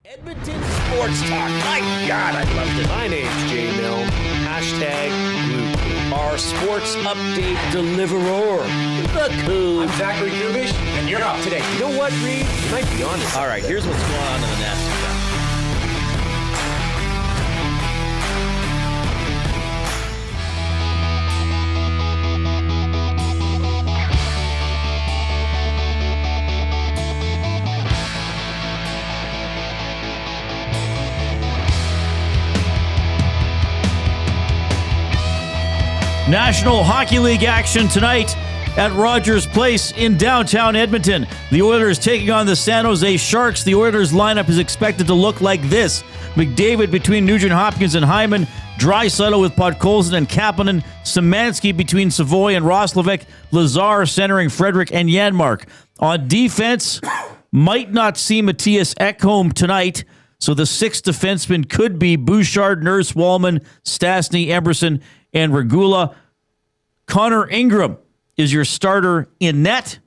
Edmonton Sports Talk. My God, I loved it. My name's Jay Milne. #Luke. Our sports update deliverer, the Coon. I'm Jack Roslovic, and you're up today. You know what, Reid? You might be honest. All right, here's what's going on in the nest. National Hockey League action tonight at Rogers Place in downtown Edmonton. The Oilers taking on the San Jose Sharks. The Oilers lineup is expected to look like this. McDavid between Nugent Hopkins and Hyman. Draisaitl with Podkolzin and Kapanen. Szymanski between Savoy and Roslovic. Lazar centering Frederick and Janmark. On defense, might not see Mattias Ekholm tonight. So the sixth defenseman could be Bouchard, Nurse, Walman, Stastny, Emerson, and Regula. Connor Ingram is your starter in net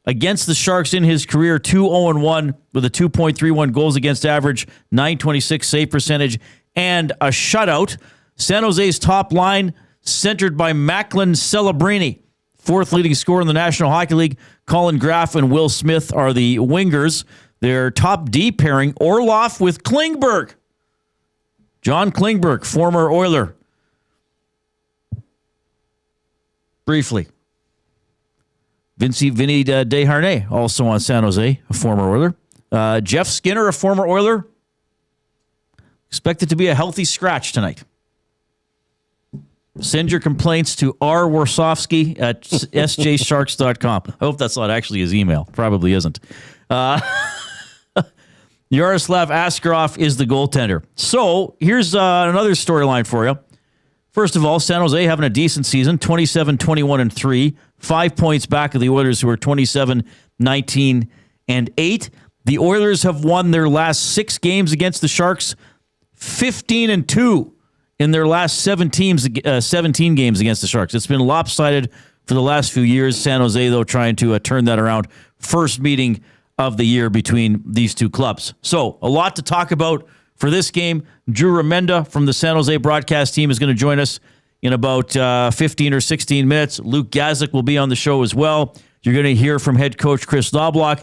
against the Sharks in his career, 2-0-1 with a 2.31 goals against average, 926 save percentage, and a shutout. San Jose's top line centered by Macklin Celebrini, fourth leading scorer in the National Hockey League. Colin Graff and Will Smith are the wingers. Their top D pairing, Orloff with Klingberg. John Klingberg, former Oiler. Briefly, Vinny Desharnais, also on San Jose, a former Oiler. Jeff Skinner, a former Oiler. Expected to be a healthy scratch tonight. Send your complaints to rwarsofsky at sjsharks.com. I hope that's not actually his email. Probably isn't. Yaroslav Askarov is the goaltender. So here's another storyline for you. First of all, San Jose having a decent season, 27-21-3, 5 points back of the Oilers, who are 27-19-8. The Oilers have won their last 6 games against the Sharks, 15-2 in their last 17 games against the Sharks. It's been lopsided for the last few years. San Jose, though, trying to turn that around. First meeting of the year between these two clubs. So, a lot to talk about for this game. Drew Remenda from the San Jose broadcast team is going to join us in about 15 or 16 minutes. Luke Gazdic will be on the show as well. You're going to hear from head coach Kris Knoblauch.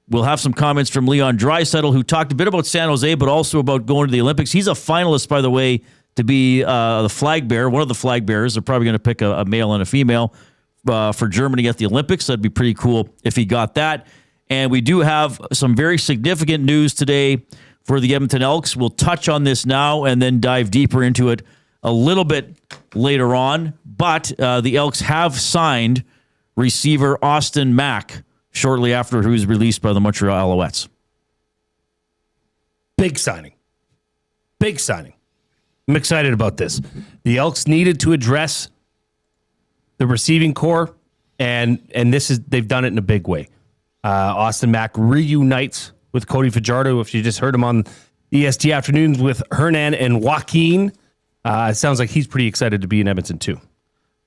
We'll have some comments from Leon Draisaitl, who talked a bit about San Jose, but also about going to the Olympics. He's a finalist, by the way, to be the flag bearer, one of the flag bearers. They're probably going to pick a male and a female for Germany at the Olympics. That'd be pretty cool if he got that. And we do have some very significant news today for the Edmonton Elks. We'll touch on this now and then dive deeper into it a little bit later on. But the Elks have signed receiver Austin Mack shortly after he was released by the Montreal Alouettes. Big signing. Big signing. I'm excited about this. The Elks needed to address the receiving core, and they've done it in a big way. Austin Mack reunites with Cody Fajardo. If you just heard him on EST Afternoons with Hernan and Joaquin, it sounds like he's pretty excited to be in Edmonton too.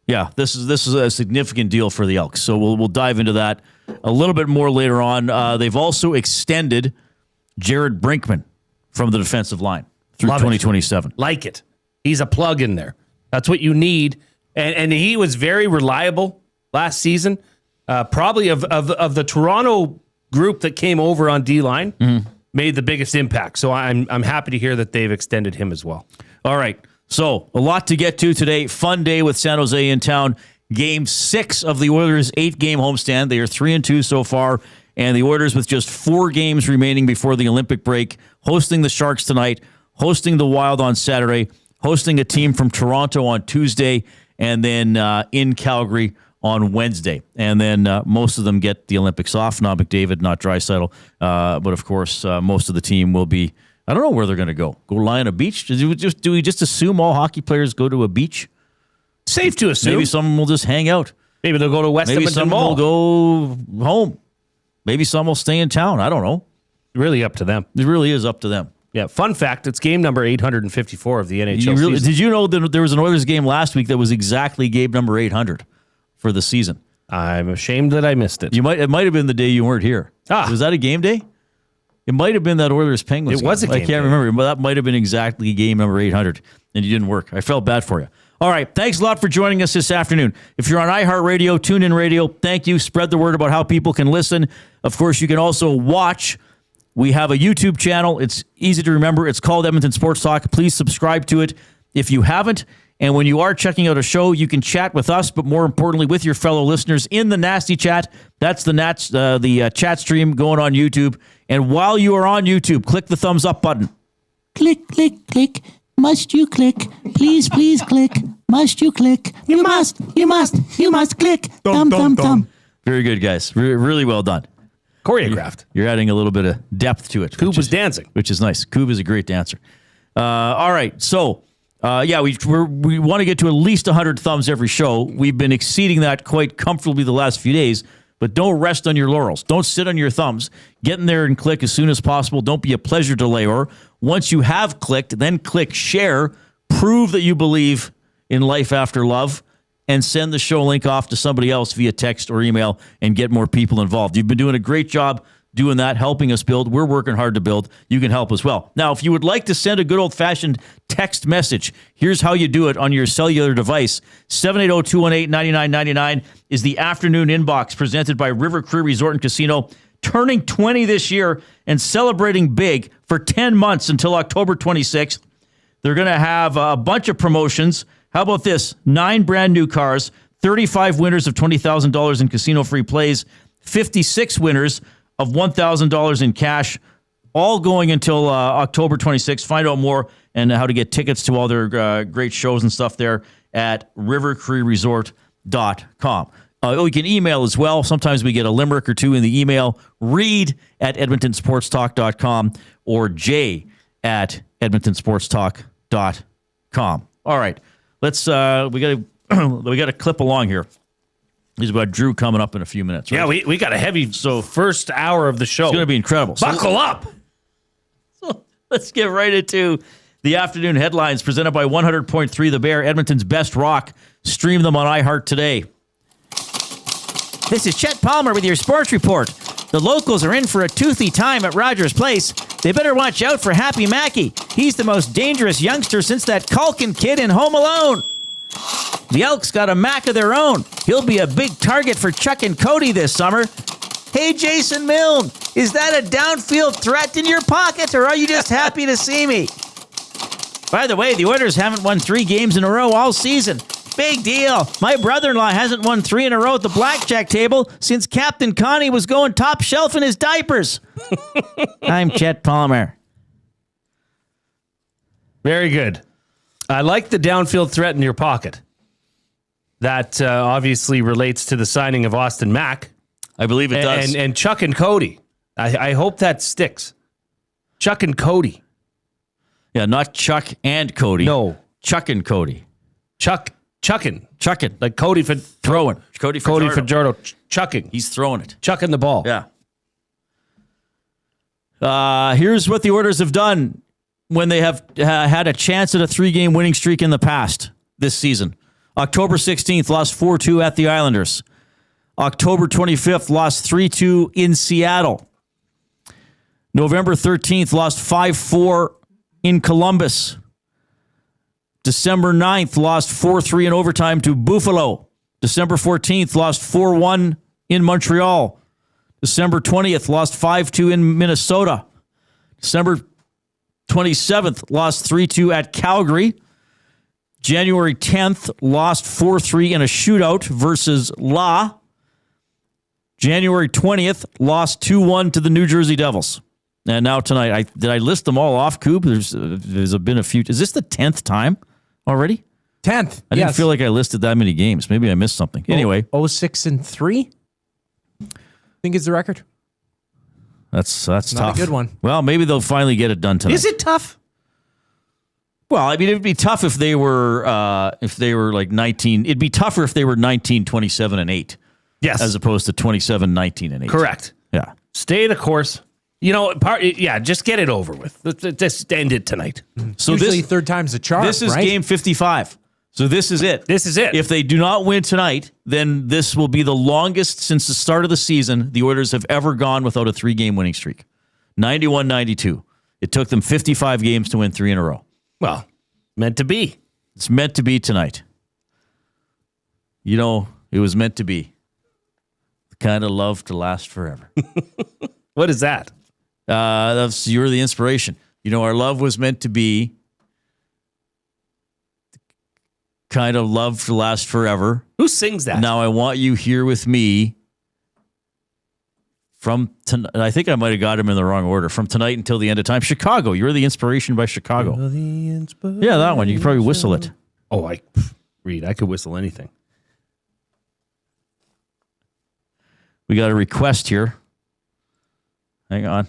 Yeah, this is a significant deal for the Elks. So we'll dive into that a little bit more later on. They've also extended Jared Brinkman from the defensive line through 2027. Like it. He's a plug in there. That's what you need. And he was very reliable last season. Probably of the Toronto group that came over on D-line, made the biggest impact. So I'm happy to hear that they've extended him as well. All right. So a lot to get to today. Fun day with San Jose in town. Game 6 of the Oilers' 8-game homestand. They are 3-2 so far. And the Oilers, with just 4 games remaining before the Olympic break, hosting the Sharks tonight, hosting the Wild on Saturday, hosting a team from Toronto on Tuesday, and then in Calgary on Wednesday. And then most of them get the Olympics off. Not McDavid, not Draisaitl. But, of course, most of the team will be, I don't know where they're going to go. Go lie on a beach? Do we just assume all hockey players go to a beach? Safe to assume. Maybe some will just hang out. Maybe they'll go to West Maybe Edmonton some Mall. will go home. Maybe some will stay in town. I don't know. Really up to them. It really is up to them. Yeah, fun fact, it's game number 854 of the NHL season. Did you know that there was an Oilers game last week that was exactly game number 800 for the season? I'm ashamed that I missed it. It might have been the day you weren't here. Was that a game day? It might have been that Oilers Penguins. It was a game. I can't remember, but that might have been exactly game number 800, and you didn't work. I felt bad for you. All right, thanks a lot for joining us this afternoon. If you're on iHeartRadio, TuneIn Radio, thank you. Spread the word about how people can listen. Of course, you can also watch. We have a YouTube channel. It's easy to remember. It's called Edmonton Sports Talk. Please subscribe to it if you haven't. And when you are checking out a show, you can chat with us, but more importantly, with your fellow listeners in the Nasty Chat. That's the chat stream going on YouTube. And while you are on YouTube, click the thumbs up button. Click, click, click. Must you click? Please, please click. Must you click? You must click. Thumb, thumb, thumb. Very good, guys. Really well done. Choreographed. You're adding a little bit of depth to it. Koob was dancing. Which is nice. Koob is a great dancer. All right. So, we want to get to at least 100 thumbs every show. We've been exceeding that quite comfortably the last few days, but don't rest on your laurels. Don't sit on your thumbs. Get in there and click as soon as possible. Don't be a pleasure delayer. Once you have clicked, then click share. Prove that you believe in life after love, and send the show link off to somebody else via text or email and get more people involved. You've been doing a great job doing that, helping us build. We're working hard to build. You can help as well. Now, if you would like to send a good old-fashioned text message, here's how you do it on your cellular device. 780-218-9999 is the afternoon inbox presented by River Cree Resort and Casino, turning 20 this year and celebrating big for 10 months until October 26th. They're going to have a bunch of promotions. How about this? 9 brand new cars, 35 winners of $20,000 in casino-free plays, 56 winners of $1,000 in cash, all going until October 26th. Find out more and how to get tickets to all their great shows and stuff there at rivercreeresort.com. You can email as well. Sometimes we get a limerick or two in the email. Reid at edmontonsportstalk.com or Jay at edmontonsportstalk.com. All right. Let's we got to clip along here. He's about Drew coming up in a few minutes. Right? Yeah, we got a heavy first hour of the show. It's going to be incredible. Buckle up. So let's get right into the afternoon headlines presented by 100.3 The Bear, Edmonton's best rock. Stream them on iHeart today. This is Chet Palmer with your sports report. The locals are in for a toothy time at Rogers Place. They better watch out for Happy Mackey. He's the most dangerous youngster since that Culkin kid in Home Alone. The Elks got a Mack of their own. He'll be a big target for Chuck and Cody this summer. Hey, Jason Milne, is that a downfield threat in your pocket, or are you just happy to see me? By the way, the Oilers haven't won 3 games in a row all season. Big deal. My brother-in-law hasn't won 3 in a row at the blackjack table since Captain Connie was going top shelf in his diapers. I'm Chet Palmer. Very good. I like the downfield threat in your pocket. That obviously relates to the signing of Austin Mack. I believe it does. And Chuck and Cody. I hope that sticks. Chuck and Cody. Yeah, not Chuck and Cody. No. Chuck and Cody. Chucking. Chucking. Like Cody for Throwing. Cody Fajardo. Chucking. He's throwing it. Chucking the ball. Yeah. Here's what the Oilers have done when they have had a chance at a 3-game winning streak in the past this season. October 16th, lost 4-2 at the Islanders. October 25th, lost 3-2 in Seattle. November 13th, lost 5-4 in Columbus. December 9th, lost 4-3 in overtime to Buffalo. December 14th, lost 4-1 in Montreal. December 20th, lost 5-2 in Minnesota. December 27th, lost 3-2 at Calgary. January 10th, lost 4-3 in a shootout versus La. January 20th, lost 2-1 to the New Jersey Devils. And now tonight, did I list them all off, Coop? There's been a few. Is this the 10th time already? 10th. I didn't feel like I listed that many games. Maybe I missed something. Anyway. 06-3? I think is the record. That's Not tough. a good one. Well, maybe they'll finally get it done tonight. Is it tough? Well, I mean, it'd be tough if they were like 19. It'd be tougher if they were 19, 27, and 8. Yes. As opposed to 27, 19, and 8. Correct. Yeah. Stay the course. You know, just get it over with. Just end it tonight. So Usually third time's a charm, This is right? game 55. So this is it. This is it. If they do not win tonight, then this will be the longest since the start of the season the Oilers have ever gone without a 3-game winning streak. 91-92. It took them 55 games to win 3 in a row. Well, meant to be. It's meant to be tonight. You know, it was meant to be. The kind of love to last forever. What is that? You're the inspiration. You know, our love was meant to be the kind of love to last forever. Who sings that? Now I want you here with me from tonight. I think I might have got him in the wrong order. From tonight until the end of time. Chicago. You're the inspiration by Chicago. Yeah, that one. You could probably whistle it. Oh, Reid, I could whistle anything. We got a request here. Hang on.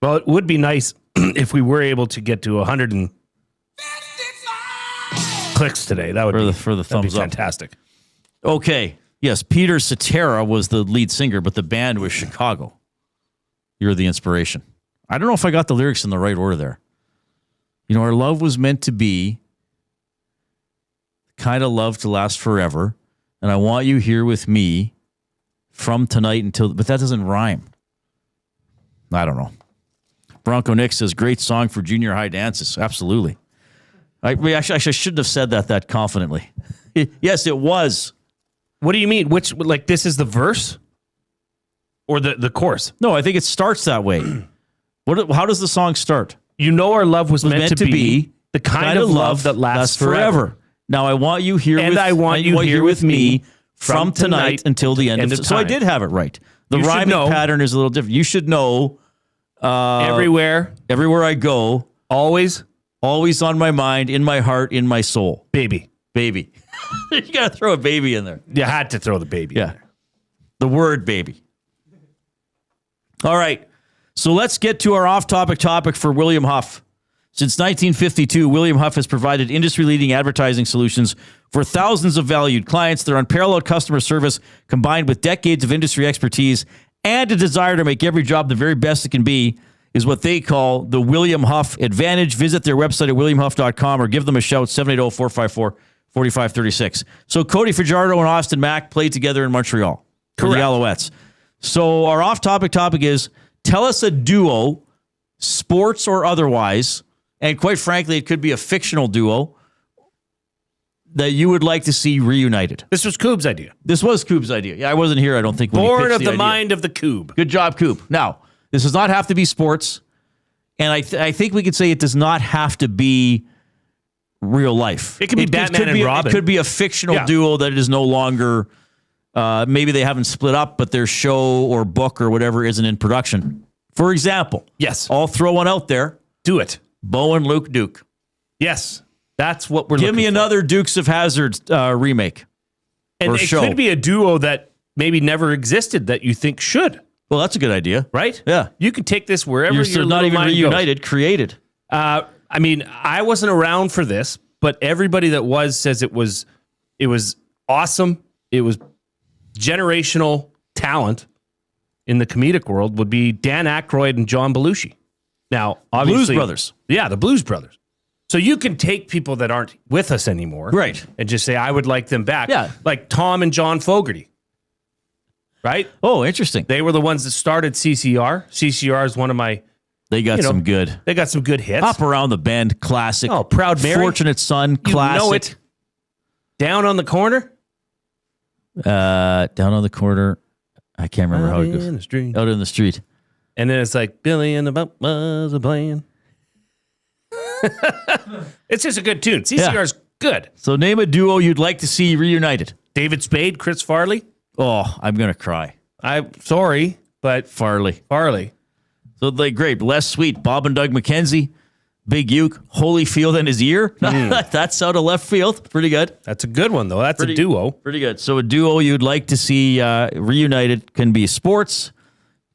Well, it would be nice if we were able to get to 100 clicks today. That would for the that'd thumbs be up. fantastic. Okay. Yes, Peter Cetera was the lead singer, but the band was Chicago. You're the inspiration. I don't know if I got the lyrics in the right order there. You know, our love was meant to be the kind of love to last forever, and I want you here with me from tonight until... But that doesn't rhyme. I don't know. Bronco Nick says, great song for junior high dances. Absolutely. I shouldn't have said that confidently. Yes, it was. What do you mean? Which, like, this is the verse? Or the chorus? No, I think it starts that way. How does the song start? You know our love was meant to be the kind of love that lasts forever. Now I want you here And I want you here with me from tonight until the end of time. So I did have it right. The You should rhyming know. pattern is a little different. You should know Everywhere, everywhere I go, always, on my mind, in my heart, in my soul. baby. Baby. You got to throw a baby in there. You had to throw the baby in Yeah. there. The word baby. All right. So let's get to our off-topic topic for William Huff. Since 1952, William Huff has provided industry-leading advertising solutions for thousands of valued clients. Their unparalleled customer service, combined with decades of industry expertise and a desire to make every job the very best it can be, is what they call the William Huff Advantage. Visit their website at williamhuff.com or give them a shout, 780-454-4536. So Cody Fajardo and Austin Mack played together in Montreal for the Correct. Alouettes. So our off-topic topic is, tell us a duo, sports or otherwise, and quite frankly, it could be a fictional duo that you would like to see reunited. This was Coob's idea. This was Coob's idea. Yeah, I wasn't here, I don't think. When he Born pitched of the idea. mind of the Coob. Good job, Coop. Now, this does not have to be sports, and I think we could say it does not have to be real life. It could be Batman and Robin. It could be a fictional duo that is no longer, maybe they haven't split up, but their show or book or whatever isn't in production. For example, Yes. I'll throw one out there. Do it. Bo and Luke Duke. Yes. That's what we're Give looking me for. another Dukes of Hazzard remake. And or it show. could be a duo that maybe never existed that you think should, Well, that's a good idea. right? Yeah. You could take this wherever You're your still not little even mind reunited, created. goes. I mean, I wasn't around for this, but everybody that was says it was awesome. It was generational talent in the comedic world would be Dan Aykroyd and John Belushi. Now, obviously, Blues Brothers. Yeah, the Blues Brothers. So you can take people that aren't with us anymore, Right. and just say I would like them back. Yeah. Like Tom and John Fogerty, right? Oh, interesting. They were the ones that started CCR. CCR is one of my. They got some good. They got some good hits. Up Around the Bend, classic. Oh, Proud Mary. Fortunate Son, You classic. know it. Down on the corner. Down on the corner. I can't remember how it goes. In the street. Out in the street. And then it's like Billy and the Bump was a playing. It's just a good tune. CCR's good. So name a duo you'd like to see reunited. David Spade, Chris Farley. Oh, I'm going to cry. I'm sorry, but Farley. Farley. So like great. Les Sweet, Bob and Doug McKenzie, Big Uke, Holyfield and his ear. That's out of left field. Pretty good. That's a good one, though. That's a duo. Pretty good. So a duo you'd like to see reunited can be sports,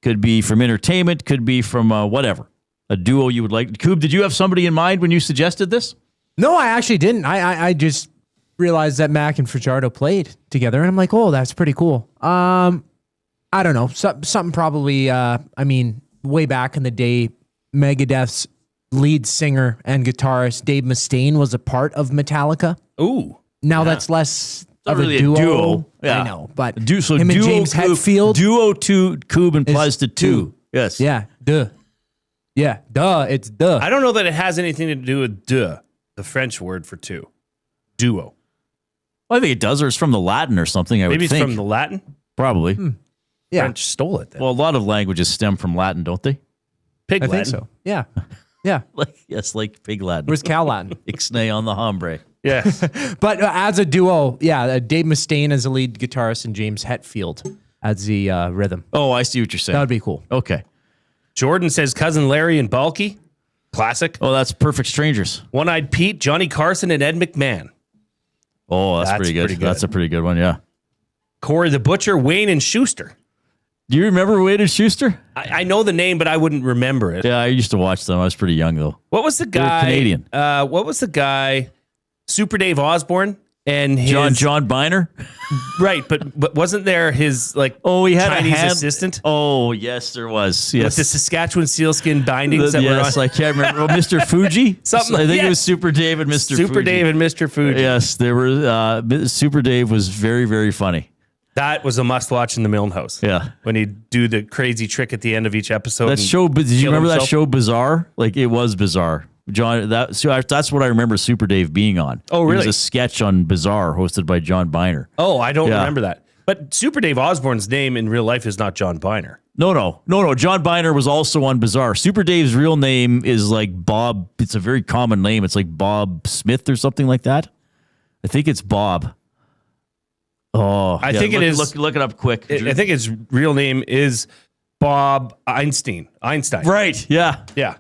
could be from entertainment, could be from whatever. A duo you would like. Coob, did you have somebody in mind when you suggested this? No, I actually didn't. I just realized that Mack and Fajardo played together, and I'm like, oh, that's pretty cool. I don't know. Something probably, I mean, way back in the day, Megadeth's lead singer and guitarist Dave Mustaine was a part of Metallica. Ooh. Now that's less Not of really a duo. Yeah. I know, but So him and duo James Coob- Hetfield. Duo to Coob implies to two. Yes. Yeah, duh. Yeah, duh. It's duh. I don't know that it has anything to do with deux, the French word for two. Duo. Well, I think it does, or it's from the Latin or something. Maybe would it's think. from the Latin. Probably. Yeah, French stole it then. Well, a lot of languages stem from Latin, don't they? Pig I Latin. think so. Yeah, yeah. Like pig Latin. Where's Cal Latin? Ixnay on the hombre. Yes. But as a duo, Dave Mustaine as the lead guitarist and James Hetfield as the rhythm. Oh, I see what you're saying. That would be cool. Okay. Jordan says Cousin Larry and Balky. Classic. Oh, that's Perfect Strangers. One-Eyed Pete, Johnny Carson, and Ed McMahon. Oh, that's pretty good. That's a pretty good one, yeah. Corey the Butcher, Wayne and Schuster. Do you remember Wade and Schuster? I know the name, but I wouldn't remember it. Yeah, I used to watch them. I was pretty young, though. What was the were guy? Canadian. What was the guy? Super Dave Osborne and his John Biner? right, but wasn't there his He had Chinese a hand assistant? Oh, yes, there was. Yes. With the Saskatchewan sealskin bindings that were on. I can't remember. Oh, Mr. Fuji? Something I think like- it was Super Dave and Mr. Super Fuji. Dave and Mr. Fuji. Yes, there were. Super Dave was very, very funny. That was a must-watch in the Milne House. Yeah. When he'd do the crazy trick at the end of each episode. That and show, did you kill remember that himself. show Bizarre? Like, it was bizarre. John, that's what I remember Super Dave being on. Oh, It really? was a sketch on Bizarre hosted by John Biner. Oh, I don't Yeah. remember that. But Super Dave Osborne's name in real life is not John Biner. No. John Biner was also on Bizarre. Super Dave's real name is like Bob. It's a very common name. It's like Bob Smith or something like that. I think it's Bob. Oh, I think it is. Look it up quick. I think his real name is Bob Einstein. Right. Yeah. Yeah.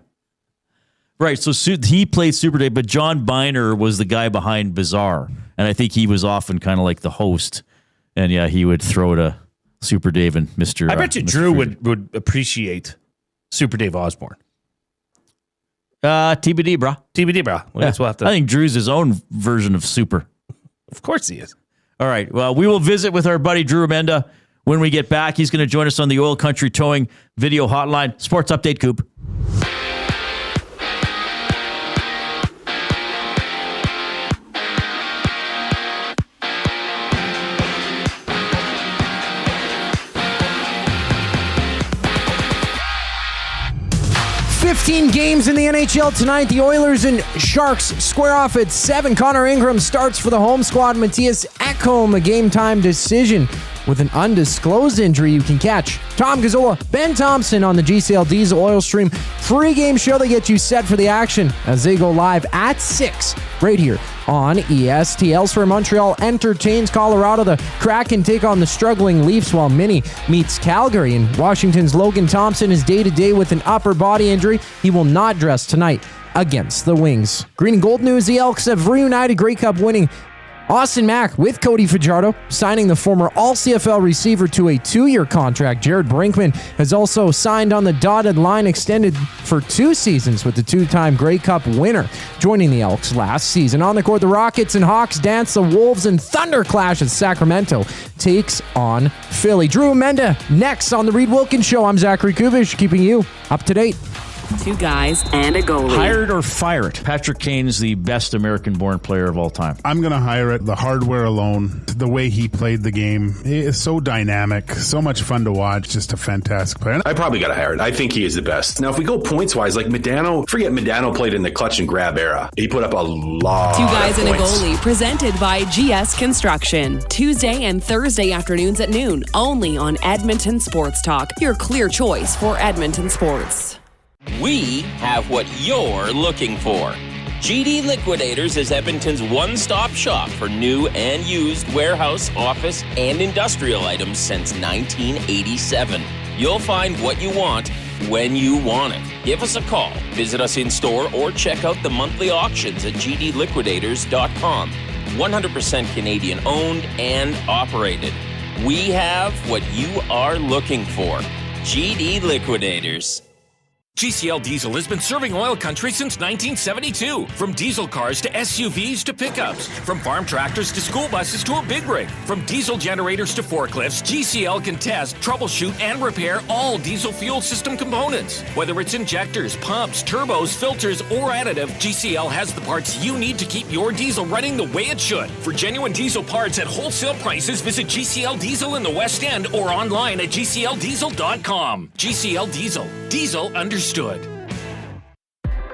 Right. So he played Super Dave, but John Biner was the guy behind Bizarre. And I think he was often kind of like the host. And yeah, he would throw to Super Dave and Mr. I bet you Mr. Drew Fuji. would appreciate Super Dave Osborne. TBD, bro. TBD, bro. Well, guess we'll have to. I think Drew's his own version of Super. Of course he is. All right. Well, we will visit with our buddy Drew Remenda when we get back. He's going to join us on the Oil Country Towing video hotline. Sports Update, Coop. $15 games in the NHL tonight. The Oilers and Sharks square off at 7. Connor Ingram starts for the home squad. Mattias Ekholm, a game-time decision with an undisclosed injury. You can catch Tom Gazzola, Ben Thompson on the GCL Diesel Oil Stream pre-game show that gets you set for the action as they go live at 6 right here on EST. Elsewhere, Montreal entertains Colorado. The Kraken take on the struggling Leafs while Mini meets Calgary. And Washington's Logan Thompson is day-to-day with an upper body injury. He will not dress tonight against the Wings. Green and gold news, the Elks have reunited Grey Cup winning Austin Mack with Cody Fajardo, signing the former All-CFL receiver to a 2-year contract. Jared Brinkman has also signed on the dotted line, extended for 2 seasons with the 2-time Grey Cup winner, joining the Elks last season. On the court, the Rockets and Hawks dance. The Wolves and Thunder clash as Sacramento takes on Philly. Drew Remenda next on the Reid Wilkins Show. I'm Zachary Kubish, keeping you up to date. 2 guys and a goalie. Hire it or fire it. Patrick Kane's the best American-born player of all time. I'm going to hire it. The hardware alone, the way he played the game, he is so dynamic, so much fun to watch, just a fantastic player. I probably got to hire it. I think he is the best. Now, if we go points-wise, like Medano, forget Medano played in the clutch and grab era. He put up a lot 2 guys of and a points. goalie, presented by GS Construction. Tuesday and Thursday afternoons at noon, only on Edmonton Sports Talk, your clear choice for Edmonton sports. We have what you're looking for. GD Liquidators is Edmonton's one-stop shop for new and used warehouse, office, and industrial items since 1987. You'll find what you want when you want it. Give us a call, visit us in store, or check out the monthly auctions at gdliquidators.com. 100% Canadian owned and operated. We have what you are looking for. GD Liquidators. GCL Diesel has been serving oil country since 1972. From diesel cars to SUVs to pickups. From farm tractors to school buses to a big rig. From diesel generators to forklifts, GCL can test, troubleshoot, and repair all diesel fuel system components. Whether it's injectors, pumps, turbos, filters, or additive, GCL has the parts you need to keep your diesel running the way it should. For genuine diesel parts at wholesale prices, visit GCL Diesel in the West End or online at gcldiesel.com. GCL Diesel. Diesel understood.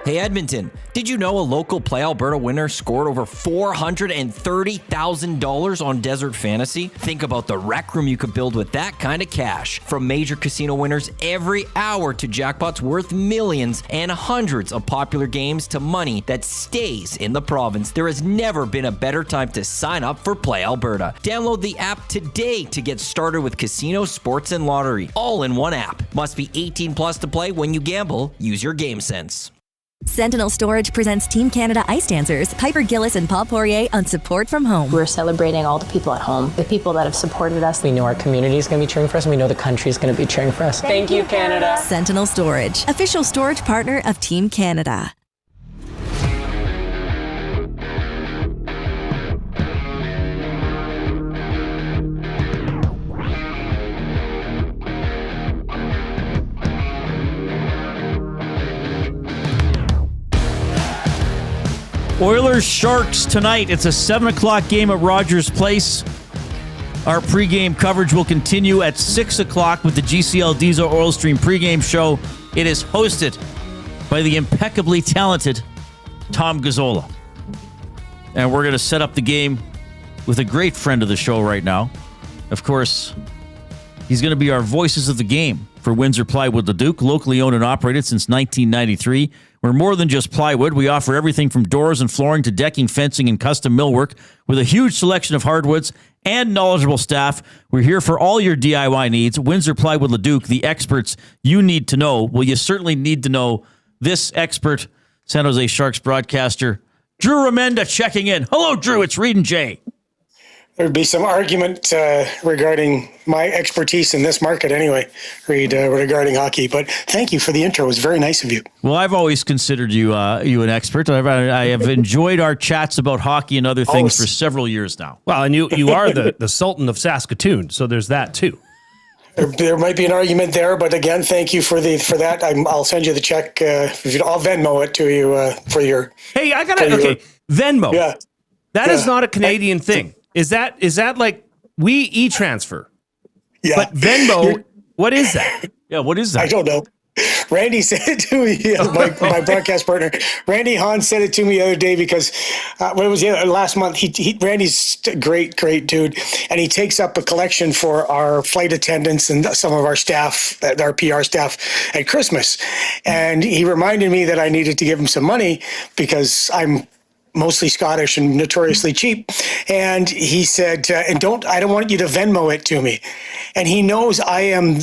Hey Edmonton, did you know a local Play Alberta winner scored over $430,000 on Desert Fantasy? Think about the rec room you could build with that kind of cash. From major casino winners every hour to jackpots worth millions and hundreds of popular games to money that stays in the province, there has never been a better time to sign up for Play Alberta. Download the app today to get started with casino, sports, and lottery, all in one app. Must be 18 plus to play. When you gamble, use your game sense. Sentinel Storage presents Team Canada Ice Dancers, Piper Gillis and Paul Poirier on Support from Home. We're celebrating all the people at home, the people that have supported us. We know our community is going to be cheering for us, and we know the country is going to be cheering for us. Thank you, Canada. Sentinel Storage, official storage partner of Team Canada. Oilers Sharks tonight. It's a 7 o'clock game at Rogers Place. Our pregame coverage will continue at 6 o'clock with the GCL Diesel Oil Stream pregame show. It is hosted by the impeccably talented Tom Gazzola. And we're going to set up the game with a great friend of the show right now. Of course, he's going to be our voices of the game for Windsor Plywood Leduc, locally owned and operated since 1993. We're more than just plywood. We offer everything from doors and flooring to decking, fencing, and custom millwork with a huge selection of hardwoods and knowledgeable staff. We're here for all your DIY needs. Windsor Plywood Leduc, the experts you need to know. Well, you certainly need to know this expert, San Jose Sharks broadcaster, Drew Remenda, checking in. Hello, Drew. It's Reid and Jay. There'd be some argument regarding my expertise in this market anyway, Reid, regarding hockey. But thank you for the intro. It was very nice of you. Well, I've always considered you an expert. I have enjoyed our chats about hockey and other things for several years now. Well, and you are the Sultan of Saskatoon, so there's that too. There might be an argument there, but again, thank you for that. I'll send you the check. I'll Venmo it to you for your. Hey, Venmo. Yeah, that is not a Canadian thing. Is that like we e-transfer? Yeah. But Venmo, what is that? Yeah, what is that? I don't know. Randy said it to me, my broadcast partner. Randy Hahn said it to me the other day because last month? Randy's a great dude, and he takes up a collection for our flight attendants and some of our staff, our PR staff at Christmas. And he reminded me that I needed to give him some money because I'm mostly Scottish and notoriously cheap. And he said, I don't want you to Venmo it to me. And he knows I am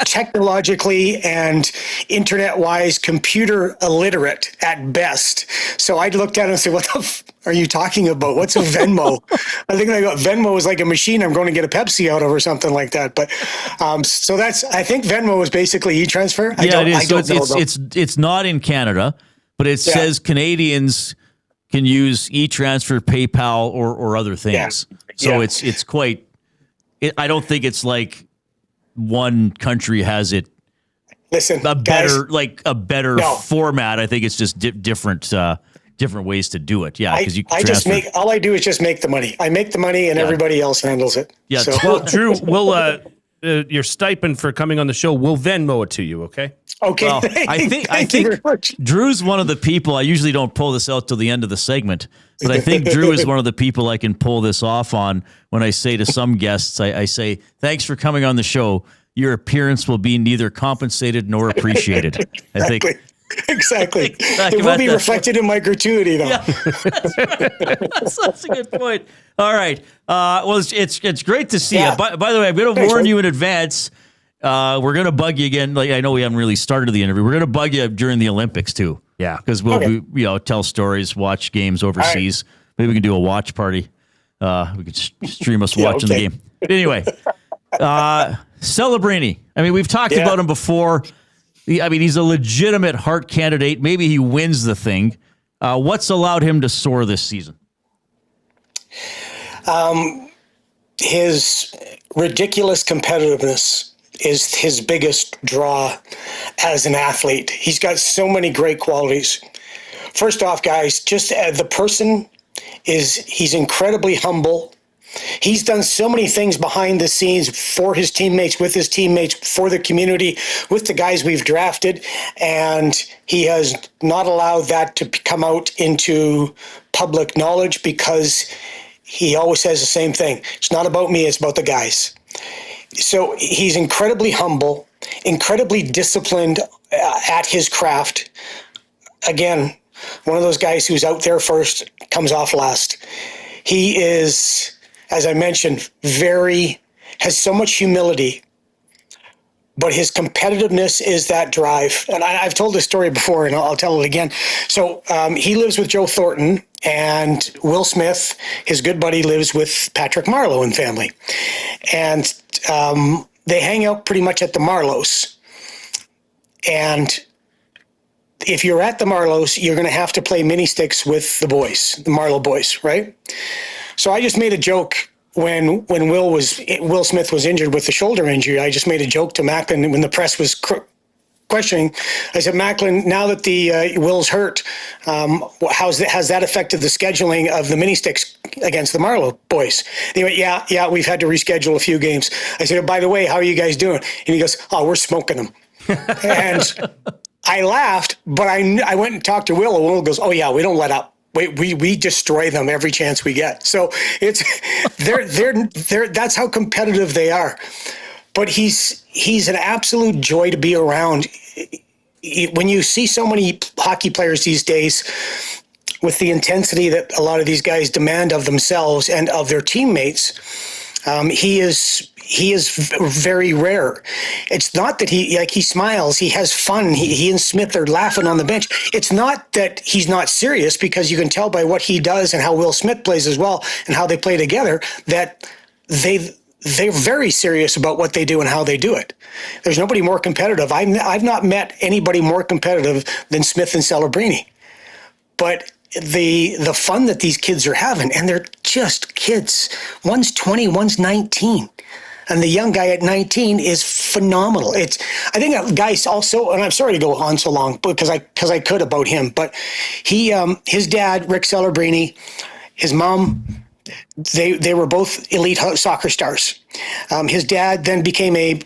technologically and internet-wise computer illiterate at best. So I looked at him and said, what the are you talking about? What's a Venmo? I think Venmo is like a machine I'm going to get a Pepsi out of or something like that. But so I think Venmo is basically e-transfer. Yeah, it is. It's not in Canada, but it says Canadians can use e-transfer, PayPal, or other things. Yeah. So it's quite. I don't think it's like one country has it. Listen, a better format. I think it's just different ways to do it. Yeah, because all I do is just make the money. I make the money, and everybody else handles it. Yeah. So. Well, Drew, we'll your stipend for coming on the show, we'll Venmo it to you. Okay. Okay. Well, I think Drew's one of the people. I usually don't pull this out till the end of the segment, but I think Drew is one of the people I can pull this off on when I say to some guests, I say, "Thanks for coming on the show. Your appearance will be neither compensated nor appreciated." Exactly. I think. Exactly. It will be reflected in my gratuity, though. Yeah. That's a good point. All right. Well, it's great to see you. By the way, I'm going to warn you in advance. We're going to bug you again. Like I know we haven't really started the interview. We're going to bug you during the Olympics too. Yeah, because we'll tell stories, watch games overseas. Right. Maybe we can do a watch party. We could stream us watching the game. But anyway, Celebrini. I mean, we've talked about him before. I mean, he's a legitimate Hart candidate. Maybe he wins the thing. What's allowed him to soar this season? His ridiculous competitiveness is his biggest draw as an athlete. He's got so many great qualities. First off, guys, just the person he's incredibly humble. He's done so many things behind the scenes for his teammates, with his teammates, for the community, with the guys we've drafted, and he has not allowed that to come out into public knowledge because he always says the same thing. It's not about me, it's about the guys. So he's incredibly humble, incredibly disciplined at his craft. Again, one of those guys who's out there first, comes off last. He is, as I mentioned, has so much humility, but his competitiveness is that drive. And I've told this story before, and I'll tell it again. So he lives with Joe Thornton, and Will Smith, his good buddy, lives with Patrick Marleau and family. And they hang out pretty much at the Marleaus. And if you're at the Marleaus, you're going to have to play mini sticks with the boys, the Marleau boys, right? So I just made a joke when Will Smith was injured with the shoulder injury. I just made a joke to Macklin when the press was questioning. I said, Macklin, now that the Will's hurt, has that affected the scheduling of the mini sticks against the Marleau boys? And he went, yeah, we've had to reschedule a few games. I said, oh, by the way, how are you guys doing? And he goes, oh, we're smoking them. And I laughed, but I went and talked to Will, and Will goes, oh yeah, we don't let up. We destroy them every chance we get. So it's they're that's how competitive they are. But he's an absolute joy to be around. When you see so many hockey players these days with the intensity that a lot of these guys demand of themselves and of their teammates, he is very rare. It's not that he smiles, he has fun. He and Smith are laughing on the bench. It's not that he's not serious, because you can tell by what he does and how Will Smith plays as well and how they play together that they're very serious about what they do and how they do it. There's nobody more competitive. I've not met anybody more competitive than Smith and Celebrini. But the fun that these kids are having, and they're just kids. One's 20, one's 19. And the young guy at 19 is phenomenal. I think that guy's also, and I'm sorry to go on so long because I could about him, but his dad, Rick Celebrini, his mom, they were both elite soccer stars. His dad then became a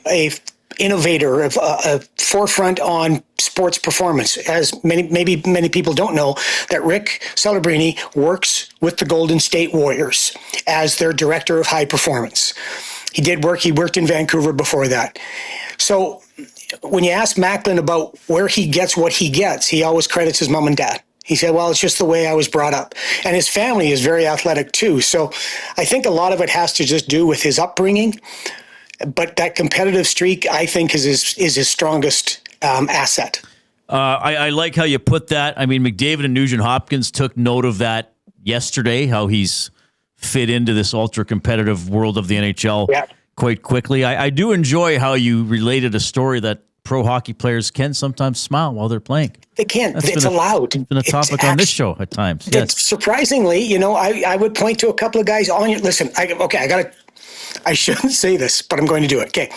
innovator, a forefront on sports performance. As many people don't know, that Rick Celebrini works with the Golden State Warriors as their director of high performance. He worked in Vancouver before that. So when you ask Macklin about where he gets what he gets, he always credits his mom and dad. He said, well, it's just the way I was brought up. And his family is very athletic too. So I think a lot of it has to just do with his upbringing. But that competitive streak, I think, is his strongest asset. I like how you put that. I mean, McDavid and Nugent-Hopkins took note of that yesterday, how he's fit into this ultra-competitive world of the NHL quite quickly. I do enjoy how you related a story that pro hockey players can sometimes smile while they're playing. They can. It's allowed. It's been a topic on this show at times. Yes. Surprisingly, I would point to a couple of guys on your... Listen, I shouldn't say this, but I'm going to do it. Okay.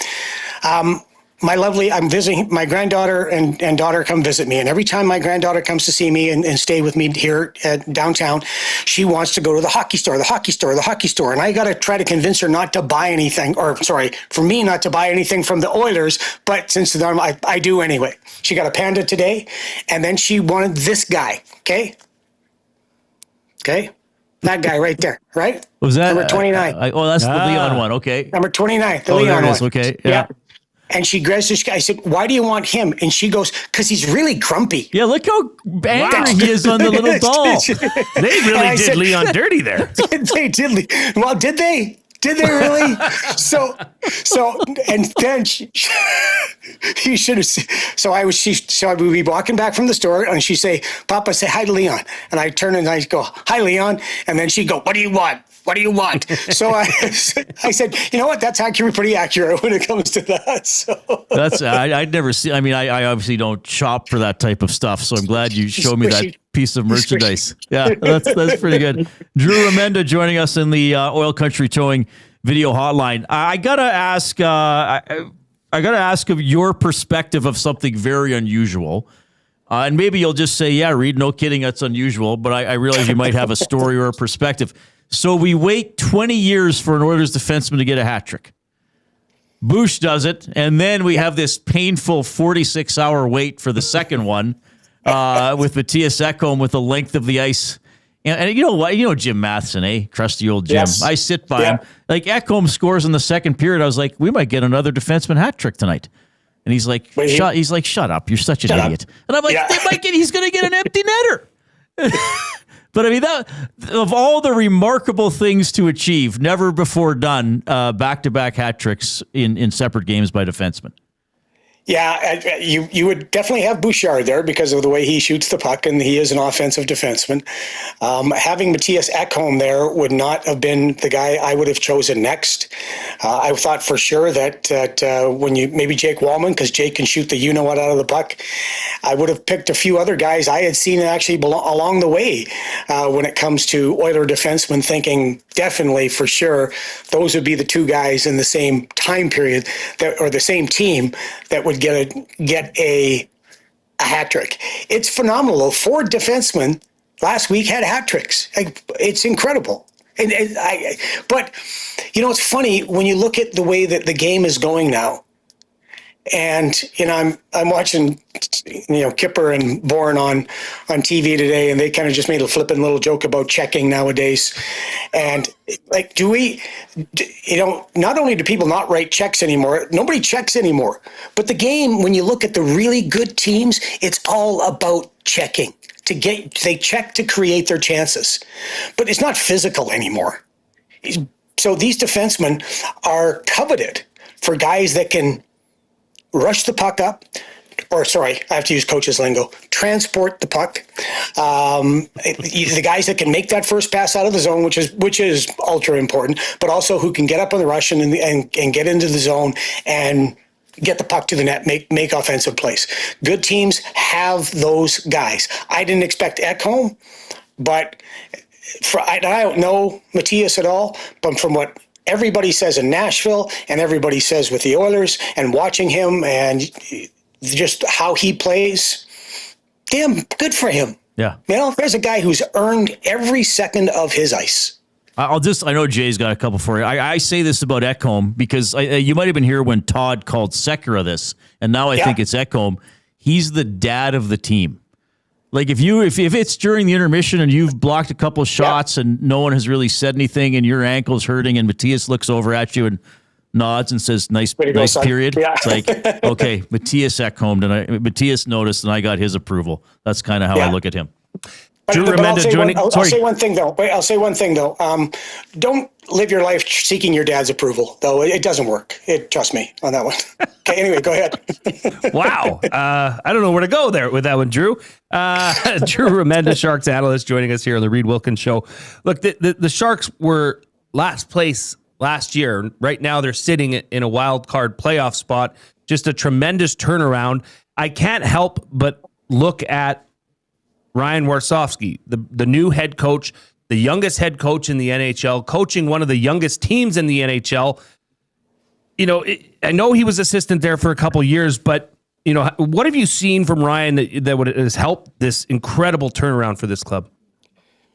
I'm visiting my granddaughter and daughter come visit me. And every time my granddaughter comes to see me and stay with me here at downtown, she wants to go to the hockey store. And I got to try to convince her not to buy anything, for me not to buy anything from the Oilers. But since then, I do anyway. She got a Panda today, and then she wanted this guy. Okay. That guy right there, right? Was that number 29? That's the Leon one. Okay. Number 29, the Leon there it is. one. Okay. Yeah. And she grabs this guy. I said, why do you want him? And she goes, because he's really grumpy. Yeah, look how angry he is on the little doll. They really did Leon dirty there. They did. Well, did they? Did they really? So, and then he should have. So I would be walking back from the store, and she'd say, "Papa, say hi to Leon." And I turn and I go, "Hi, Leon." And then she'd go, "What do you want?" What do you want? So I said, you know what? That's actually pretty accurate when it comes to that. So that's I'd never see. I mean, I obviously don't shop for that type of stuff, so I'm glad you showed me that piece of merchandise. Yeah, that's pretty good. Drew Remenda joining us in the Oil Country Towing video hotline. I gotta ask. I gotta ask of your perspective of something very unusual. And maybe you'll just say, yeah, Reid, no kidding, that's unusual. But I realize you might have a story or a perspective. So we wait 20 years for an Oilers defenseman to get a hat trick. Bush does it, and then we have this painful 46-hour wait for the second one with Mattias Ekholm with the length of the ice. And you know what? You know Jim Matheson, eh? Crusty old Jim. Yes. I sit by him. Like, Ekholm scores in the second period. I was like, we might get another defenseman hat trick tonight. And he's like, shut up. You're such an idiot. And I'm like, he's going to get an empty netter. But I mean, that of all the remarkable things to achieve, never before done, back-to-back hat tricks in separate games by defensemen. Yeah, you would definitely have Bouchard there because of the way he shoots the puck, and he is an offensive defenseman. Having Mattias Ekholm there would not have been the guy I would have chosen next. I thought for sure that when maybe Jake Walman, because Jake can shoot the you-know-what out of the puck. I would have picked a few other guys I had seen actually along the way when it comes to Oiler defensemen, thinking definitely for sure those would be the two guys in the same time period or the same team that would get a hat trick. It's phenomenal. 4 defensemen last week had hat tricks. It's incredible. But you know, it's funny when you look at the way that the game is going now. And you know, I'm watching, you know, Kipper and Bourne on TV today, and they kind of just made a flippant little joke about checking nowadays. And like, you know, not only do people not write checks anymore, nobody checks anymore. But the game, when you look at the really good teams, it's all about checking. They check to create their chances, but it's not physical anymore. So these defensemen are coveted for guys that can rush the puck up, or sorry, I have to use coach's lingo, transport the puck. The guys that can make that first pass out of the zone, which is ultra important, but also who can get up on the rush and get into the zone and get the puck to the net, make offensive plays. Good teams have those guys. I didn't expect Ekholm, but I don't know Mattias at all, but from what everybody says in Nashville and everybody says with the Oilers, and watching him and just how he plays, damn good for him. Yeah. You know, there's a guy who's earned every second of his ice. I know Jay's got a couple for you. I say this about Ekholm because you might have been here when Todd called Sekera this, and now I think it's Ekholm. He's the dad of the team. Like if it's during the intermission and you've blocked a couple shots and no one has really said anything and your ankle's hurting and Mattias looks over at you and nods and says, nice period. Yeah. It's like, okay, Mattias Ekholm, Mattias noticed and I got his approval. That's kind of how I look at him. Drew Remenda joining. I'll say one thing though. Don't live your life seeking your dad's approval, though. It doesn't work. Trust me on that one. Okay. Anyway, go ahead. Wow. I don't know where to go there with that one, Drew. Drew Remenda, Sharks analyst, joining us here on the Reid Wilkins Show. Look, the Sharks were last place last year. Right now, they're sitting in a wild card playoff spot. Just a tremendous turnaround. I can't help but look at Ryan Warsofsky, the new head coach, the youngest head coach in the NHL, coaching one of the youngest teams in the NHL. You know, I know he was assistant there for a couple years, but, you know, what have you seen from Ryan that would has helped this incredible turnaround for this club?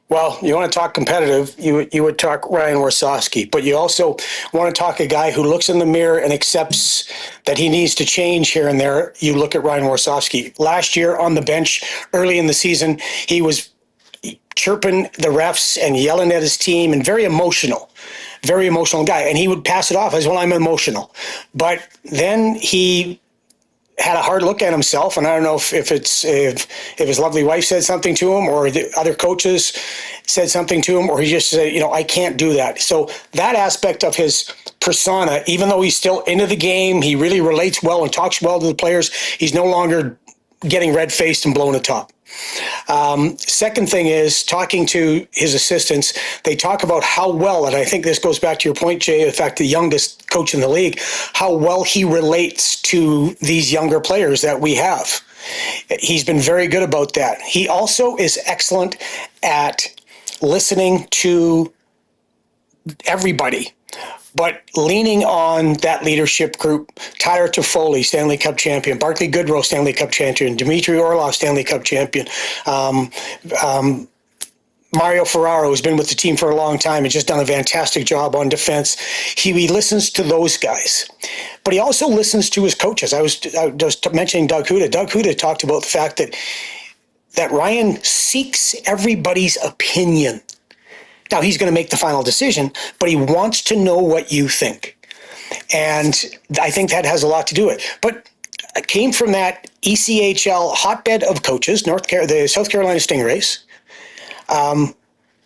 Well, you want to talk competitive, you would talk Ryan Warsofsky, but you also want to talk a guy who looks in the mirror and accepts that he needs to change here and there. You look at Ryan Warsofsky. Last year on the bench, early in the season, he was chirping the refs and yelling at his team and very emotional guy. And he would pass it off as, well, I'm emotional. But then he had a hard look at himself, and I don't know if his lovely wife said something to him, or the other coaches said something to him, or he just said, you know, I can't do that. So that aspect of his persona, even though he's still into the game, he really relates well and talks well to the players. He's no longer getting red-faced and blown atop. Second thing is talking to his assistants. They talk about how well, and I think this goes back to your point, Jay, in fact, the youngest coach in the league, how well he relates to these younger players that we have. He's been very good about that. He also is excellent at listening to everybody, but leaning on that leadership group. Tyler Toffoli, Stanley Cup champion. Barclay Goodrow, Stanley Cup champion. Dmitry Orlov, Stanley Cup champion. Mario Ferraro, who's been with the team for a long time and just done a fantastic job on defense. He listens to those guys, but he also listens to his coaches. I was just mentioning Doug Huda. Doug Huda talked about the fact that Ryan seeks everybody's opinion. Now, he's going to make the final decision, but he wants to know what you think. And I think that has a lot to do with it. But it came from that ECHL hotbed of coaches, the South Carolina Stingrays. I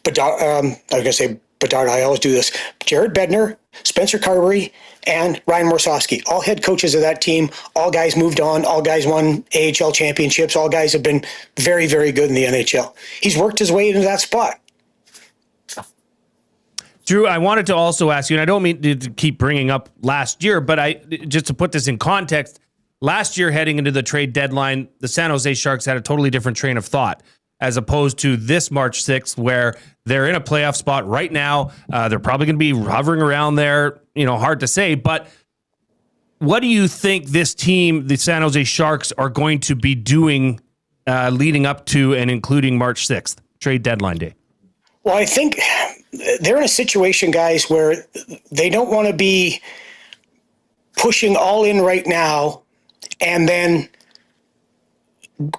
was going to say Bedard, I always do this. Jared Bednar, Spencer Carberry, and Ryan Morsowski, all head coaches of that team. All guys moved on. All guys won AHL championships. All guys have been very, very good in the NHL. He's worked his way into that spot. Drew, I wanted to also ask you, and I don't mean to keep bringing up last year, but just to put this in context, last year heading into the trade deadline, the San Jose Sharks had a totally different train of thought, as opposed to this March 6th, where they're in a playoff spot right now. They're probably going to be hovering around there, hard to say. But what do you think this team, the San Jose Sharks, are going to be doing leading up to and including March 6th, trade deadline day? Well, I think they're in a situation, guys, where they don't want to be pushing all in right now and then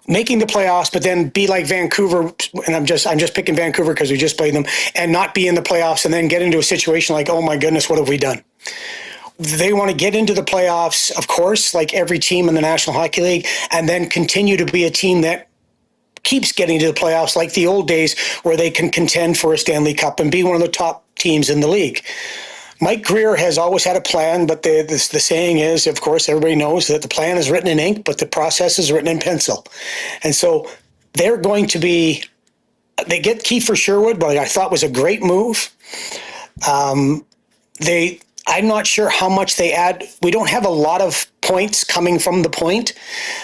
making the playoffs, but then be like Vancouver, and I'm just picking Vancouver because we just played them, and not be in the playoffs and then get into a situation like, oh my goodness, what have we done? They want to get into the playoffs, of course, like every team in the National Hockey League, and then continue to be a team that keeps getting to the playoffs like the old days where they can contend for a Stanley Cup and be one of the top teams in the league. Mike Greer has always had a plan, but the saying is, of course, everybody knows that the plan is written in ink, but the process is written in pencil. And so they're going to be, they get Kiefer Sherwood, but I thought was a great move. I'm not sure how much they add. We don't have a lot of points coming from the point.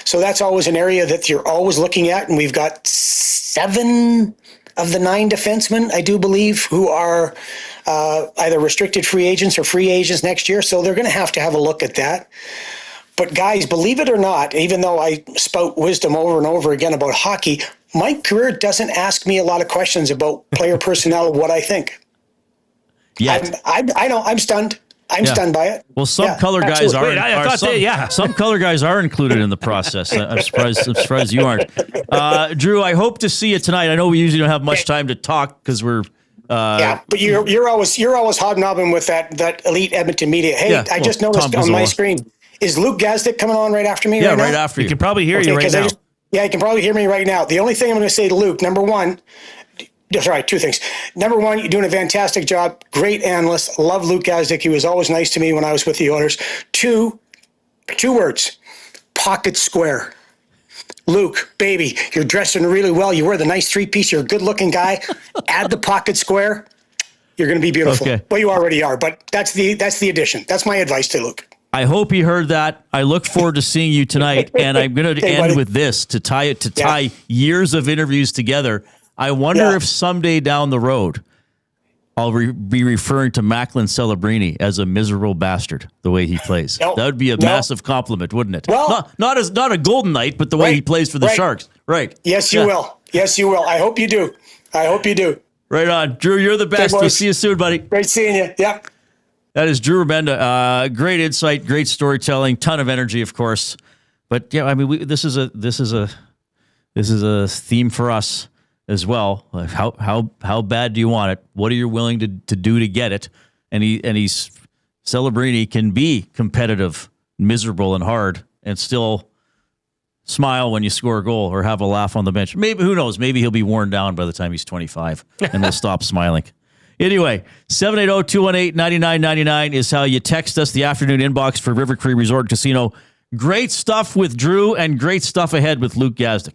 So that's always an area that you're always looking at. And we've got 7 of the 9 defensemen, I do believe, who are either restricted free agents or free agents next year. So they're going to have a look at that. But guys, believe it or not, even though I spout wisdom over and over again about hockey, Mike Greer doesn't ask me a lot of questions about player personnel, what I think. I know, I'm stunned. I'm stunned by it. Well, some color guys are. Some color guys are included in the process. I'm surprised you aren't. Drew, I hope to see you tonight. I know we usually don't have much time to talk because we're. But you're always hobnobbing with that elite Edmonton media. Hey, I just noticed on my screen, is Luke Gazdic coming on right after me? Yeah, right after you. He can probably hear you right now. He can probably hear me right now. The only thing I'm going to say to Luke, number one. Sorry, 2 things. Number one, you're doing a fantastic job. Great analyst. Love Luke Gazdic. He was always nice to me when I was with the Oilers. 2 words. Pocket square. Luke, baby, you're dressing really well. You wear the nice 3-piece. You're a good-looking guy. Add the pocket square. You're going to be beautiful. Okay. Well, you already are, but that's the addition. That's my advice to Luke. I hope he heard that. I look forward to seeing you tonight, and I'm going to end with this to tie years of interviews together. I wonder if someday down the road, I'll be referring to Macklin Celebrini as a miserable bastard, the way he plays. That would be a massive compliment, wouldn't it? Well, not a Golden Knight, but the way he plays for the Sharks. Right. Yes, you will. Yes, you will. I hope you do. Right on. Drew, you're the best. We'll see you soon, buddy. Great seeing you. Yep. That is Drew Remenda. Great insight, great storytelling, ton of energy, of course. But yeah, I mean, this is a theme for us as well. How bad do you want it? What are you willing to do to get it? And he's Celebrini can be competitive, miserable, and hard, and still smile when you score a goal or have a laugh on the bench. Maybe, who knows? Maybe he'll be worn down by the time he's 25 and will stop smiling. Anyway, 780-218-9999 is how you text us. The afternoon inbox for River Cree Resort Casino. Great stuff with Drew and great stuff ahead with Luke Gazdic.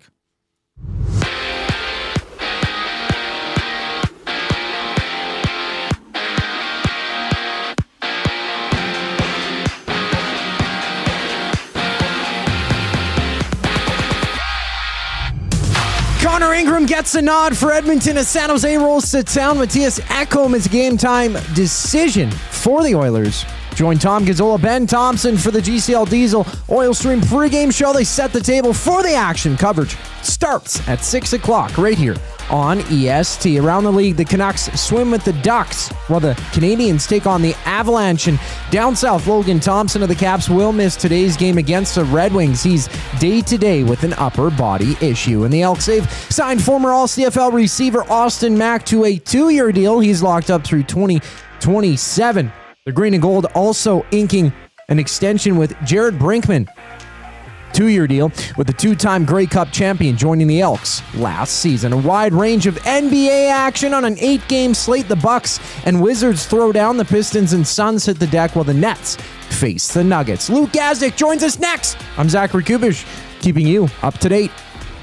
Connor Ingram gets a nod for Edmonton as San Jose rolls to town. Mattias Ekholm is a game-time decision for the Oilers. Join Tom Gazzola, Ben Thompson for the GCL Diesel Oil Stream pregame show. They set the table for the action. Coverage starts at 6 o'clock right here on EST. Around the league, the Canucks swim with the Ducks while the Canadians take on the Avalanche. And down south, Logan Thompson of the Caps will miss today's game against the Red Wings. He's day-to-day with an upper body issue. And the Elks have signed former All-CFL receiver Austin Mack to a 2-year deal. He's locked up through 2027. The Green and Gold also inking an extension with Jared Brinkman. 2-year deal with the 2-time Grey Cup champion joining the Elks last season. A wide range of NBA action on an 8-game slate. The Bucks and Wizards throw down. The Pistons and Suns hit the deck while the Nets face the Nuggets. Luke Gazdic joins us next. I'm Zachary Kubish, keeping you up to date.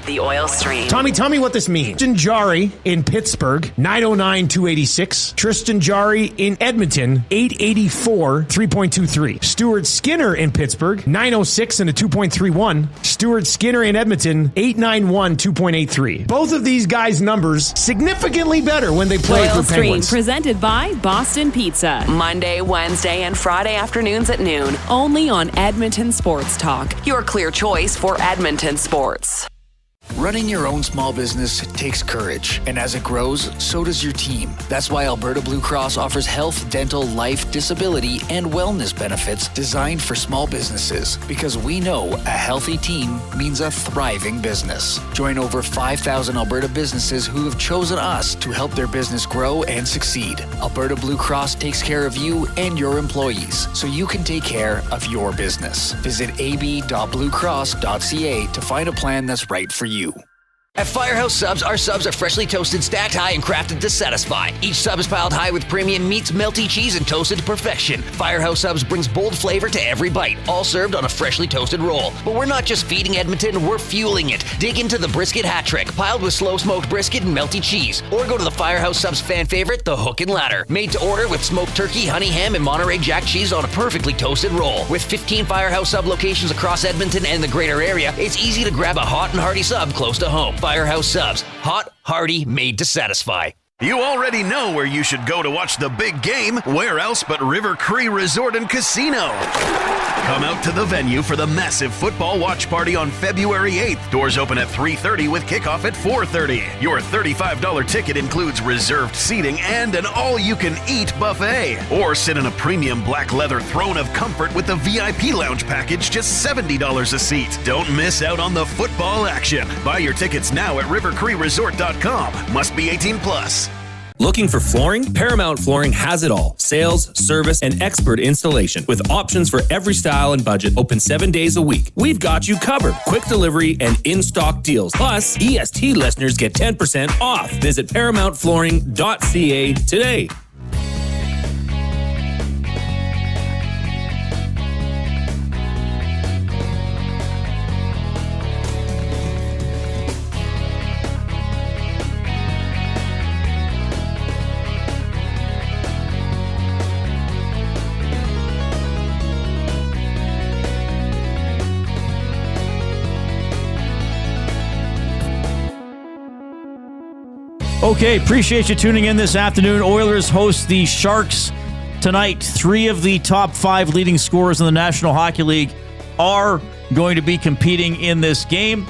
The Oil Stream. Tommy, tell me what this means. Tristan Jarry in Pittsburgh, 909-286. Tristan Jarry in Edmonton, 884, 3.23. Stuart Skinner in Pittsburgh, 906 and a 2.31. Stuart Skinner in Edmonton, 891, 2.83. Both of these guys' numbers significantly better when they play Oil for Stream, Penguins. presented by Boston Pizza. Monday, Wednesday, and Friday afternoons at noon. Only on Edmonton Sports Talk. Your clear choice for Edmonton sports. Running your own small business takes courage, and as it grows, so does your team. That's why Alberta Blue Cross offers health, dental, life, disability, and wellness benefits designed for small businesses. Because we know a healthy team means a thriving business. Join over 5,000 Alberta businesses who have chosen us to help their business grow and succeed. Alberta Blue Cross takes care of you and your employees, so you can take care of your business. Visit ab.bluecross.ca to find a plan that's right for you. At Firehouse Subs, our subs are freshly toasted, stacked high, and crafted to satisfy. Each sub is piled high with premium meats, melty cheese, and toasted to perfection. Firehouse Subs brings bold flavor to every bite, all served on a freshly toasted roll. But we're not just feeding Edmonton, we're fueling it. Dig into the brisket hat trick, piled with slow-smoked brisket and melty cheese. Or go to the Firehouse Subs fan favorite, the Hook and Ladder. Made to order with smoked turkey, honey ham, and Monterey Jack cheese on a perfectly toasted roll. With 15 Firehouse Sub locations across Edmonton and the greater area, it's easy to grab a hot and hearty sub close to home. Firehouse Subs. Hot, hearty, made to satisfy. You already know where you should go to watch the big game. Where else but River Cree Resort and Casino? Come out to the venue for the massive football watch party on February 8th. Doors open at 3:30 with kickoff at 4:30. Your $35 ticket includes reserved seating and an all-you-can-eat buffet. Or sit in a premium black leather throne of comfort with the VIP lounge package, just $70 a seat. Don't miss out on the football action. Buy your tickets now at rivercreeresort.com. Must be 18 plus. Looking for flooring? Paramount Flooring has it all. Sales, service, and expert installation. With options for every style and budget, open 7 days a week. We've got you covered. Quick delivery and in-stock deals. Plus, EST listeners get 10% off. Visit ParamountFlooring.ca today. Okay, appreciate you tuning in this afternoon. Oilers host the Sharks tonight. 3 of the top 5 leading scorers in the National Hockey League are going to be competing in this game.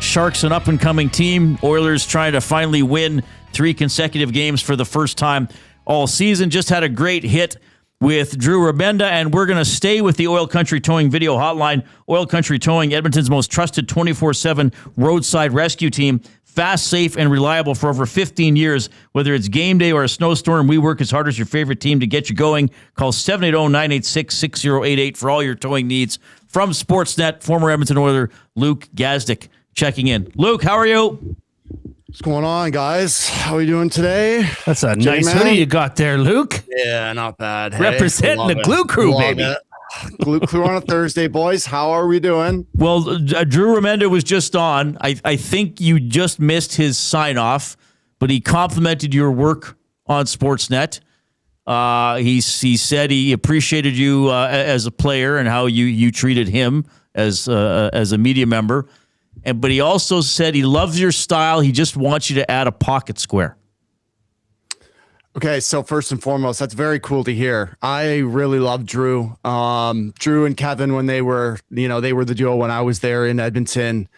Sharks, an up-and-coming team. Oilers trying to finally win 3 consecutive games for the first time all season. Just had a great hit with Drew Remenda, and we're going to stay with the Oil Country Towing video hotline. Oil Country Towing, Edmonton's most trusted 24/7 roadside rescue team. Fast, safe, and reliable for over 15 years. Whether it's game day or a snowstorm, we work as hard as your favorite team to get you going. Call 780-986-6088 for all your towing needs. From Sportsnet, former Edmonton Oiler Luke Gazdic checking in. Luke, how are you? What's going on, guys? How are we doing today? That's a nice hoodie you got there, Luke. Yeah, not bad. Hey, representing the Glue Crew, love baby. It. Clue on a Thursday, boys. How are we doing? Well, Drew Remenda was just on. I think you just missed his sign-off, but he complimented your work on Sportsnet. He said he appreciated you as a player and how you treated him as a media member. But he also said he loves your style. He just wants you to add a pocket square. Okay, so first and foremost, that's very cool to hear. I really love Drew. Drew and Kevin, when they were the duo when I was there in Edmonton.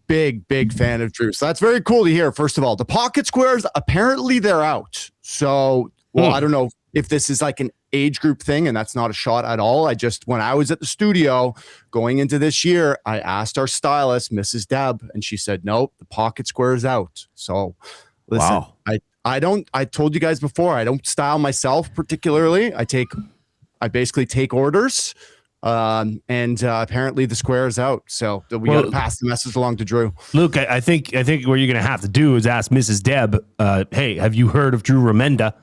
Big fan of Drew. So that's very cool to hear. First of all, the pocket squares, apparently they're out. So, I don't know if this is like an age group thing, and that's not a shot at all. When I was at the studio going into this year, I asked our stylist, Mrs. Deb, and she said, nope, the pocket square is out. So listen, wow. I told you guys before, I don't style myself particularly. I basically take orders. Apparently the square is out. So we got to pass the message along to Drew. Luke, I think what you're going to have to do is ask Mrs. Deb, hey, have you heard of Drew Remenda?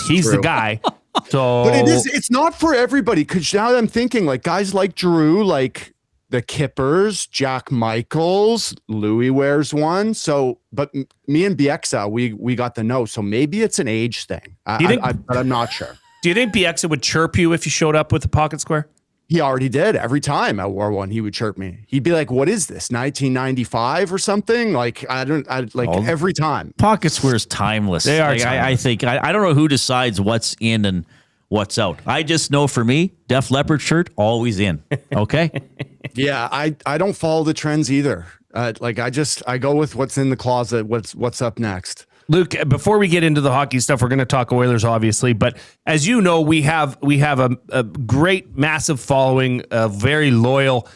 He's true. the guy. So, but it's not for everybody, because now I'm thinking like guys like Drew, like the Kippers, Jack Michaels, Louis wears one. So, but me and Bieksa, we got the no. So maybe it's an age thing. But I'm not sure. Do you think Bieksa would chirp you if you showed up with a pocket square? He already did. Every time I wore one, he would chirp me. He'd be like, "What is this? 1995 or something?" Like every time. Pocket squares timeless. They are. I think I don't know who decides what's in and what's out. I just know for me, Def Leppard shirt always in. Okay. Yeah, I don't follow the trends either. I go with what's in the closet. What's up next. Luke, before we get into the hockey stuff, we're going to talk Oilers, obviously. But as you know, we have a great, massive following of very loyal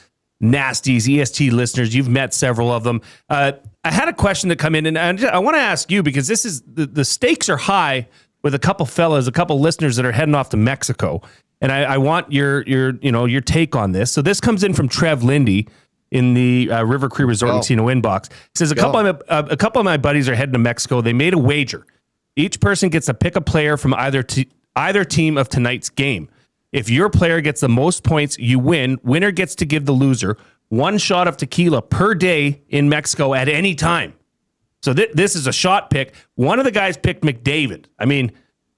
Nasties, EST listeners. You've met several of them. I had a question that come in, and I want to ask you, because this is the stakes are high with a couple listeners that are heading off to Mexico, and I want your take on this. So this comes in from Trev Lindy in the River Cree Resort and Casino inbox. It says a couple of my buddies are heading to Mexico. They made a wager. Each person gets to pick a player from either team of tonight's game. If your player gets the most points, you win. Winner gets to give the loser one shot of tequila per day in Mexico at any time. So this is a shot pick. One of the guys picked McDavid. I mean,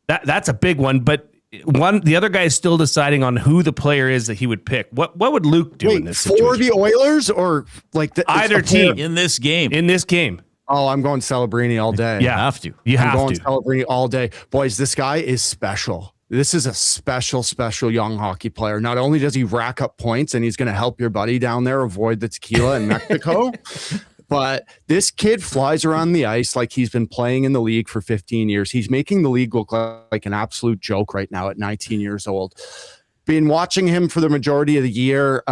that's a big one, but the other guy is still deciding on who the player is that he would pick. What would Luke do in this situation? For the Oilers or like either team in this game? In this game. Oh, I'm going Celebrini all day. Yeah, I'm going Celebrini all day. Boys, this guy is special. This is a special young hockey player. Not only does he rack up points and he's going to help your buddy down there avoid the tequila in Mexico, but this kid flies around the ice like he's been playing in the league for 15 years. He's making the league look like an absolute joke right now at 19 years old. Been watching him for the majority of the year,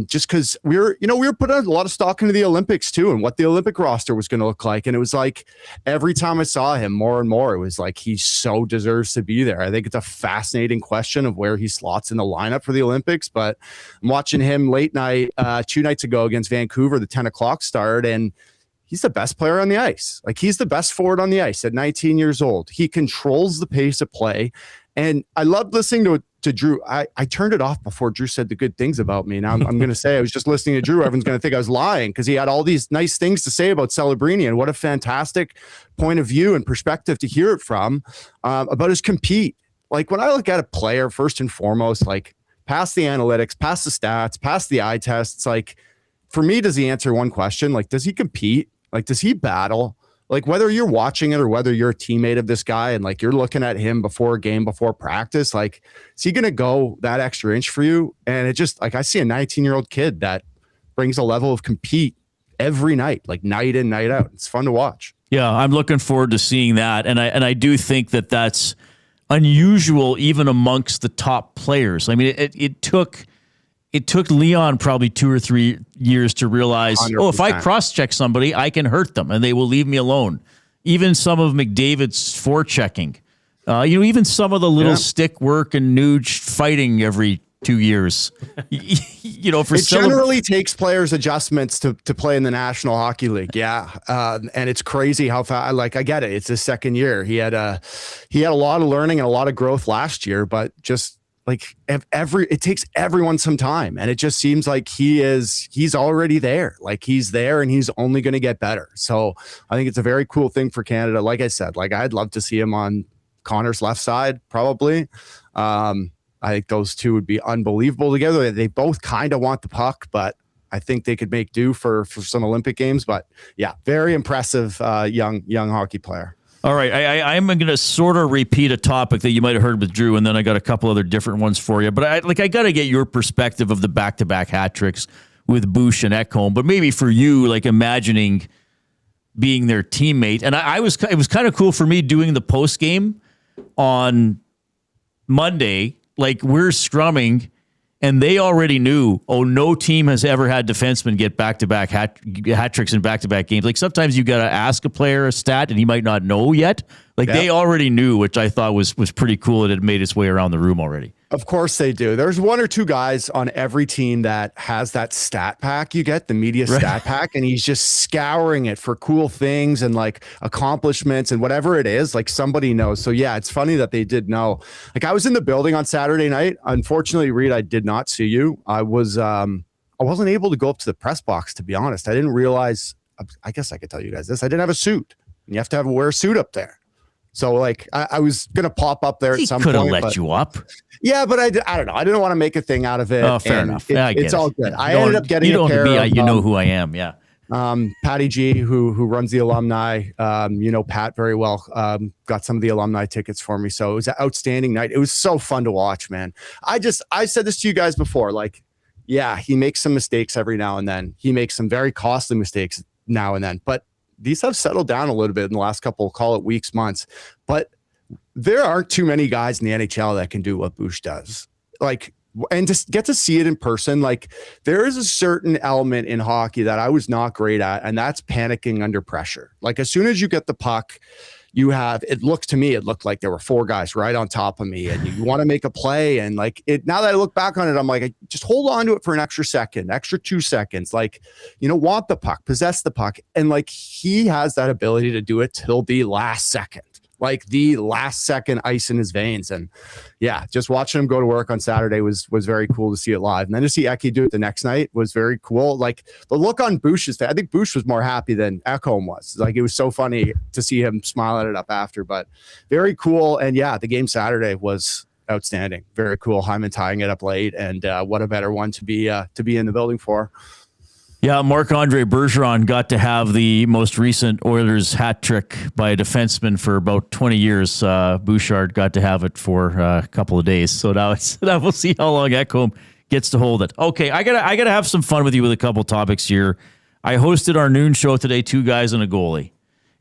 just because we were putting a lot of stock into the Olympics too, and what the Olympic roster was going to look like. And it was like every time I saw him more and more, it was like he so deserves to be there. I think it's a fascinating question of where he slots in the lineup for the Olympics. But I'm watching him late night, 2 nights ago against Vancouver, the 10 o'clock start, and he's the best player on the ice. Like, he's the best forward on the ice at 19 years old. He controls the pace of play. And I loved listening to Drew. I turned it off before Drew said the good things about me. Now I'm going to say I was just listening to Drew. Everyone's going to think I was lying because he had all these nice things to say about Celebrini, and what a fantastic point of view and perspective to hear it from about his compete. Like, when I look at a player, first and foremost, like, past the analytics, past the stats, past the eye tests, like, for me, does he answer one question? Like, does he compete? Like, does he battle? Like, whether you're watching it or whether you're a teammate of this guy and like you're looking at him before a game, before practice, like, is he going to go that extra inch for you? And it just, like, I see a 19-year-old kid that brings a level of compete every night, like night in, night out. It's fun to watch. Yeah, I'm looking forward to seeing that. And I do think that that's unusual even amongst the top players. I mean, it took Leon probably 2 or 3 years to realize, 100%. If I cross-check somebody, I can hurt them and they will leave me alone. Even some of McDavid's forechecking, even some of the little stick work and Nuge fighting every 2 years. It generally takes players adjustments to play in the National Hockey League. Yeah. And it's crazy how fast, like, I get it. It's his second year. He had a lot of learning and a lot of growth last year, but just, it takes everyone some time, and it just seems like he's already there. Like he's there and he's only going to get better. So I think it's a very cool thing for Canada. Like I said, like I'd love to see him on Connor's left side, probably. I think those two would be unbelievable together. They both kind of want the puck, but I think they could make do for some Olympic games. But yeah, very impressive young hockey player. All right, I'm going to sort of repeat a topic that you might have heard with Drew, and then I got a couple other different ones for you. But I got to get your perspective of the back-to-back hat tricks with Bush and Ekholm. But maybe for you, like imagining being their teammate, and it was kind of cool for me doing the post game on Monday. Like we're scrumming, and they already knew, no team has ever had defensemen get back-to-back hat tricks in back-to-back games. Like sometimes you got to ask a player a stat and he might not know yet. Like they already knew, which I thought was pretty cool. It had made its way around the room already. Of course they do. There's one or two guys on every team that has that stat pack. You get the media stat pack, and he's just scouring it for cool things and like accomplishments and whatever it is. Like somebody knows. So yeah, it's funny that they did know. Like I was in the building on Saturday night. Unfortunately, Reid, I did not see you. I wasn't able to go up to the press box, to be honest. I didn't realize. I guess I could tell you guys this. I didn't have a suit, and you have to wear a suit up there. So like I was gonna pop up there at some point. He could have let you up. Yeah, but I don't know. I didn't want to make a thing out of it. Oh, fair enough. It's all good. I ended up getting a pair of, you know who I am. Yeah. Patty G, who runs the alumni, Pat very well, got some of the alumni tickets for me. So it was an outstanding night. It was so fun to watch, man. I said this to you guys before, like, yeah, he makes some mistakes every now and then. He makes some very costly mistakes now and then, but these have settled down a little bit in the last couple, call it weeks, months. But there aren't too many guys in the NHL that can do what Bush does. Like, and just get to see it in person. Like, there is a certain element in hockey that I was not great at, and that's panicking under pressure. Like, as soon as you get the puck, it looked like there were four guys right on top of me, and you want to make a play. And like now that I look back on it, I'm like, just hold on to it for an extra second, extra 2 seconds. Like, want the puck, possess the puck. And like, he has that ability to do it till the last second. Like the last second ice in his veins. And yeah, just watching him go to work on Saturday was very cool to see it live. And then to see Eki do it the next night was very cool. Like the look on Bush's face, I think Bush was more happy than Ekholm was. Like it was so funny to see him smiling it up after, but very cool. And yeah, the game Saturday was outstanding. Very cool. Hyman tying it up late, and what a better one to be in the building for. Yeah, Marc-Andre Bergeron got to have the most recent Oilers hat trick by a defenseman for about 20 years. Bouchard got to have it for a couple of days. So now we'll see how long Ekholm gets to hold it. Okay, I gotta have some fun with you with a couple topics here. I hosted our noon show today, 2 guys and a goalie.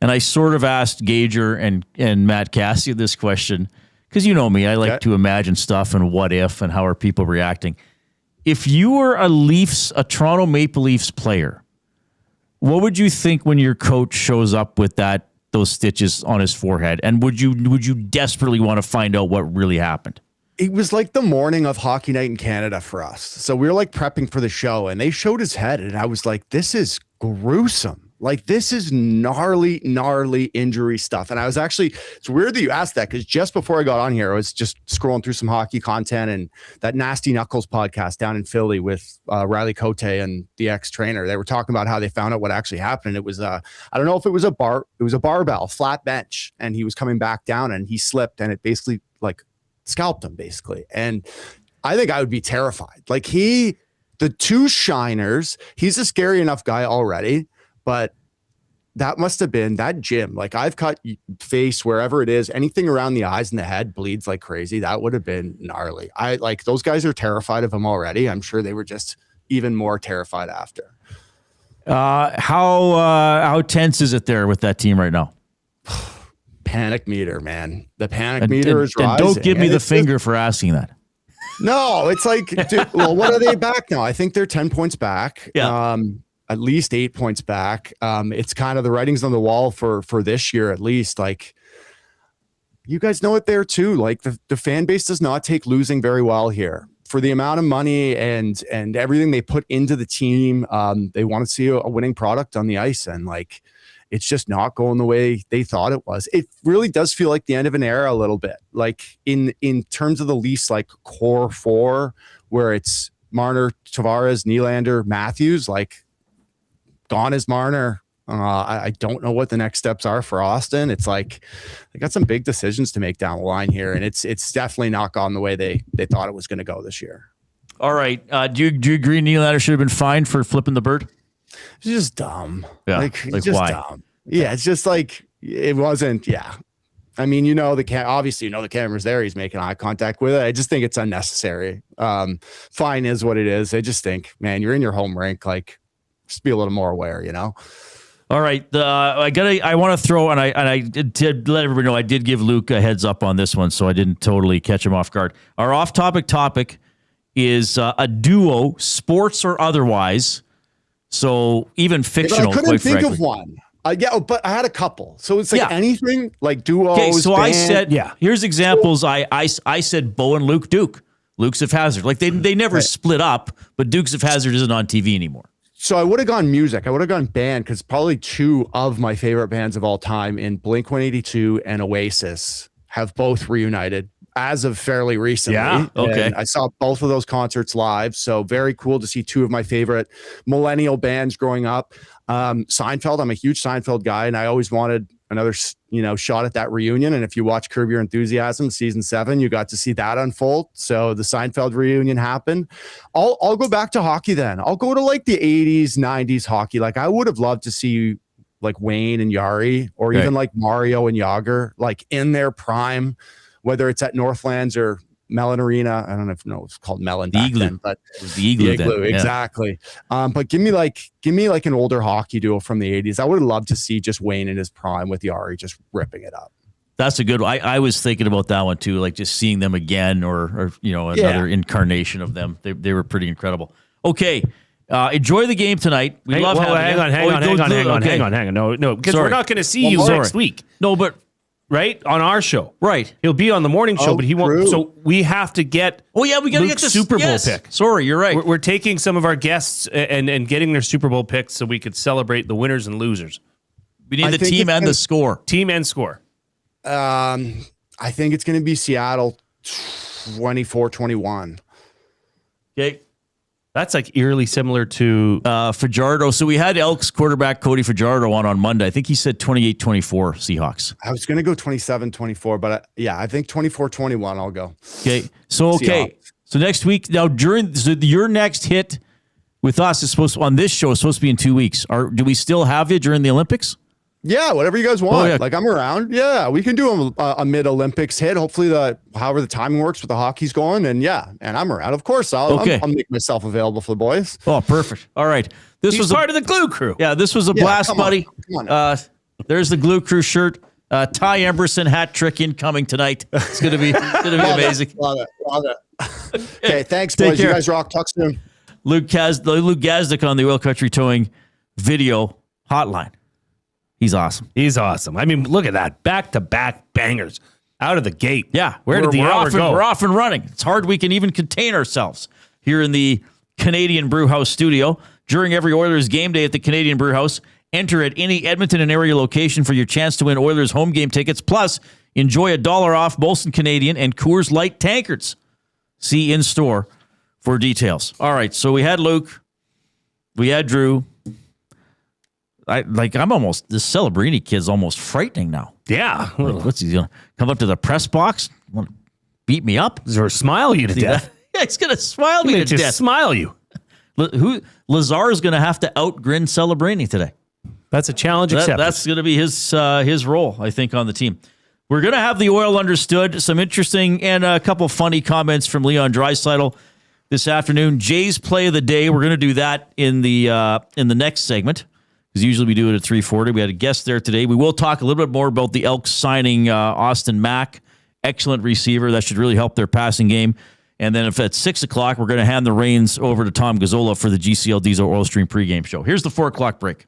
And I sort of asked Gager and Matt Cassie this question, because you know me, I like to imagine stuff and what if and how are people reacting. If you were a Toronto Maple Leafs player, what would you think when your coach shows up with those stitches on his forehead? And would you desperately want to find out what really happened? It was like the morning of Hockey Night in Canada for us. So we were like prepping for the show, and they showed his head, and I was like, this is gruesome. Like, this is gnarly injury stuff. And it's weird that you asked that, because just before I got on here, I was just scrolling through some hockey content and that Nasty Knuckles podcast down in Philly with Riley Cote and the ex-trainer. They were talking about how they found out what actually happened. It was, I don't know if it was a barbell, flat bench, and he was coming back down and he slipped, and it basically like scalped him basically. And I think I would be terrified. Like the 2 shiners, he's a scary enough guy already. But that must have been that gym. Like, I've cut face wherever it is, anything around the eyes and the head bleeds like crazy. That would have been gnarly. Those guys are terrified of him already. I'm sure they were just even more terrified after. How tense is it there with that team right now? Panic meter, man. The panic meter is rising. And don't give me the finger for asking that. No, it's like, dude, well, what are they back now? I think they're 10 points back. Yeah. At least 8 points back. It's kind of the writings on the wall for this year, at least. Like, you guys know it there too. Like, the fan base does not take losing very well here. For the amount of money and everything they put into the team, they want to see a winning product on the ice. And like, it's just not going the way they thought it was. It really does feel like the end of an era a little bit, like in terms of the least like core four, where it's Marner, Tavares, Nylander, Matthews, like gone is Marner. I don't know what the next steps are for Austin. It's like they got some big decisions to make down the line here, and it's definitely not gone the way they thought it was going to go this year. All right. Do you agree Nylander should have been fined for flipping the bird? It's just dumb. Yeah. Like just why? dumb. Yeah, it's just like it wasn't. Yeah. I mean, obviously, the camera's there. He's making eye contact with it. I just think it's unnecessary. Fine is what it is. I just think, man, you're in your home rink. Like, just be a little more aware, All right. I want to throw, and I did let everybody know I did give Luke a heads up on this one, so I didn't totally catch him off guard. Our off-topic topic is a duo, sports or otherwise. So even fictional. I couldn't think of one. But I had a couple. So it's like anything, like duos. Okay, so band. I said, here's examples. I said Bo and Luke Duke, Dukes of Hazzard. Like they never split up, but Dukes of Hazzard isn't on TV anymore. So I would have gone music. I would have gone band because probably two of my favorite bands of all time in Blink-182 and Oasis have both reunited as of fairly recently. Yeah, okay. And I saw both of those concerts live. So very cool to see two of my favorite millennial bands growing up. Seinfeld, I'm a huge Seinfeld guy, and I always wanted another, shot at that reunion. And if you watch Curb Your Enthusiasm season 7, you got to see that unfold. So the Seinfeld reunion happened. I'll go back to hockey then. I'll go to like the 80s, 90s hockey. Like I would have loved to see like Wayne and Yari, or even like Mario and Yager, like in their prime, whether it's at Northlands or Mellon Arena. I don't know if it's called Mellon back then, but it was the Igloo then. Exactly. But give me like an older hockey duo from the 80s. I would have loved to see just Wayne in his prime with Yari just ripping it up. That's a good one. I was thinking about that one too, like just seeing them again or another incarnation of them. They were pretty incredible. Okay. Enjoy the game tonight. We love having Hang on. No, because we're not going to see you next week. No, but right on our show. Right. He'll be on the morning show, but he won't. True. So we have to get. Oh yeah, we got to get Luke's the Super Bowl pick. Sorry, you're right. We're taking some of our guests and getting their Super Bowl picks so we could celebrate the winners and losers. We need the team and the score. Team and score. I think it's going to be Seattle 24-21. Okay. That's like eerily similar to Fajardo. So we had Elks quarterback Cody Fajardo on Monday. I think he said 28-24 Seahawks. I was going to go 27-24, but I think 24-21 I'll go. Okay. So So next week, now your next hit with us is on this show is supposed to be in 2 weeks. Do we still have you during the Olympics? Yeah, whatever you guys want. Like I'm around. Yeah, we can do a mid-Olympics hit. Hopefully, however the timing works with the hockey's going, and I'm around. Of course, I'll make myself available for the boys. Oh, perfect. All right, He's part of the Glue Crew. Yeah, this was a blast, buddy. Come on. There's the Glue Crew shirt. Ty Emberson hat trick incoming tonight. It's gonna be amazing. Love it. Okay, thanks, boys. You guys rock. Talk soon. Luke Gazdic on the Oil Country Towing video hotline. He's awesome. I mean, look at that. Back-to-back bangers out of the gate. Yeah. Where did the hour go? We're off and running. It's hard we can even contain ourselves here in the Canadian Brewhouse studio. During every Oilers game day at the Canadian Brewhouse, enter at any Edmonton and area location for your chance to win Oilers home game tickets. Plus, enjoy $1 off Molson Canadian and Coors Light tankards. See in store for details. All right. So we had Luke. We had Drew. The Celebrini kid's almost frightening now. Yeah. What's he gonna come up to the press box? Want to beat me up? Or smile you to death? Yeah, he's gonna smile me to death. Just smile you. Lazar is gonna have to outgrin Celebrini today. That's a challenge accepted. That's gonna be his role, I think, on the team. We're gonna have the Oil Understood. Some interesting and a couple funny comments from Leon Draisaitl this afternoon. Jay's play of the day. We're gonna do that in the next segment. Because usually we do it at 3:40. We had a guest there today. We will talk a little bit more about the Elks signing Austin Mack. Excellent receiver. That should really help their passing game. And then if at 6 o'clock, we're going to hand the reins over to Tom Gazzola for the GCL Diesel Oil Stream pregame show. Here's the 4 o'clock break.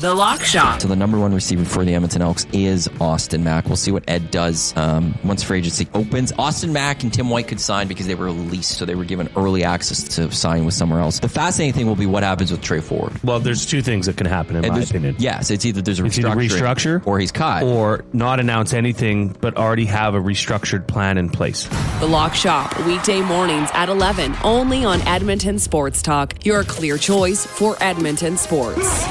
The Lock Shop. So the number one receiver for the Edmonton Elks is Austin Mack. We'll see what Ed does once free agency opens. Austin Mack and Tim White could sign because they were leased, so they were given early access to sign with somewhere else. The fascinating thing will be what happens with Trey Ford. Well, there's two things that can happen in my opinion. Yes, it's either there's a restructure or he's cut. Or not announce anything but already have a restructured plan in place. The Lock Shop, weekday mornings at 11, only on Edmonton Sports Talk. Your clear choice for Edmonton sports.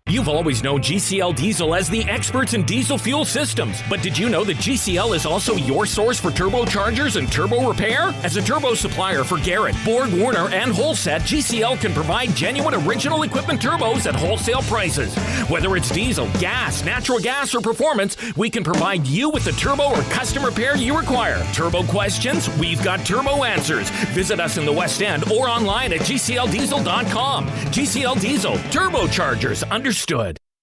You've always known GCL Diesel as the experts in diesel fuel systems, but did you know that GCL is also your source for turbochargers and turbo repair? As a turbo supplier for Garrett, Borg Warner, and Wholesat, GCL can provide genuine original equipment turbos at wholesale prices. Whether it's diesel, gas, natural gas, or performance, we can provide you with the turbo or custom repair you require. Turbo questions? We've got turbo answers. Visit us in the West End or online at gcldiesel.com. GCL Diesel, turbochargers, understood.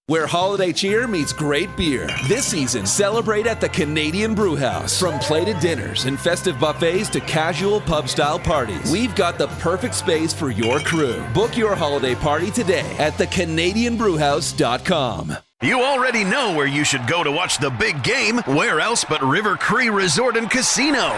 Where holiday cheer meets great beer. This season, celebrate at the Canadian Brewhouse. From plated dinners and festive buffets to casual pub-style parties, we've got the perfect space for your crew. Book your holiday party today at thecanadianbrewhouse.com. You already know where you should go to watch the big game. Where else but River Cree Resort and Casino?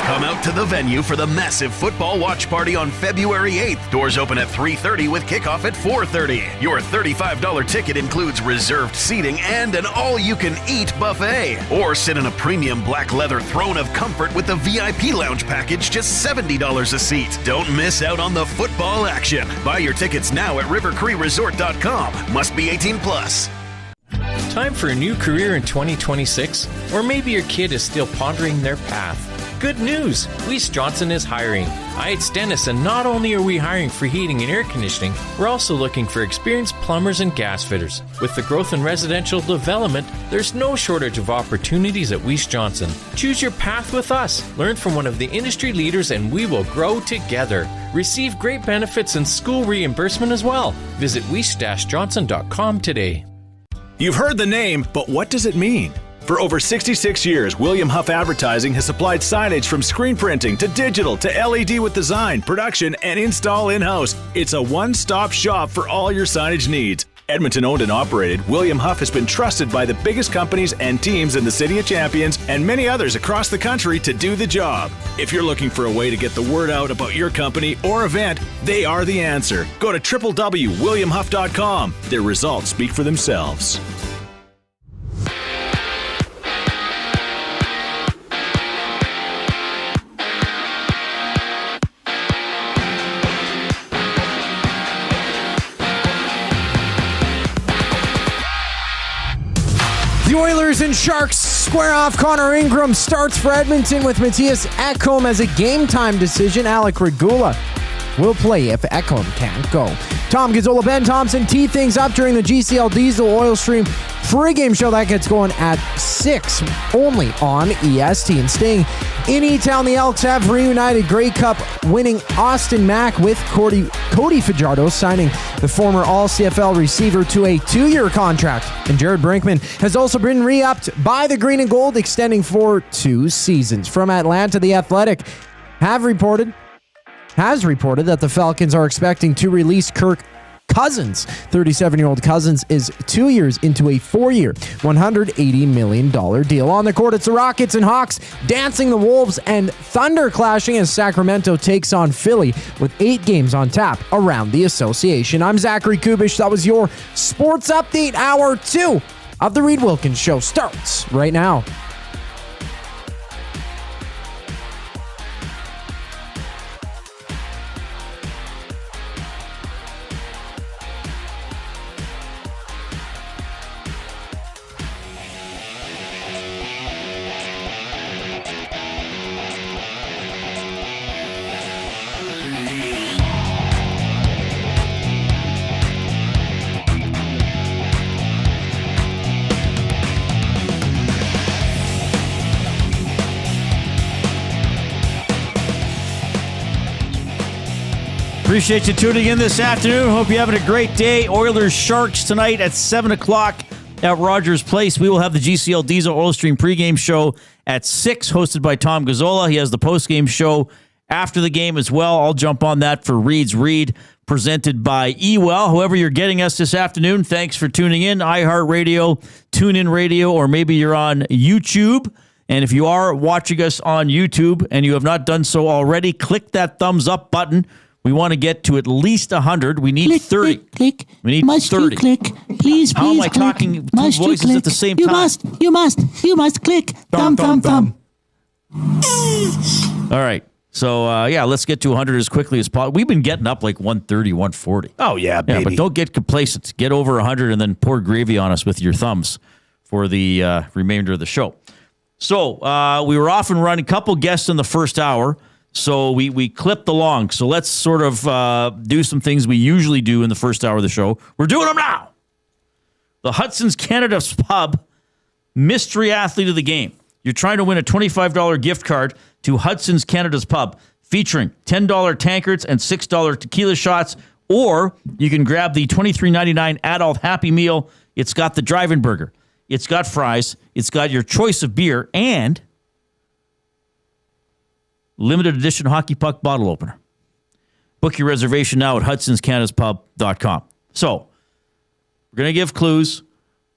Come out to the venue for the massive football watch party on February 8th. Doors open at 3:30 with kickoff at 4:30. Your $35 ticket includes reserved seating and an all-you-can-eat buffet. Or sit in a premium black leather throne of comfort with the VIP lounge package, just $70 a seat. Don't miss out on the football action. Buy your tickets now at rivercreeresort.com. Must be 18 plus. Time for a new career in 2026? Or maybe your kid is still pondering their path. Good news! Weiss Johnson is hiring. It's Dennis, and not only are we hiring for heating and air conditioning, we're also looking for experienced plumbers and gas fitters. With the growth in residential development, there's no shortage of opportunities at Weiss Johnson. Choose your path with us. Learn from one of the industry leaders, and we will grow together. Receive great benefits and school reimbursement as well. Visit weiss-johnson.com today. You've heard the name, but what does it mean? For over 66 years, William Huff Advertising has supplied signage from screen printing to digital to LED with design, production, and install in-house. It's a one-stop shop for all your signage needs. Edmonton owned and operated, William Huff has been trusted by the biggest companies and teams in the City of Champions and many others across the country to do the job. If you're looking for a way to get the word out about your company or event, they are the answer. Go to www.williamhuff.com. Their results speak for themselves. The Oilers and Sharks square off. Connor Ingram starts for Edmonton with Mattias Ekholm as a game-time decision. Alec Regula will play if Ekholm can't go. Tom Gazzola, Ben Thompson tee things up during the GCL Diesel Oil Stream pregame show. That gets going at 6 only on EST. And staying in E-Town, the Elks have reunited Grey Cup winning Austin Mack with Cody Fajardo signing the former All-CFL receiver to a 2-year contract. And Jared Brinkman has also been re-upped by the Green and Gold, extending for 2 seasons. From Atlanta, The Athletic has reported that the Falcons are expecting to release Kirk Cousins. 37-year-old Cousins is 2 years into a 4-year, $180 million deal. On the court, it's the Rockets and Hawks dancing the Wolves and Thunder clashing as Sacramento takes on Philly with 8 games on tap around the association. I'm Zachary Kubish. That was your Sports Update. Hour 2 of the Reid Wilkins Show starts right now. Appreciate you tuning in this afternoon. Hope you're having a great day. Oilers Sharks tonight at 7 o'clock at Rogers Place. We will have the GCL Diesel Oil Stream pregame show at 6, hosted by Tom Gazzola. He has the postgame show after the game as well. I'll jump on that for Reid's Reid presented by eWell. Whoever you're getting us this afternoon, thanks for tuning in. iHeartRadio, TuneIn Radio, or maybe you're on YouTube. And if you are watching us on YouTube and you have not done so already, click that thumbs up button. We want to get to at least 100. We need 30. Click. We need Must 30. you click? Please, How am I click. talking two Must you voices click? at the same You time? You must click. Thumb. All right. So, let's get to 100 as quickly as possible. We've been getting up like 130, 140. Oh, yeah, baby. Yeah, but don't get complacent. Get over 100 and then pour gravy on us with your thumbs for the remainder of the show. So, we were off and running. A couple guests in the first hour, so we clipped along. So, let's sort of do some things we usually do in the first hour of the show. We're doing them now. The Hudson's Canada's Pub Mystery Athlete of the Game. You're trying to win a $25 gift card to Hudson's Canada's Pub, featuring $10 tankards and $6 tequila shots, or you can grab the $23.99 adult Happy Meal. It's got the drive-in burger. It's got fries. It's got your choice of beer and limited edition hockey puck bottle opener. Book your reservation now at hudsonscanadaspub.com. So, we're going to give clues.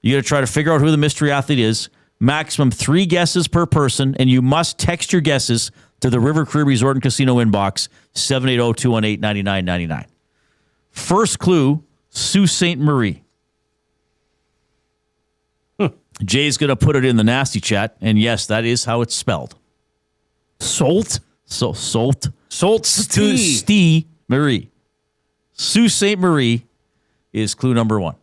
You got to try to figure out who the mystery athlete is. Maximum 3 guesses per person, and you must text your guesses to the River Cree Resort and Casino inbox, 780-218-9999. First clue, Sault Ste. Marie. Jay's going to put it in the nasty chat, and yes, that is how it's spelled. Sault? Sault Ste. Marie. Sault Ste. Marie is clue number 1.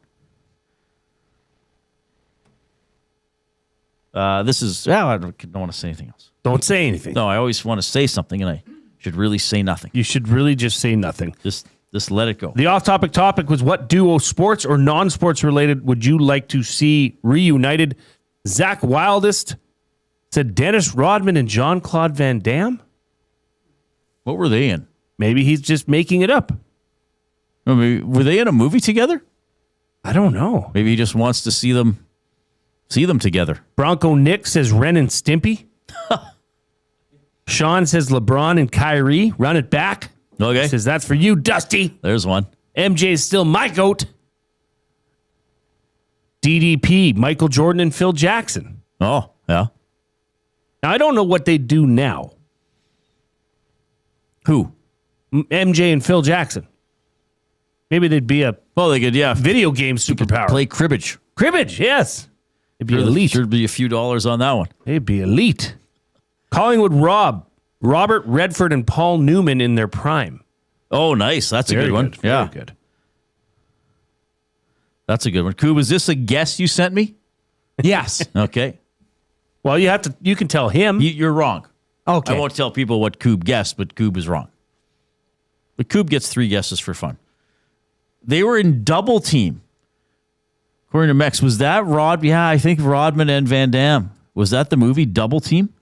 This is, I don't want to say anything else. Don't say anything. No, I always want to say something, and I should really say nothing. You should really just say nothing. Just let it go. The off-topic topic was, what duo, sports or non-sports related, would you like to see reunited? Zach Wildest said Dennis Rodman and Jean-Claude Van Damme. What were they in? Maybe he's just making it up. I mean, were they in a movie together? I don't know. Maybe he just wants to see them together. Bronco Nick says Ren and Stimpy. Sean says LeBron and Kyrie. Run it back. Okay. Says that's for you, Dusty. There's one. MJ's still my goat. DDP, Michael Jordan and Phil Jackson. Oh, yeah. Now, I don't know what they do now. Who? MJ and Phil Jackson. Maybe they'd be they could, video game superpower. Play cribbage. Cribbage, yes. It'd be elite. There'd be a few dollars on that one. They'd be elite. Collingwood Robert Redford and Paul Newman in their prime. Oh, nice. That's a good one. Very good. That's a good one. Coob, is this a guess you sent me? Yes. Okay. Well, you can tell him. You're wrong. Okay. I won't tell people what Coob guessed, but Coob is wrong. But Coob gets 3 guesses for fun. They were in Double Team. According to Mex, was that Rod? Yeah, I think Rodman and Van Damme. Was that the movie Double Team?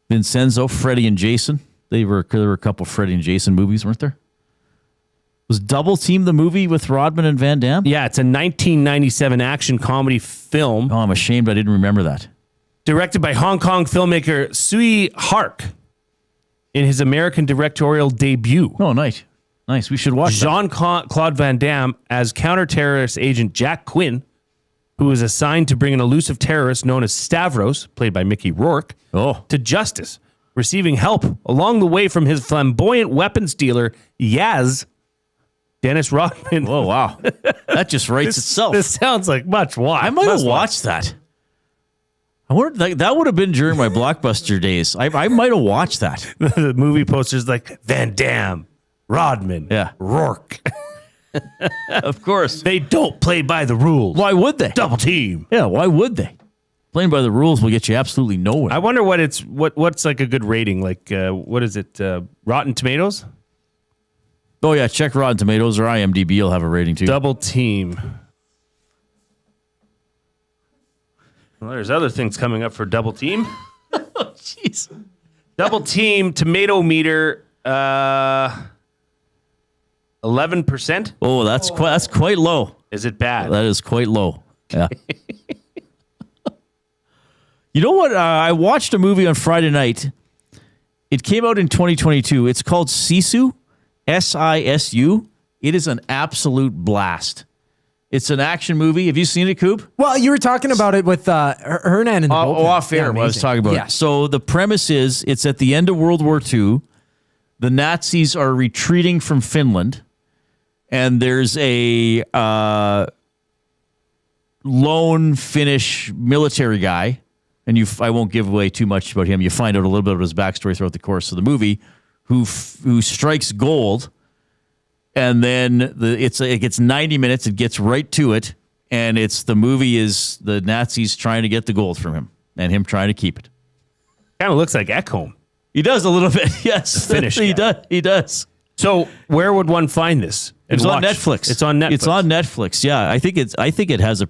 Vincenzo, Freddie and Jason. There were a couple Freddie and Jason movies, weren't there? Was Double Team the movie with Rodman and Van Damme? Yeah, it's a 1997 action comedy film. Oh, I'm ashamed I didn't remember that. Directed by Hong Kong filmmaker Sui Hark in his American directorial debut. Oh, nice. Nice. We should watch Jean-Claude Van Damme as counter-terrorist agent Jack Quinn, who was assigned to bring an elusive terrorist known as Stavros, played by Mickey Rourke, to justice, receiving help along the way from his flamboyant weapons dealer, Yaz, Dennis Rodman. Oh, wow. That just writes itself. This sounds like much watch. I might have watched that. I wonder, that would have been during my Blockbuster days. I might have watched that. The movie poster's like, Van Damme, Rodman, Rourke. Of course. They don't play by the rules. Why would they? Double Team. Yeah, why would they? Playing by the rules will get you absolutely nowhere. I wonder what's like a good rating. Like, what is it? Rotten Tomatoes? Oh, yeah. Check Rotten Tomatoes or IMDb. You'll have a rating, too. Double Team. Well, there's other things coming up for Double Team. Oh, jeez. Double Team tomato meter, 11%. Oh, that's quite low. Is it bad? That is quite low. Yeah. You know what? I watched a movie on Friday night. It came out in 2022. It's called Sisu. SISU. It is an absolute blast. It's an action movie. Have you seen it, Coop? Well, you were talking about it with Hernan in the bullpen. Off air, I was talking about it. So the premise is it's at the end of World War II. The Nazis are retreating from Finland, and there's a lone Finnish military guy, and I won't give away too much about him. You find out a little bit of his backstory throughout the course of the movie, who strikes gold. And then it gets 90 minutes. It gets right to it, and the movie is the Nazis trying to get the gold from him, and him trying to keep it. Kind of looks like Ekholm. He does a little bit, yes. The Finnish guy. He does. So where would one find this? It's on Netflix. It's on Netflix. It's on Netflix. Yeah, I think it has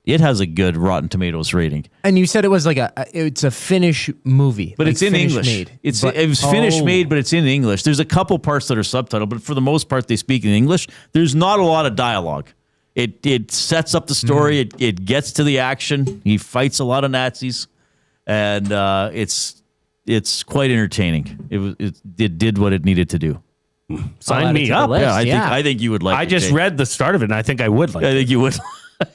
it has a good Rotten Tomatoes rating. And you said it was like it's a Finnish movie, but like it's in Finnish English. Made. It was Finnish made, but it's in English. There's a couple parts that are subtitled, but for the most part, they speak in English. There's not a lot of dialogue. It sets up the story. It gets to the action. He fights a lot of Nazis, and it's quite entertaining. It did what it needed to do. Sign me up. Yeah, I think you would like it. I just read the start of it, and I think I would like it. I think you would.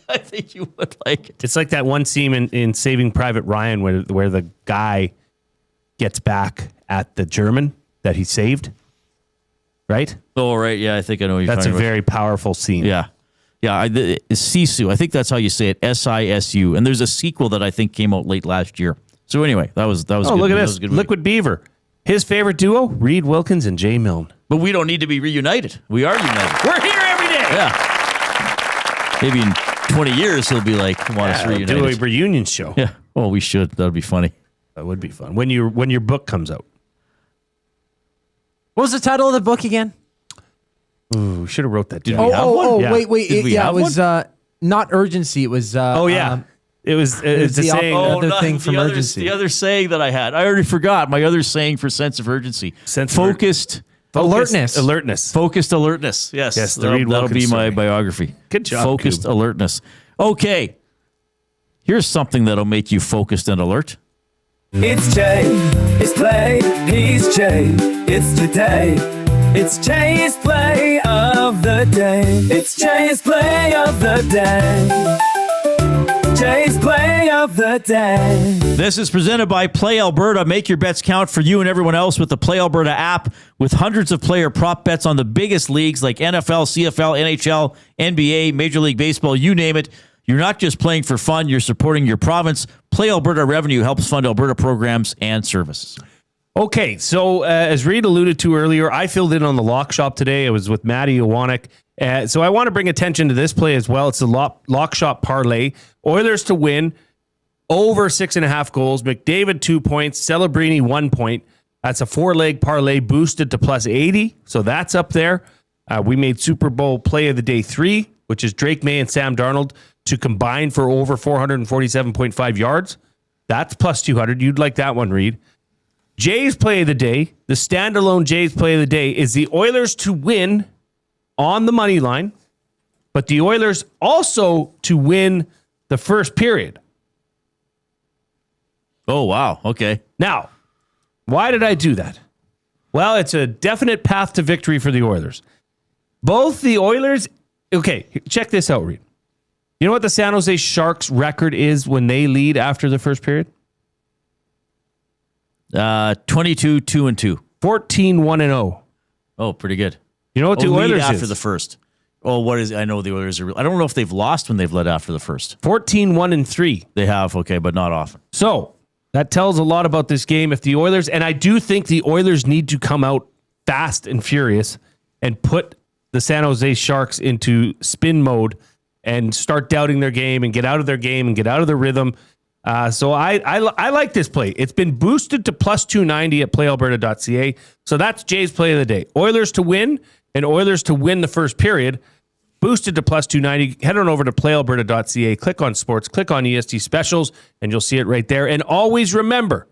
I think you would like it. It's like that one scene in Saving Private Ryan where the guy gets back at the German that he saved. Right? Oh, right. Yeah, I think I know what you're That's talking a about. very powerful scene. Yeah. Yeah, Sisu. I think that's how you say it. SISU. And there's a sequel that I think came out late last year. So anyway, that was Oh, good. look at That this. was a good Liquid Beaver. His favorite duo, Reid Wilkins and Jay Milne. But we don't need to be reunited. We are united. We're here every day. Yeah. Maybe in 20 years he'll be like, want us reunited. Do a reunion show. Yeah. Oh, we should. That would be funny. That would be fun. When your book comes out. What was the title of the book again? Ooh, should have wrote that down. Did we have one? Yeah. Wait. Did we It have was not urgency. It was. It was the saying. Thing from urgency. The other saying that I had. I already forgot my other saying for sense of urgency. Focused alertness. Focused alertness. Yes. Yes, the that'll Reid be Wilkins my story. biography. Good job, Focused Coob. alertness. Okay. Here's something that'll make you focused and alert. It's Jay, it's play, he's Jay, it's today. It's Jay's play of the day. It's Jay's play of the day. Jay's play of the day. This is presented by Play Alberta. Make your bets count for you and everyone else with the Play Alberta app, with hundreds of player prop bets on the biggest leagues like NFL, CFL, NHL, NBA, Major League Baseball, you name it. You're not just playing for fun, you're supporting your province. Play Alberta revenue helps fund Alberta programs and services. Okay, so as Reid alluded to earlier, I filled in on the lock shop today. I was with Matty Iwanek. So I want to bring attention to this play as well. It's a lock shop parlay. Oilers to win, over 6.5 goals. McDavid 2 points. Celebrini 1 point. That's a 4-leg parlay boosted to plus 80. So that's up there. We made Super Bowl play of the day 3, which is Drake May and Sam Darnold to combine for over 447.5 yards. That's plus 200. You'd like that one, Reid. Jay's play of the day, the standalone Jay's play of the day, is the Oilers to win on the money line, but the Oilers also to win the first period. Oh, wow. Okay. Now, why did I do that? Well, it's a definite path to victory for the Oilers. Both the Oilers... Okay, check this out, Reid. You know what the San Jose Sharks record is when they lead after the first period? 22-2-2. 14-1-0. Oh, pretty good. You know what the Oilers after is? the first. Oh, what is? I know the Oilers are. I don't know if they've lost when they've led after the first. 14-1-3. They have, okay, but not often. So that tells a lot about this game. If the Oilers, and I do think the Oilers need to come out fast and furious and put the San Jose Sharks into spin mode and start doubting their game and get out of their game and get out of their rhythm. So I like this play. It's been boosted to plus 290 at playalberta.ca. So that's Jay's play of the day. Oilers to win and Oilers to win the first period. Boosted to plus 290. Head on over to playalberta.ca. Click on sports. Click on EST specials, and you'll see it right there. And always remember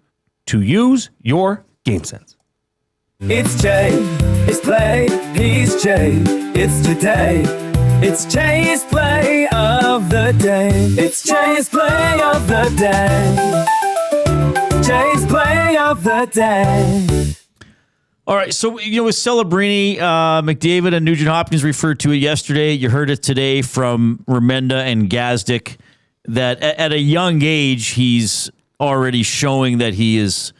to use your game sense. It's Jay, it's play, he's Jay, it's today. It's Jay's play of the day. It's Jay's play of the day. Jay's play of the day. All right, so with Celebrini, McDavid and Nugent Hopkins referred to it yesterday. You heard it today from Remenda and Gazdic that at a young age he's already showing that he is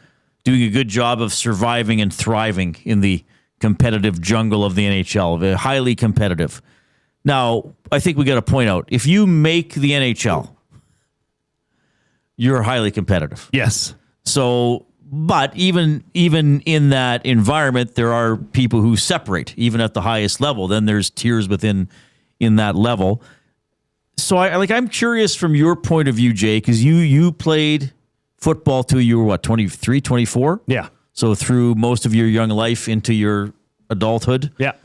doing a good job of surviving and thriving in the competitive jungle of the NHL, highly competitive. Now, I think we got to point out, if you make the NHL, you're highly competitive. Yes. So, but even in that environment, there are people who separate, even at the highest level. Then there's tiers within in that level. So I'm curious from your point of view, Jay, because you played football till you were what, 23, 24? Yeah. So through most of your young life into your adulthood. Yeah.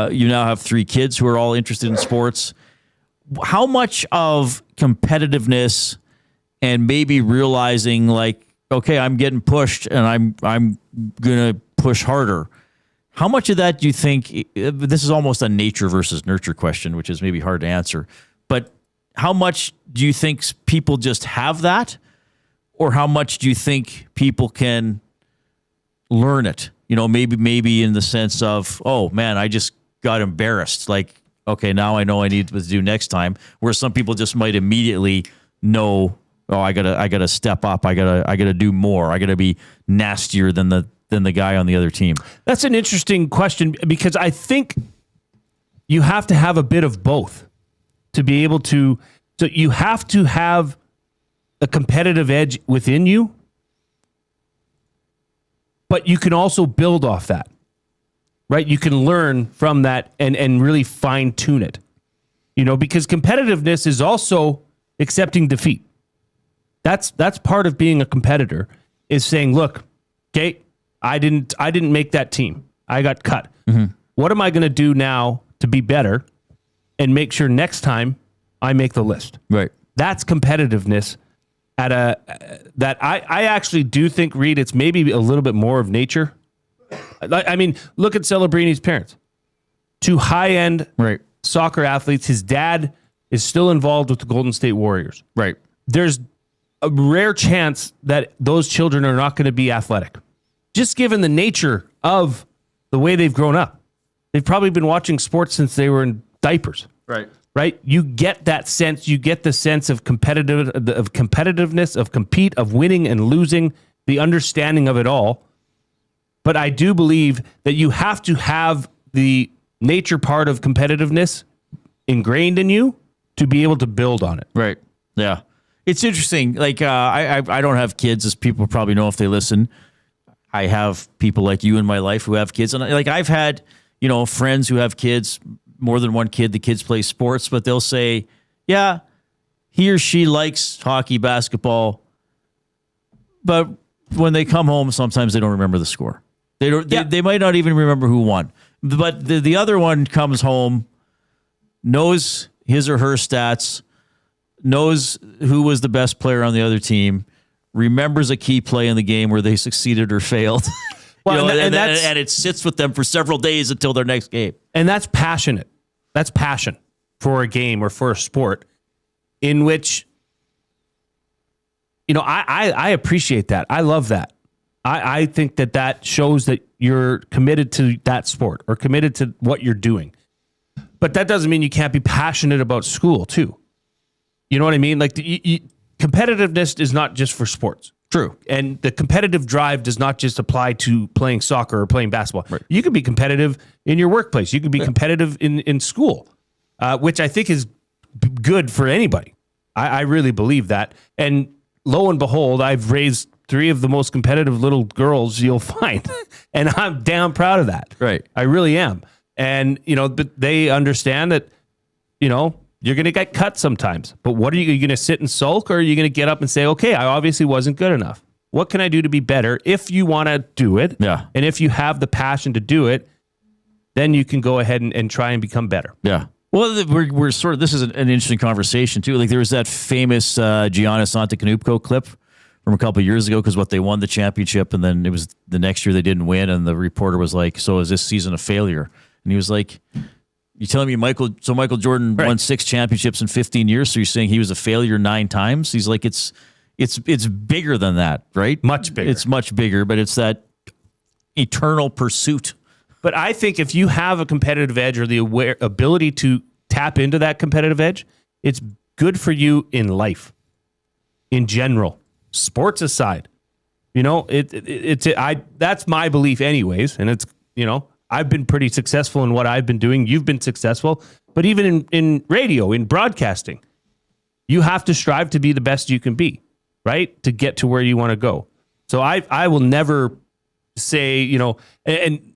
You now have 3 kids who are all interested in sports. How much of competitiveness and maybe realizing like, okay, I'm getting pushed and I'm going to push harder. How much of that do you think, this is almost a nature versus nurture question, which is maybe hard to answer, but how much do you think people just have that? Or how much do you think people can learn it? Maybe in the sense of, oh man, I just got embarrassed. Like, okay, now I know I need to do next time. Where some people just might immediately know, oh, I gotta step up. I gotta do more. I gotta be nastier than the guy on the other team. That's an interesting question because I think you have to have a bit of both to be able to. So you have to have a competitive edge within you, but you can also build off that, right? You can learn from that and really fine tune it, because competitiveness is also accepting defeat. That's part of being a competitor, is saying, look, okay, I didn't make that team. I got cut. Mm-hmm. What am I going to do now to be better and make sure next time I make the list? Right. That's competitiveness that I actually do think, Reid, it's maybe a little bit more of nature. I mean, look at Celebrini's parents. 2 high-end soccer athletes. His dad is still involved with the Golden State Warriors. Right. There's a rare chance that those children are not going to be athletic. Just given the nature of the way they've grown up. They've probably been watching sports since they were in diapers. Right? You get that sense. You get the sense of competitiveness, of compete, of winning and losing, the understanding of it all. But I do believe that you have to have the nature part of competitiveness ingrained in you to be able to build on it. Right. Yeah. It's interesting. Like, I don't have kids, as people probably know if they listen. I have people like you in my life who have kids. And like, I've had, friends who have kids, more than one kid. The kids play sports, but they'll say, yeah, he or she likes hockey, basketball. But when they come home, sometimes they don't remember the score. They might not even remember who won. But the other one comes home, knows his or her stats, knows who was the best player on the other team, remembers a key play in the game where they succeeded or failed. Well, and it sits with them for several days until their next game. And that's passionate. That's passion for a game or for a sport in which, I appreciate that. I love that. I think that shows that you're committed to that sport or committed to what you're doing. But that doesn't mean you can't be passionate about school too. You know what I mean? Like competitiveness is not just for sports. True. And the competitive drive does not just apply to playing soccer or playing basketball. Right. You can be competitive in your workplace. You can be competitive in school, which I think is good for anybody. I really believe that. And lo and behold, I've raised 3 of the most competitive little girls you'll find. And I'm damn proud of that. Right. I really am. And, but they understand that, you're going to get cut sometimes. But what are you going to sit and sulk, or are you going to get up and say, okay, I obviously wasn't good enough. What can I do to be better? If you want to do it, and if you have the passion to do it, then you can go ahead and try and become better. Yeah. Well, we're sort of, this is an interesting conversation too. Like there was that famous Giannis Antetokounmpo clip from a couple of years ago, because they won the championship, and then it was the next year they didn't win, and the reporter was like, so is this season a failure? And he was like, you telling me Michael Jordan won 6 championships in 15 years, so you're saying he was a failure 9 times? He's like, it's bigger than that, right? Much bigger. It's much bigger, but it's that eternal pursuit. But I think if you have a competitive edge or the ability to tap into that competitive edge, it's good for you in life, in general, sports aside. You know, that's my belief anyways. And it's, you know, I've been pretty successful in what I've been doing. You've been successful, but even in radio, in broadcasting, you have to strive to be the best you can be, right? To get to where you want to go. So I will never say, you know, and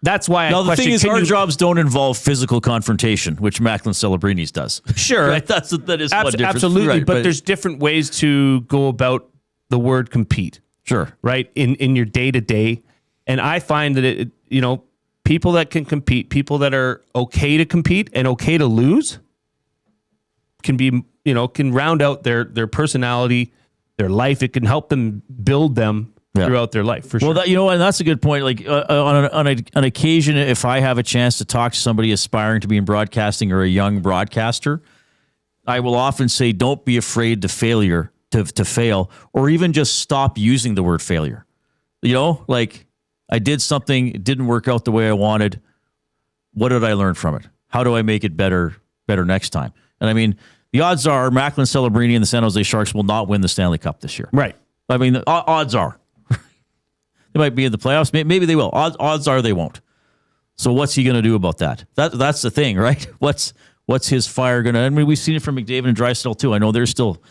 that's why the thing is, our jobs don't involve physical confrontation, which Macklin Celebrini's does. Sure. Right? That is one difference. Absolutely. Right, but there's different ways to go about the word compete. Sure. Right? In your day-to-day. And I find that, you know, people that can compete, people that are okay to compete and okay to lose can be, you know, can round out their personality, their life. It can help them build them throughout their life, for sure. Well, you know, and that's a good point. Like on an occasion, if I have a chance to talk to somebody aspiring to be in broadcasting or a young broadcaster, I will often say, don't be afraid to fail, or even just stop using the word failure. You know, like I did something, it didn't work out the way I wanted. What did I learn from it? How do I make it better next time? And I mean, the odds are Macklin Celebrini and the San Jose Sharks will not win the Stanley Cup this year. Right. I mean, the odds are. They might be in the playoffs. Maybe they will. Odds are they won't. So what's he going to do about that? That's the thing, right? What's his fire going to... I mean, we've seen it from McDavid and Draisaitl too. I know they're still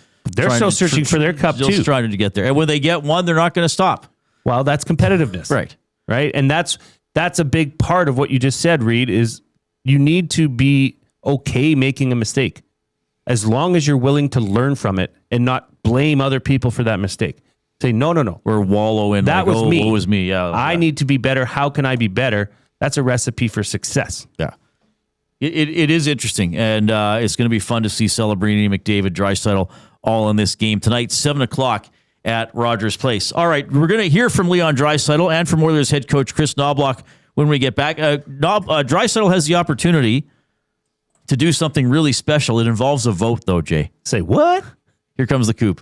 searching for their cup too. Still trying to get there. And when they get one, they're not going to stop. Well, that's competitiveness. Right. And that's a big part of what you just said, Reid, is you need to be okay making a mistake as long as you're willing to learn from it and not blame other people for that mistake. Say, no. Or wallow in that like, was me. What was me? Yeah. I need to be better. How can I be better? That's a recipe for success. Yeah. It is interesting. And it's going to be fun to see Celebrini, McDavid, Draisaitl all in this game tonight, 7:00 at Rogers Place. All right. We're going to hear from Leon Draisaitl and from Oilers head coach Kris Knoblauch when we get back. Draisaitl has the opportunity to do something really special. It involves a vote, though, Jay. Say what? Here comes the coup.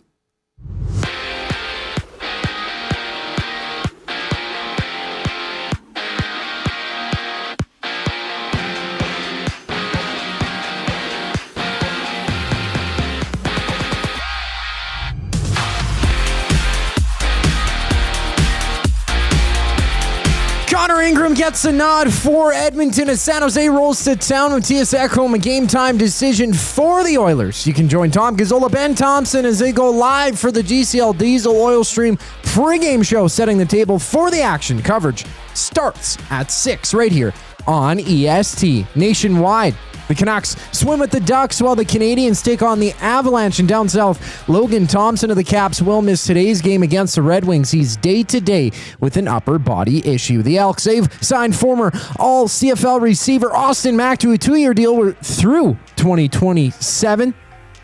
Ingram gets a nod for Edmonton as San Jose rolls to town. Mattias Ekholm, a game-time decision for the Oilers. You can join Tom Gazzola, Ben Thompson as they go live for the GCL Diesel Oil Stream pregame show, setting the table for the action. Coverage starts at 6 right here on EST nationwide. The Canucks swim with the Ducks while the Canadians take on the Avalanche. And down south, Logan Thompson of the Caps will miss today's game against the Red Wings. He's day-to-day with an upper body issue. The Elks, they've signed former All-CFL receiver Austin Mack to a 2-year deal through 2027.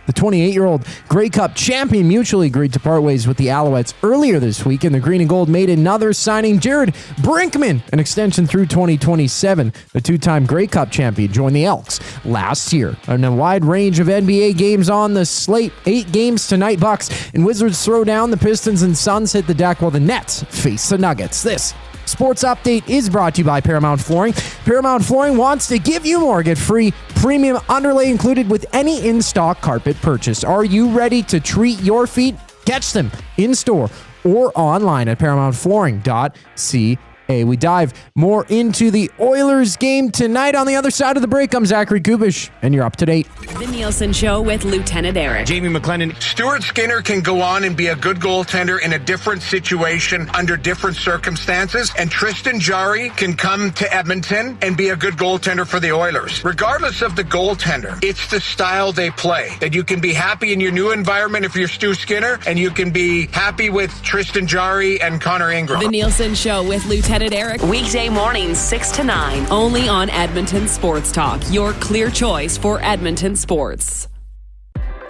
The 28-year-old Grey Cup champion mutually agreed to part ways with the Alouettes earlier this week, and the Green and Gold made another signing. Jared Brinkman, an extension through 2027. The two-time Grey Cup champion joined the Elks last year. And a wide range of NBA games on the slate. 8 games tonight. Bucks and Wizards throw down. The Pistons and Suns hit the deck while the Nets face the Nuggets. This Sports Update is brought to you by Paramount Flooring. Paramount Flooring wants to give you more. Get free premium underlay included with any in-stock carpet purchase. Are you ready to treat your feet? Catch them in-store or online at ParamountFlooring.ca. We dive more into the Oilers game tonight. On the other side of the break, I'm Zachary Kubish, and you're up to date. The Nielsen Show with Lieutenant Eric. Jamie McLennan. Stuart Skinner can go on and be a good goaltender in a different situation under different circumstances, and Tristan Jarry can come to Edmonton and be a good goaltender for the Oilers. Regardless of the goaltender, it's the style they play. That you can be happy in your new environment if you're Stu Skinner, and you can be happy with Tristan Jarry and Connor Ingram. The Nielsen Show with Lieutenant Eric. Weekday mornings 6 to 9. Only on Edmonton Sports Talk. Your clear choice for Edmonton sports.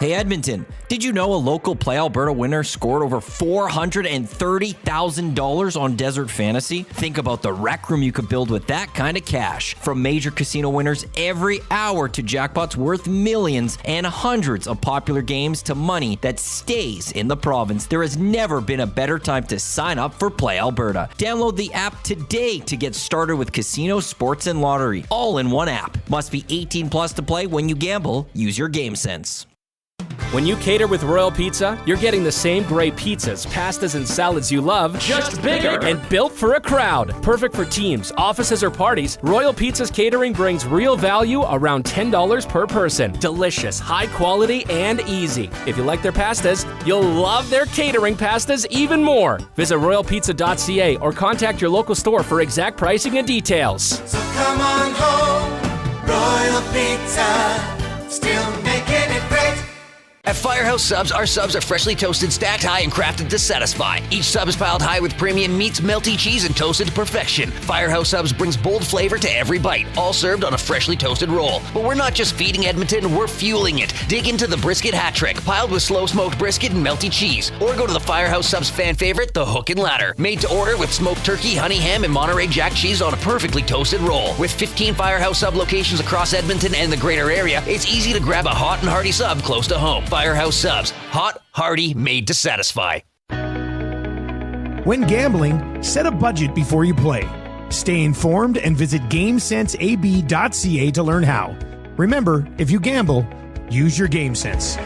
Hey Edmonton, did you know a local Play Alberta winner scored over $430,000 on Desert Fantasy? Think about the rec room you could build with that kind of cash. From major casino winners every hour to jackpots worth millions and hundreds of popular games to money that stays in the province, there has never been a better time to sign up for Play Alberta. Download the app today to get started with casino, sports, and lottery, all in one app. Must be 18 plus to play. When you gamble, use your game sense. When you cater with Royal Pizza, you're getting the same great pizzas, pastas, and salads you love, just bigger and built for a crowd. Perfect for teams, offices, or parties, Royal Pizza's catering brings real value around $10 per person. Delicious, high quality, and easy. If you like their pastas, you'll love their catering pastas even more. Visit royalpizza.ca or contact your local store for exact pricing and details. So come on home, Royal Pizza, still making it great. At Firehouse Subs, our subs are freshly toasted, stacked high, and crafted to satisfy. Each sub is piled high with premium meats, melty cheese, and toasted to perfection. Firehouse Subs brings bold flavor to every bite, all served on a freshly toasted roll. But we're not just feeding Edmonton, we're fueling it. Dig into the brisket hat trick, piled with slow-smoked brisket and melty cheese. Or go to the Firehouse Subs fan favorite, the Hook and Ladder. Made to order with smoked turkey, honey ham, and Monterey Jack cheese on a perfectly toasted roll. With 15 Firehouse Sub locations across Edmonton and the greater area, it's easy to grab a hot and hearty sub close to home. Firehouse Subs. Hot, hearty, made to satisfy. When gambling, set a budget before you play. Stay informed and visit GameSenseAB.ca to learn how. Remember, if you gamble, use your game sense.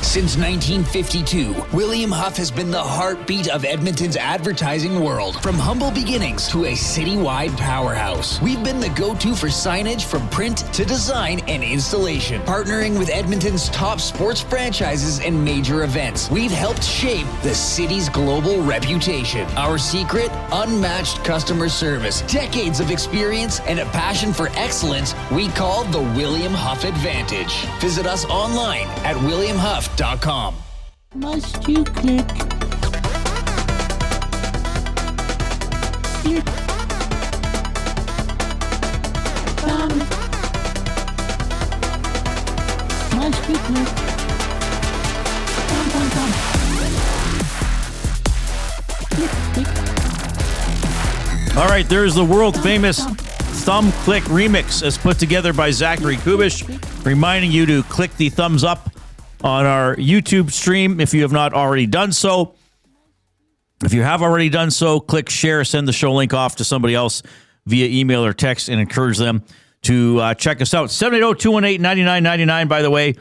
Since 1952, William Huff has been the heartbeat of Edmonton's advertising world. From humble beginnings to a citywide powerhouse, we've been the go-to for signage from print to design and installation. Partnering with Edmonton's top sports franchises and major events, we've helped shape the city's global reputation. Our secret? Unmatched customer service, decades of experience, and a passion for excellence we call the William Huff Advantage. Visit us online at williamhuff.com. Must you click? Click. Must you click? All right, there's the world famous Thumb Click remix as put together by Zachary Kubish, reminding you to click the thumbs up on our YouTube stream if you have not already done so. If you have already done so, click share, send the show link off to somebody else via email or text, and encourage them to check us out. 780-218-9999, by the way,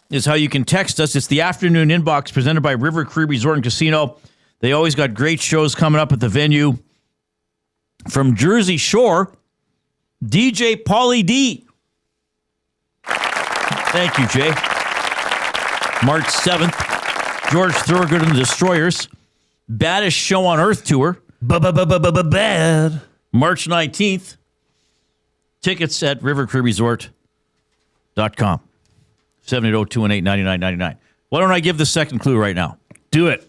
is how you can text us. It's the afternoon inbox presented by River Cree Resort and Casino. They always got great shows coming up at the venue. From Jersey Shore, DJ Pauly D. Thank you, Jay. March 7th, George Thorogood and the Destroyers. Baddest Show on Earth tour. Bad. March 19th. Tickets at rivercreeresort.com. 780-218-9999. Why don't I give the second clue right now? Do it.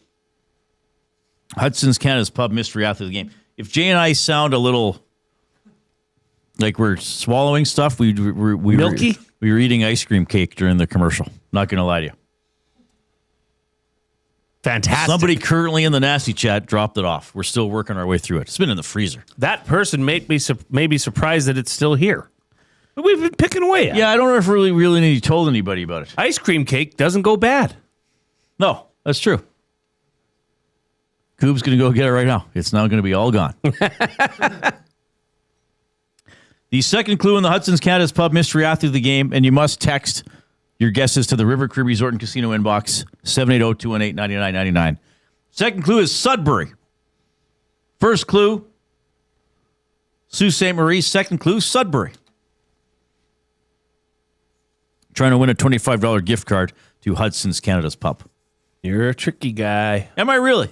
Hudson's Canada's Pub Mystery Athlete of the Game. If Jay and I sound a little like we're swallowing stuff, we Milky? We were eating ice cream cake during the commercial. Not going to lie to you. Fantastic. Somebody currently in the nasty chat dropped it off. We're still working our way through it. It's been in the freezer. That person may be surprised that it's still here. But we've been picking away at it. Yeah, I don't know if really told anybody about it. Ice cream cake doesn't go bad. No, that's true. Coob's going to go get it right now. It's now going to be all gone. The second clue in the Hudson's Canada's Pub Mystery Athlete of the Game, and you must text your guesses to the River Cree Resort and Casino inbox, 780-218-9999. Second clue is Sudbury. First clue, Sault Ste. Marie. Second clue, Sudbury. Trying to win a $25 gift card to Hudson's Canada's Pub. You're a tricky guy. Am I really?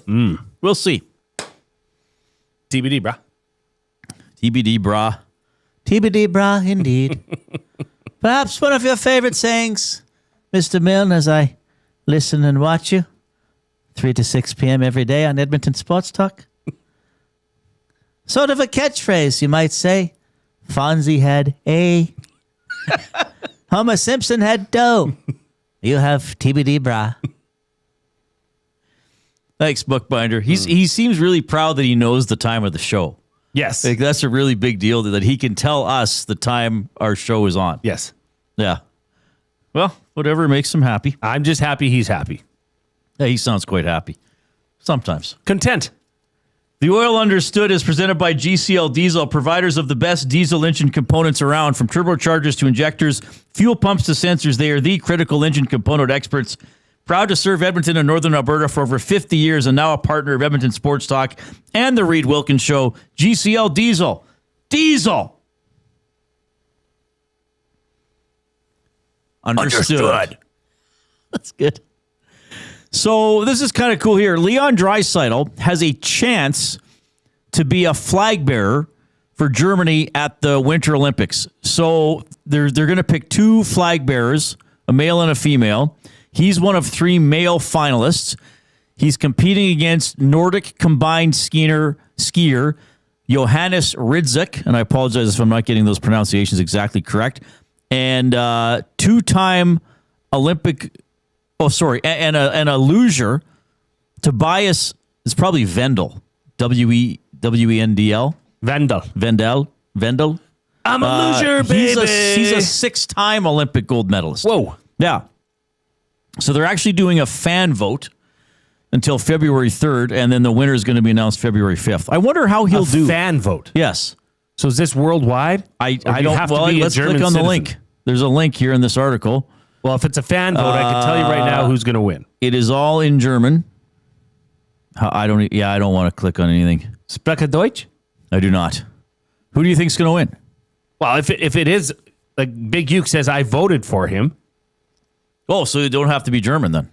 We'll see. TBD, brah. TBD, brah. TBD, brah, indeed. Perhaps one of your favorite sayings, Mr. Milne, as I listen and watch you, 3 to 6 p.m. every day on Edmonton Sports Talk. Sort of a catchphrase, you might say. Fonzie had a... Homer Simpson had dough. You have TBD, brah. Thanks, Bookbinder. He seems really proud that he knows the time of the show. Yes. Like, that's a really big deal that he can tell us the time our show is on. Yes. Yeah. Well, whatever makes him happy. I'm just happy he's happy. Yeah, he sounds quite happy. Sometimes. Content. The Oil Understood is presented by GCL Diesel, providers of the best diesel engine components around. From turbochargers to injectors, fuel pumps to sensors, they are the critical engine component experts. Proud to serve Edmonton and Northern Alberta for over 50 years and now a partner of Edmonton Sports Talk and the Reid Wilkins Show. GCL Diesel. Diesel! Understood. That's good. So this is kind of cool here. Leon Draisaitl has a chance to be a flag bearer for Germany at the Winter Olympics. So they're going to pick 2 flag bearers, a male and a female. He's one of 3 male finalists. He's competing against Nordic combined skier Johannes Ridzik, and I apologize if I'm not getting those pronunciations exactly correct, and 2-time Olympic. And a luger, Tobias, it's probably Vendel, W-E-N-D-L. Vendel. I'm a luger, baby. He's a 6-time Olympic gold medalist. Whoa. Yeah. So they're actually doing a fan vote until February 3rd, and then the winner is going to be announced February 5th. I wonder how he'll do. Fan vote? Yes. So is this worldwide? I don't have to be a let's German click on the citizen? link. There's a link here in this article. Well, if it's a fan vote, I can tell you right now who's going to win. It is all in German. I don't want to click on anything. Spreche Deutsch? I do not. Who do you think is going to win? Well, if it is, like Big Uke says, I voted for him. Oh, so you don't have to be German then?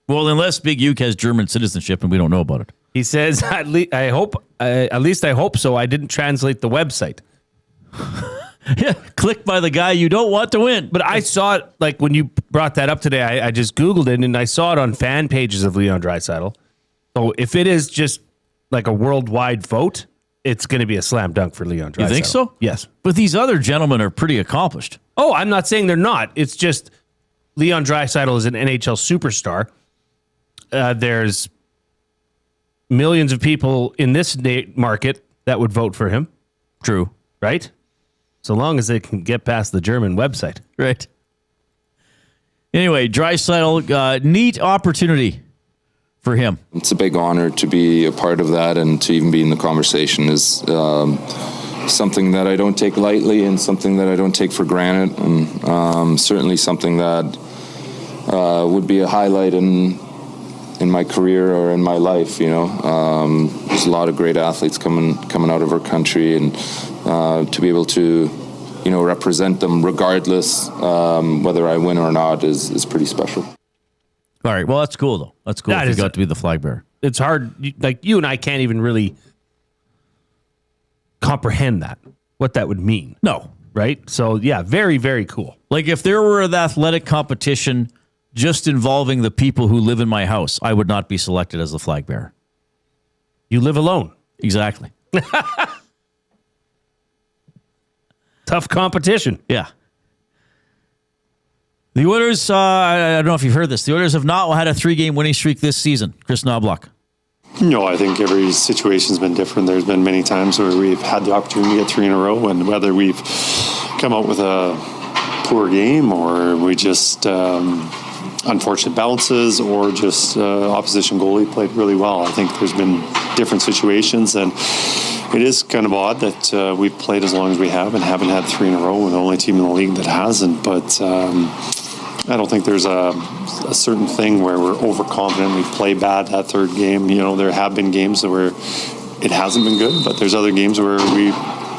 Well, unless Big Uke has German citizenship and we don't know about it. He says, at least I hope so. I didn't translate the website. Yeah, click by the guy you don't want to win. But I saw it, like when you brought that up today, I just Googled it and I saw it on fan pages of Leon Draisaitl. So if it is just like a worldwide vote, it's going to be a slam dunk for Leon Draisaitl. You think so? Yes. But these other gentlemen are pretty accomplished. Oh, I'm not saying they're not. It's just Leon Draisaitl is an NHL superstar. There's millions of people in this market that would vote for him. True. Right? So long as they can get past the German website. Right. Anyway, Draisaitl, neat opportunity for him. It's a big honor to be a part of that, and to even be in the conversation is something that I don't take lightly and something that I don't take for granted, and certainly something that would be a highlight in my career or in my life. You know, there's a lot of great athletes coming out of our country, and to be able to, you know, represent them regardless whether I win or not is pretty special. All right. Well, that's cool though. That's cool. You got to be the flag bearer. It's hard. Like you and I can't even really comprehend what that would mean. No. Right. So yeah, very, very cool. Like if there were an athletic competition just involving the people who live in my house, I would not be selected as the flag bearer. You live alone. Exactly. Tough competition. Yeah. The Oilers, I don't know if you've heard this, the Oilers have not had a 3-game winning streak this season. Kris Knoblauch. No, I think every situation's been different. There's been many times where we've had the opportunity to get 3 in a row, and whether we've come out with a poor game or we just unfortunate bounces or just opposition goalie played really well. I think there's been different situations, and it is kind of odd that we've played as long as we have and haven't had 3 in a row. We're the only team in the league that hasn't, but I don't think there's a certain thing where we're overconfident. We play bad that 3rd game. You know, there have been games where it hasn't been good, but there's other games where we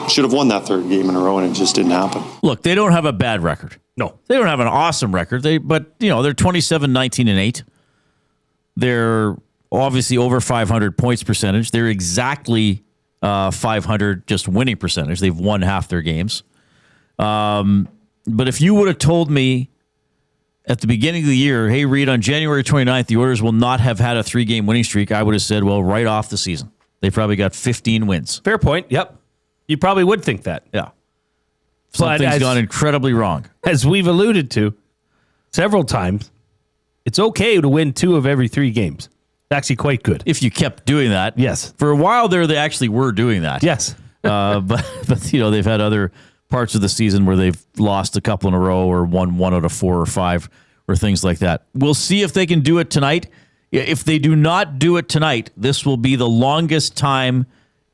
should have won that 3rd game in a row and it just didn't happen. Look, they don't have a bad record. No. They don't have an awesome record. But you know, they're 27-19-8. They're obviously over 500 points percentage. They're exactly 500 just winning percentage. They've won half their games. But if you would have told me at the beginning of the year, hey, Reid, on January 29th, the Oilers will not have had a 3-game winning streak, I would have said, well, right off the season. They probably got 15 wins. Fair point. Yep. You probably would think that. Yeah. Something's gone incredibly wrong. As we've alluded to several times, it's okay to win 2 of every 3 games. It's actually quite good. If you kept doing that. Yes. For a while there, they actually were doing that. Yes. But they've had other parts of the season where they've lost a couple in a row or won 1 out of 4 or 5 or things like that. We'll see if they can do it tonight. If they do not do it tonight, this will be the longest time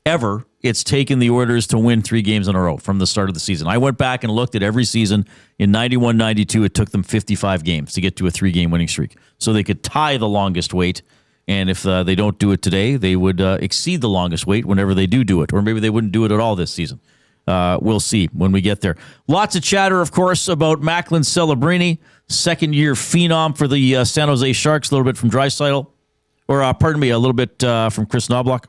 ever it's taken the Oilers to win 3 games in a row from the start of the season. I went back and looked at every season. In 91-92, it took them 55 games to get to a 3-game winning streak. So they could tie the longest wait. And if they don't do it today, they would exceed the longest wait whenever they do it. Or maybe they wouldn't do it at all this season. We'll see when we get there. Lots of chatter, of course, about Macklin Celebrini, second-year phenom for the San Jose Sharks, a little bit from Draisaitl. Or, a little bit from Kris Knoblauch.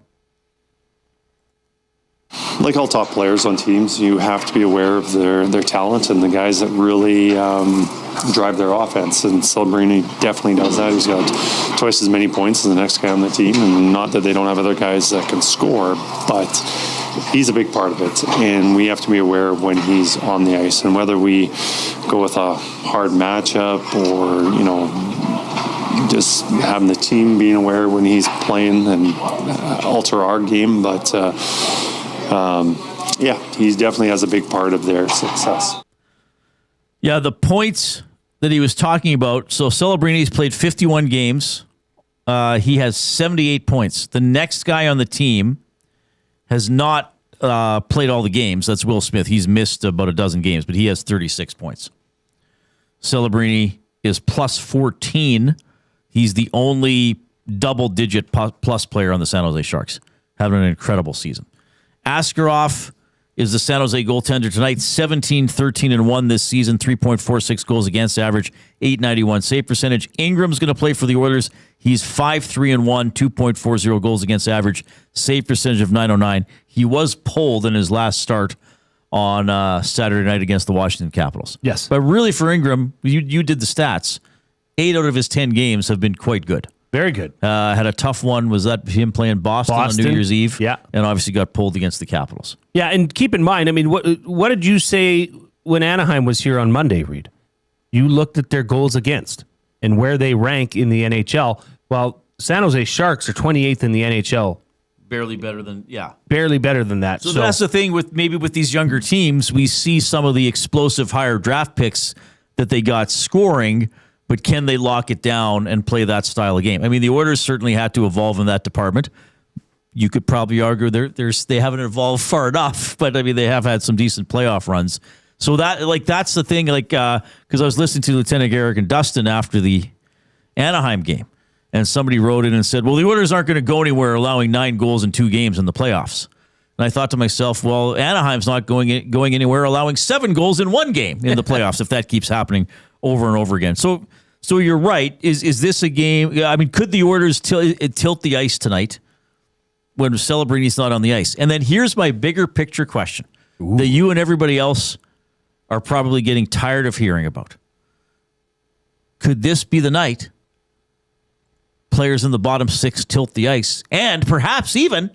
Like all top players on teams, you have to be aware of their talent and the guys that really drive their offense. And Celebrini definitely does that. He's got twice as many points as the next guy on the team. And not that they don't have other guys that can score, but he's a big part of it. And we have to be aware of when he's on the ice. And whether we go with a hard matchup or, just having the team being aware when he's playing and alter our game. But he definitely has a big part of their success. Yeah, the points that he was talking about. So Celebrini's played 51 games. He has 78 points. The next guy on the team has not played all the games. That's Will Smith. He's missed about a dozen games, but he has 36 points. Celebrini is plus 14. He's the only double-digit plus player on the San Jose Sharks, having an incredible season. Askarov is the San Jose goaltender tonight, 17-13-1 this season, 3.46 goals against average, .891 save percentage. Ingram's going to play for the Oilers. He's 5-3-1, 2.40 goals against average, save percentage of .909. He was pulled in his last start on Saturday night against the Washington Capitals. Yes. But really for Ingram, you did the stats. 8 out of his 10 games have been quite good. Very good. Had a tough one. Was that him playing Boston on New Year's Eve? Yeah. And obviously got pulled against the Capitals. Yeah, and keep in mind, I mean, what did you say when Anaheim was here on Monday, Reid? You looked at their goals against and where they rank in the NHL. Well, San Jose Sharks are 28th in the NHL. Barely better than that. So that's the thing with these younger teams. We see some of the explosive higher draft picks that they got scoring, but can they lock it down and play that style of game? I mean, the Oilers certainly had to evolve in that department. You could probably argue they haven't evolved far enough, but I mean, they have had some decent playoff runs. So that's the thing, because I was listening to Lieutenant Garrick and Dustin after the Anaheim game, and somebody wrote in and said, well, the Oilers aren't going to go anywhere allowing 9 goals in 2 games in the playoffs. And I thought to myself, well, Anaheim's not going anywhere allowing 7 goals in 1 game in the playoffs if that keeps happening over and over again. So you're right. Is this a game? I mean, could the Oilers tilt the ice tonight when Celebrini's not on the ice? And then here's my bigger picture question that you and everybody else are probably getting tired of hearing about. Could this be the night players in the bottom 6 tilt the ice and perhaps even,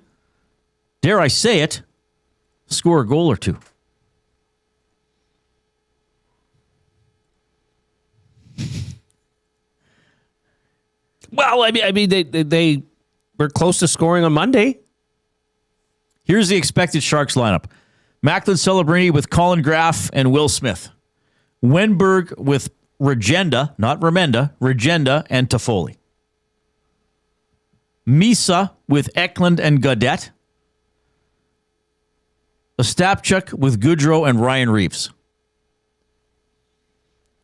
dare I say it, score a goal or 2? Well, I mean, they were close to scoring on Monday. Here's the expected Sharks lineup: Macklin Celebrini with Colin Graff and Will Smith, Wenberg with Regenda, not Remenda, Regenda and Toffoli, Misa with Ekholm and Gazdic, Ostapchuk with Goudreau and Ryan Reeves,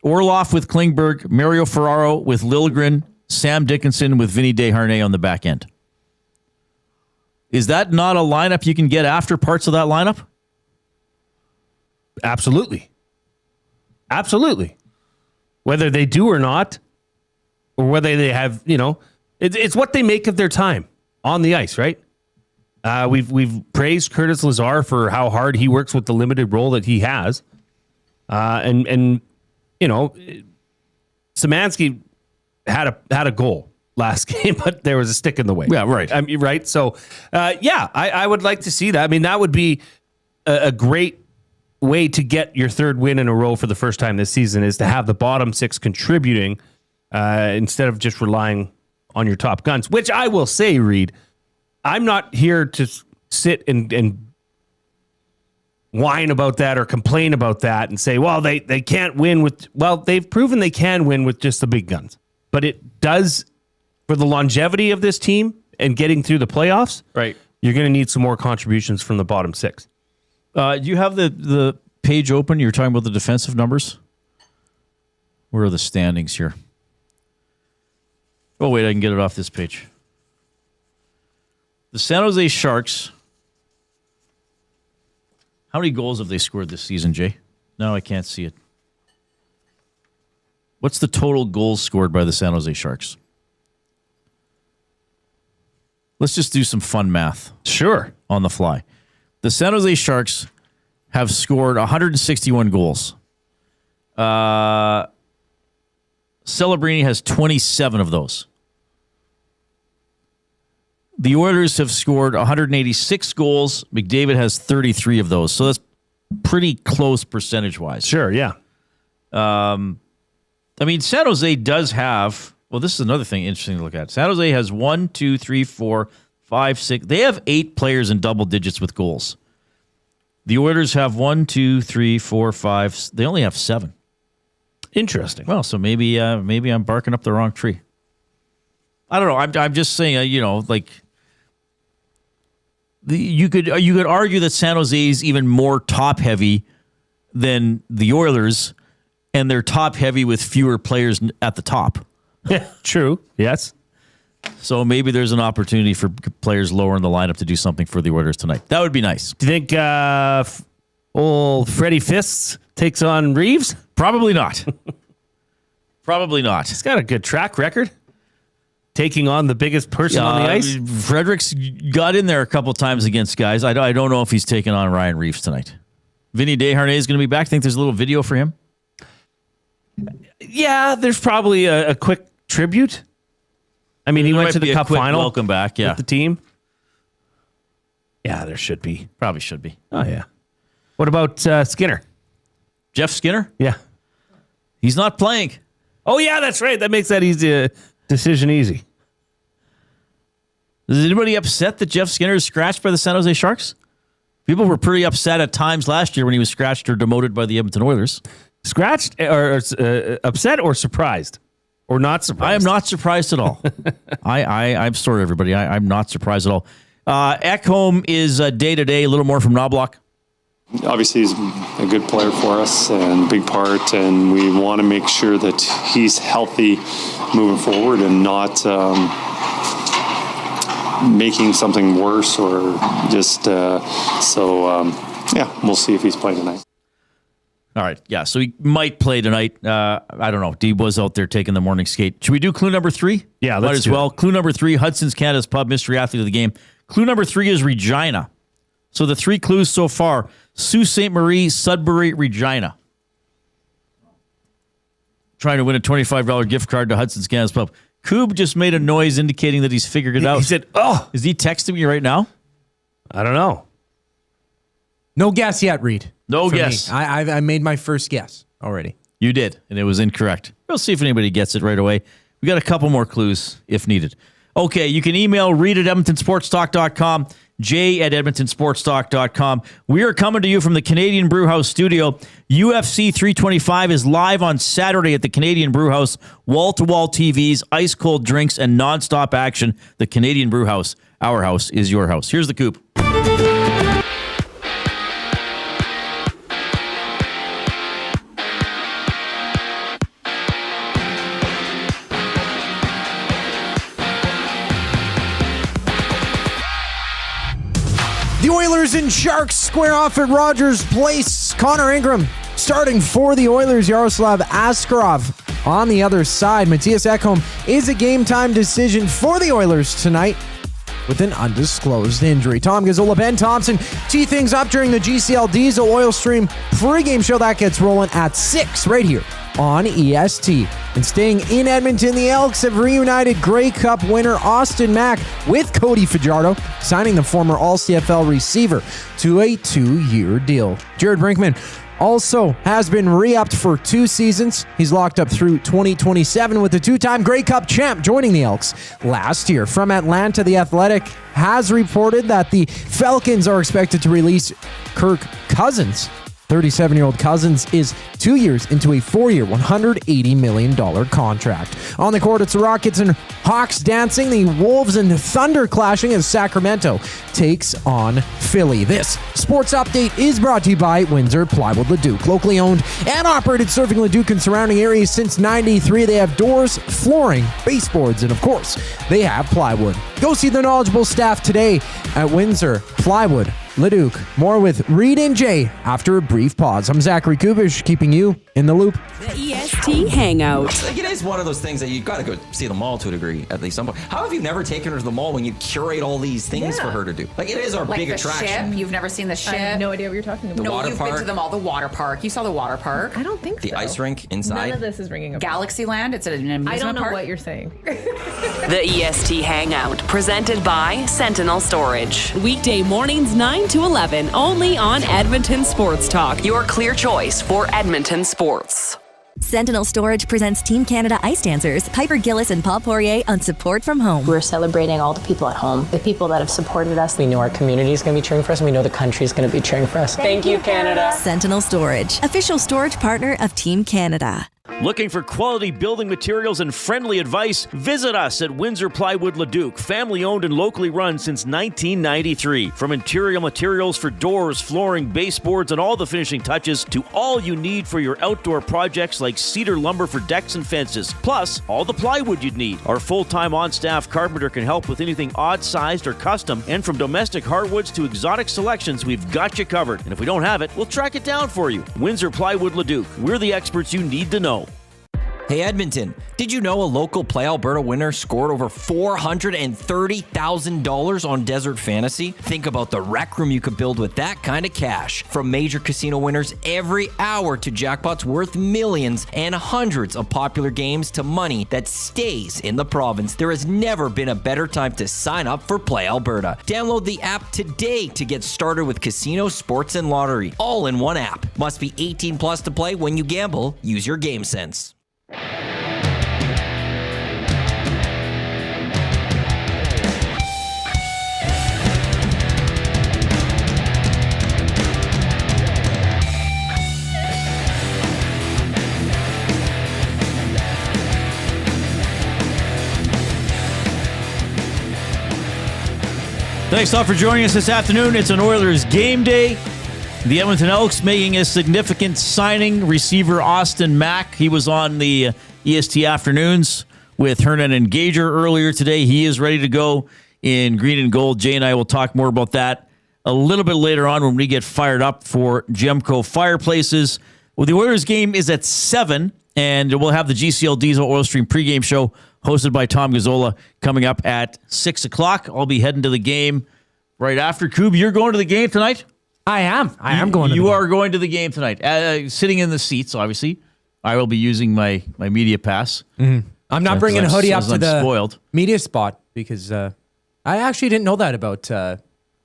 Orlov with Klingberg, Mario Ferraro with Liljegren, Sam Dickinson with Vinny Desharnais on the back end. Is that not a lineup you can get after parts of that lineup? Absolutely. Whether they do or not, or whether they have, it's what they make of their time on the ice, right? We've praised Curtis Lazar for how hard he works with the limited role that he has. And Szymanski had a goal last game, but there was a stick in the way. Yeah, right. I mean, right. So, I would like to see that. I mean, that would be a great way to get your third win in a row for the first time this season is to have the bottom six contributing instead of just relying on your top guns, which I will say, Reid, I'm not here to sit and whine about that or complain about that and say, well, they can't win with, well, they've proven they can win with just the big guns. But it does, for the longevity of this team and getting through the playoffs, right? You're going to need some more contributions from the bottom six. Do you have the page open? You were talking about the defensive numbers. Where are the standings here? Oh, wait, I can get it off this page. The San Jose Sharks. How many goals have they scored this season, Jay? No, I can't see it. What's the total goals scored by the San Jose Sharks? Let's just do some fun math. Sure. On the fly. The San Jose Sharks have scored 161 goals. Celebrini has 27 of those. The Oilers have scored 186 goals. McDavid has 33 of those. So that's pretty close percentage-wise. Sure, yeah. I mean, San Jose does have... Well, this is another thing interesting to look at. San Jose has 1, 2, 3, 4, 5, 6... They have 8 players in double digits with goals. The Oilers have 1, 2, 3, 4, 5... They only have 7. Interesting. Well, so maybe I'm barking up the wrong tree. I don't know. I'm just saying, you could argue that San Jose is even more top heavy than the Oilers, and they're top heavy with fewer players at the top. True. Yes. So maybe there's an opportunity for players lower in the lineup to do something for the Oilers tonight. That would be nice. Do you think old Freddie Fists takes on Reeves? Probably not. Probably not. He's got a good track record. Taking on the biggest person on the ice. Fredericks got in there a couple times against guys. I don't know if he's taking on Ryan Reeves tonight. Vinny Desharnais is going to be back. Think there's a little video for him? Yeah, there's probably a quick tribute. I mean, he went to the Cup final. Welcome back, yeah. With the team. Yeah, there should be. Probably should be. Oh, yeah. What about Skinner? Jeff Skinner? Yeah. He's not playing. Oh, yeah, that's right. That makes that decision easy. Is anybody upset that Jeff Skinner is scratched by the San Jose Sharks? People were pretty upset at times last year when he was scratched or demoted by the Edmonton Oilers. Scratched or upset or surprised? Or not surprised? I am not surprised at all. I'm sorry, everybody. I'm not surprised at all. Ekholm is day-to-day, a little more from Knoblauch. Obviously, he's a good player for us and a big part, and we want to make sure that he's healthy moving forward and not making something worse or just we'll see if he's playing tonight. All right, yeah, so he might play tonight. I don't know. Dee was out there taking the morning skate. Should we do clue number 3? Yeah, might as well. Clue number 3, Hudson's Canada's Pub, mystery athlete of the game. Clue number 3 is Regina. So the 3 clues so far, Sault Ste. Marie, Sudbury, Regina. Trying to win a $25 gift card to Hudson's Canada's Pub. Coob just made a noise indicating that he's figured it out. He said, oh. Is he texting me right now? I don't know. No guess yet, Reid. No guess. I made my first guess already. You did, and it was incorrect. We'll see if anybody gets it right away. We got a couple more clues if needed. Okay, you can email Reid at EdmontonSportsTalk.com, Jay at EdmontonSportsTalk.com. We are coming to you from the Canadian Brewhouse studio. UFC 325 is live on Saturday at the Canadian Brewhouse. Wall-to-wall TVs, ice-cold drinks, and nonstop action. The Canadian Brewhouse. Our house is your house. Here's the Coop. The Oilers and Sharks square off at Rogers Place. Connor Ingram starting for the Oilers. Yaroslav Askarov on the other side. Mattias Ekholm is a game time decision for the Oilers tonight. with an undisclosed injury. Tom Gazzola, Ben Thompson tee things up during the GCL Diesel Oil Stream pregame show. That gets rolling at 6 right here on EST. And staying in Edmonton, the Elks have reunited Grey Cup winner Austin Mack with Cody Fajardo, signing the former All-CFL receiver to a 2-year deal. Jared Brinkman also has been re-upped for 2 seasons. He's locked up through 2027 with the 2-time Grey Cup champ joining the Elks last year. From Atlanta, The Athletic has reported that the Falcons are expected to release Kirk Cousins. 37-year-old Cousins is 2 years into a 4-year, $180 million contract. On the court, it's the Rockets and Hawks dancing, the Wolves and Thunder clashing as Sacramento takes on Philly. This sports update is brought to you by Windsor Plywood Leduc. Locally owned and operated, serving Leduc and surrounding areas since '93. They have doors, flooring, baseboards, and of course, they have plywood. Go see the knowledgeable staff today at Windsor Plywood Leduc. More with Reid and Jay after a brief pause. I'm Zachary Kubish, keeping you in the loop. The EST Hangout. Like, it is one of those things that you've got to go see the mall to a degree, at least some point. How have you never taken her to the mall when you curate all these things for her to do? Like, it is our big attraction. Ship. You've never seen the ship. I have no idea what you're talking about. The water you've park. been to the mall. The water park. You saw the water park. I don't think so. The ice rink inside. None of this is ringing a bell. Galaxyland. It's an amusement park. I don't know what you're saying. The EST Hangout, presented by Sentinel Storage. Weekday mornings 9 to 11, only on Edmonton Sports Talk. Your clear choice for Edmonton sports. Sentinel Storage presents Team Canada Ice Dancers, Piper Gillis and Paul Poirier on Support from Home. We're celebrating all the people at home, the people that have supported us. We know our community is going to be cheering for us, and we know the country is going to be cheering for us. Thank you, Canada. Sentinel Storage, official storage partner of Team Canada. Looking for quality building materials and friendly advice? Visit us at Windsor Plywood Leduc, family owned and locally run since 1993. From interior materials for doors, flooring, baseboards, and all the finishing touches to all you need for your outdoor projects like cedar lumber for decks and fences, plus all the plywood you'd need. Our full-time on-staff carpenter can help with anything odd-sized or custom, and from domestic hardwoods to exotic selections, we've got you covered. And if we don't have it, we'll track it down for you. Windsor Plywood Leduc. We're the experts you need to know. Hey Edmonton, did you know a local Play Alberta winner scored over $430,000 on Desert Fantasy? Think about the rec room you could build with that kind of cash. From major casino winners every hour to jackpots worth millions and hundreds of popular games to money that stays in the province, there has never been a better time to sign up for Play Alberta. Download the app today to get started with casino, sports, and lottery, all in one app. Must be 18 plus to play. When you gamble, use your game sense. Thanks all for joining us this afternoon. It's an Oilers game day. The Edmonton Elks making a significant signing. Receiver Austin Mack. He was on the EST afternoons with Hernan and Gager earlier today. He is ready to go in green and gold. Jay and I will talk more about that a little bit later on when we get fired up for Gemco Fireplaces. Well, the Oilers game is at 7, and we'll have the GCL Diesel Oil Stream pregame show hosted by Tom Gazzola coming up at 6 o'clock. I'll be heading to the game right after. Koob, you're going to the game tonight? I am going to the game. You are going to the game tonight. Sitting in the seats, obviously. I will be using my media pass. Mm-hmm. I'm not bringing a hoodie up to the spoiled media spot because I actually didn't know that about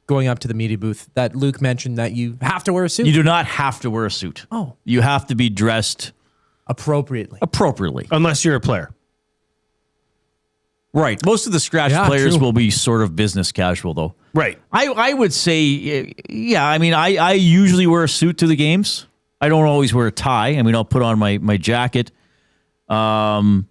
going up to the media booth, that Luke mentioned that you have to wear a suit. You do not have to wear a suit. Oh. You have to be dressed appropriately. Unless you're a player. Right. Most of the scratch players will be sort of business casual, though. Right. I would say, yeah, I mean, I usually wear a suit to the games. I don't always wear a tie. I mean, I'll put on my jacket. I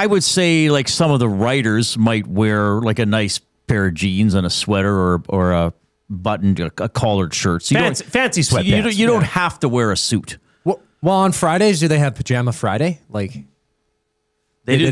would say, like, some of the writers might wear, like, a nice pair of jeans and a sweater or a buttoned, a collared shirt. So fancy sweatpants. So you don't have to wear a suit. Well, on Fridays, do they have Pajama Friday? Like... They do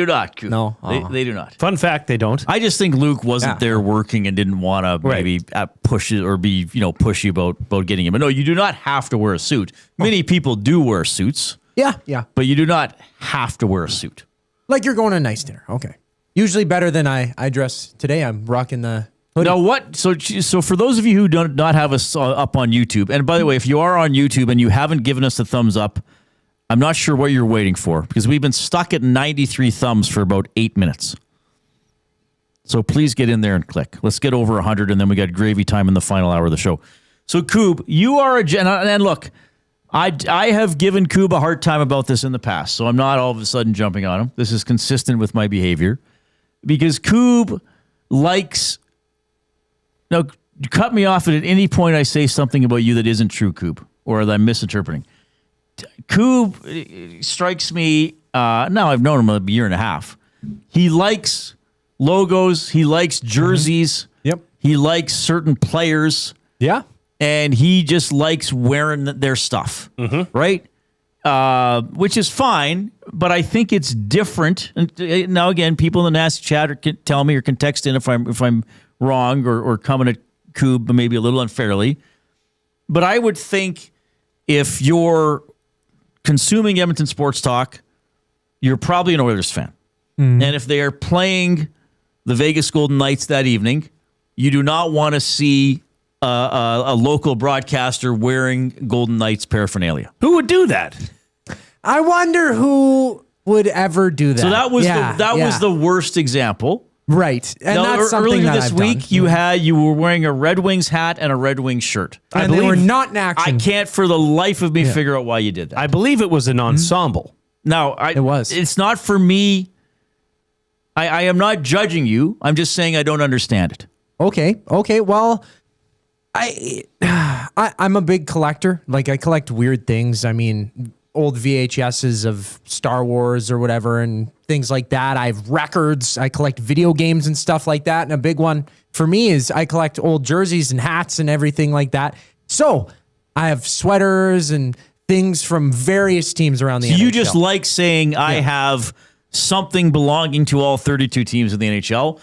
not. No, they do not. Fun fact, they don't. I just think Luke wasn't there working and didn't want to maybe push it or be pushy about getting him. But no, you do not have to wear a suit. Many people do wear suits. Yeah. But you do not have to wear a suit. Like you're going to a nice dinner. Okay. Usually better than I dress today. I'm rocking the hoodie. Now what? So for those of you who do not have us up on YouTube, and by the way, if you are on YouTube and you haven't given us a thumbs up, I'm not sure what you're waiting for because we've been stuck at 93 thumbs for about 8 minutes. So please get in there and click. Let's get over 100, and then we got gravy time in the final hour of the show. So Coob, you are and look, I have given Coob a hard time about this in the past, so I'm not all of a sudden jumping on him. This is consistent with my behavior because Coob likes. Now, cut me off at any point I say something about you that isn't true, Coob, or that I'm misinterpreting. Coob strikes me. Now I've known him a year and a half. He likes logos. He likes jerseys. Yep. He likes certain players. Yeah. And he just likes wearing their stuff, right? Which is fine, but I think it's different. And now, again, people in the nasty chat can tell me or can text in if I'm wrong or coming at Coob maybe a little unfairly. But I would think if you're consuming Edmonton sports talk, you're probably an Oilers fan. And if they are playing the Vegas Golden Knights that evening, you do not want to see a local broadcaster wearing Golden Knights paraphernalia. Who would do that? I wonder who would ever do that. So that was was the worst example. Right. And now, that's something earlier that this I've week, done. you were wearing a Red Wings hat and a Red Wings shirt. And they were not in action. I can't for the life of me figure out why you did that. I believe it was an ensemble. Now, it was. It's not for me. I am not judging you. I'm just saying I don't understand it. Okay. Well, I'm a big collector. Like, I collect weird things. I mean, old VHSs of Star Wars or whatever and things like that. I have records. I collect video games and stuff like that. And a big one for me is I collect old jerseys and hats and everything like that. So I have sweaters and things from various teams around the NHL. You just like saying I have something belonging to all 32 teams in the NHL.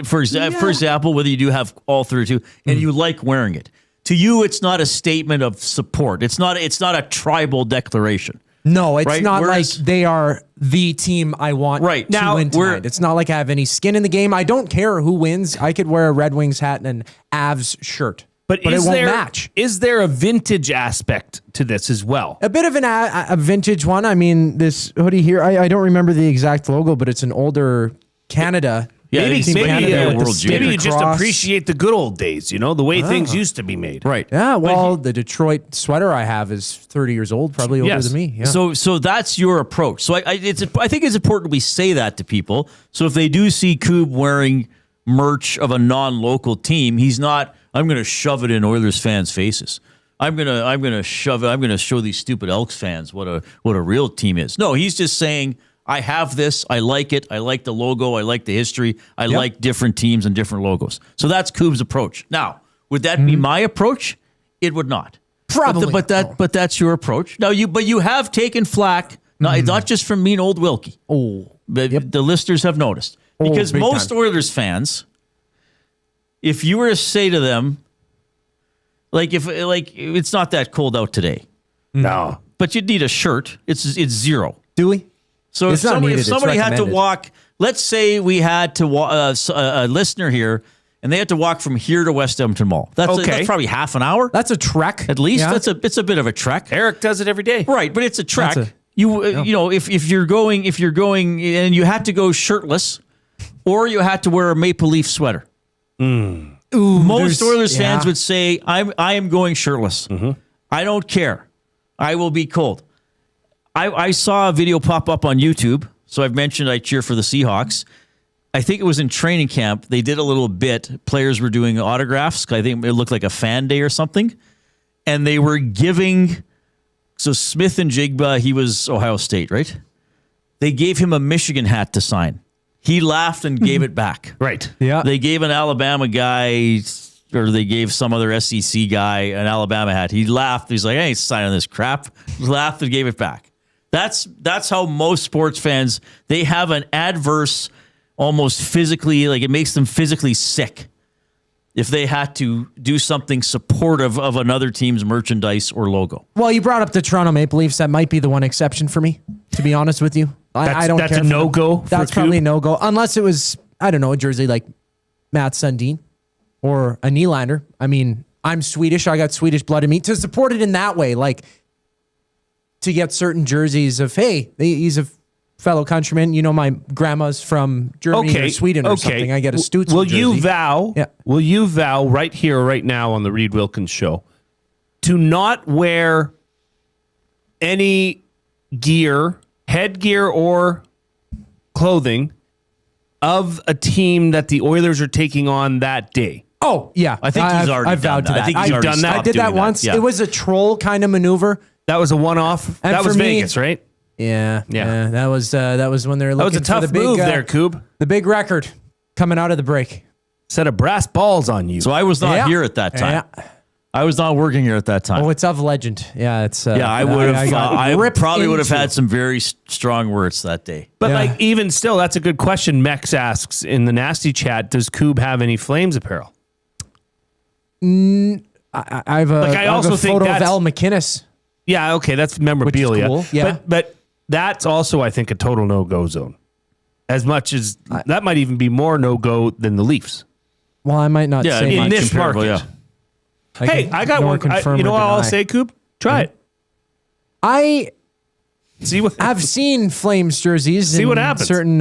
For example, whether you do have all 32 and you like wearing it. To you, it's not a statement of support. It's not a tribal declaration. No, it's right? not like they are the team I want to win tonight. It's not like I have any skin in the game. I don't care who wins. I could wear a Red Wings hat and an Avs shirt. But it won't match. Is there a vintage aspect to this as well? A bit of a vintage one. I mean, this hoodie here, I don't remember the exact logo, but it's an older Canada. Yeah, maybe you just cross. appreciate the good old days, the way things used to be made. Right. Yeah, well, the Detroit sweater I have is 30 years old, probably older than me. Yeah. So that's your approach. So I think it's important we say that to people. So if they do see Coob wearing merch of a non-local team, he's not, I'm going to shove it in Oilers fans' faces. I'm gonna shove it. I'm gonna show these stupid Elks fans what a real team is. No, he's just saying, I have this. I like it. I like the logo. I like the history. I like different teams and different logos. So that's Coob's approach. Now, would that be my approach? It would not. Probably. But that's your approach. Now you have taken flack. Not just from mean old Wilkie. The listeners have noticed because most Oilers fans, if you were to say to them, if it's not that cold out today, no, but you'd need a shirt. It's zero. Do we? So if somebody had to walk, let's say we had to a listener here, and they had to walk from here to West Edmonton Mall. That's probably half an hour. That's a trek, at least. Yeah. It's a bit of a trek. Eric does it every day, right? But it's a trek. If you're going and you had to go shirtless, or you had to wear a Maple Leaf sweater. Most Oilers fans would say, I am going shirtless. I don't care. I will be cold. I saw a video pop up on YouTube. So I've mentioned I cheer for the Seahawks. I think it was in training camp. They did a little bit. Players were doing autographs. I think it looked like a fan day or something. And they were giving... So Smith and Jigba, he was Ohio State, right? They gave him a Michigan hat to sign. He laughed and gave it back. Right. Yeah. They gave an Alabama guy, or they gave some other SEC guy an Alabama hat. He laughed. He's like, I ain't signing this crap. He laughed and gave it back. That's how most sports fans, they have an adverse, almost physically, it makes them physically sick if they had to do something supportive of another team's merchandise or logo. Well, you brought up the Toronto Maple Leafs. That might be the one exception for me, to be honest with you. I don't care. That's a for them. no-go for That's Coop? probably a no-go. Unless it was, I don't know, a jersey like Matt Sundin or a Nylander. I mean, I'm Swedish. I got Swedish blood in me. To support it in that way, like to get certain jerseys of, hey, he's a fellow countryman. You know, my grandma's from Germany or Sweden or something. I get a Stutz Will jersey. you vow? Yeah. Will you vow right here, right now on the Reid Wilkins show to not wear any gear, headgear, or clothing of a team that the Oilers are taking on that day? Oh, yeah. I think he's already I've vowed done to that. that. I think he's You've already done that? stopped I did doing that once. Yeah. It was a troll kind of maneuver. That was a one-off. And That was for me- Vegas, right? Yeah. That was when they were That was looking a tough for the big, move there, Coob. the big record coming out of the break. Set of brass balls on you. So I was not here at that time. Yeah. I was not working here at that time. Oh, it's of legend. Yeah, it's. I would have. got I ripped probably would have into. had some very strong words that day. But like, even still, that's a good question. Mex asks in the nasty chat, does Coob have any Flames apparel? I have a, Like, I I have also a think photo of that's- Al McInnes. Yeah, okay, that's memorabilia. cool, yeah. But that's also, I think, a total no-go zone. As much as that might even be more no-go than the Leafs. Well, I might not say in much. this market. yeah. Hey, I got no one. one confirm You know or what I'll deny. say, Coop? Try it. I See what have seen Flames jerseys. See in what happens. Certain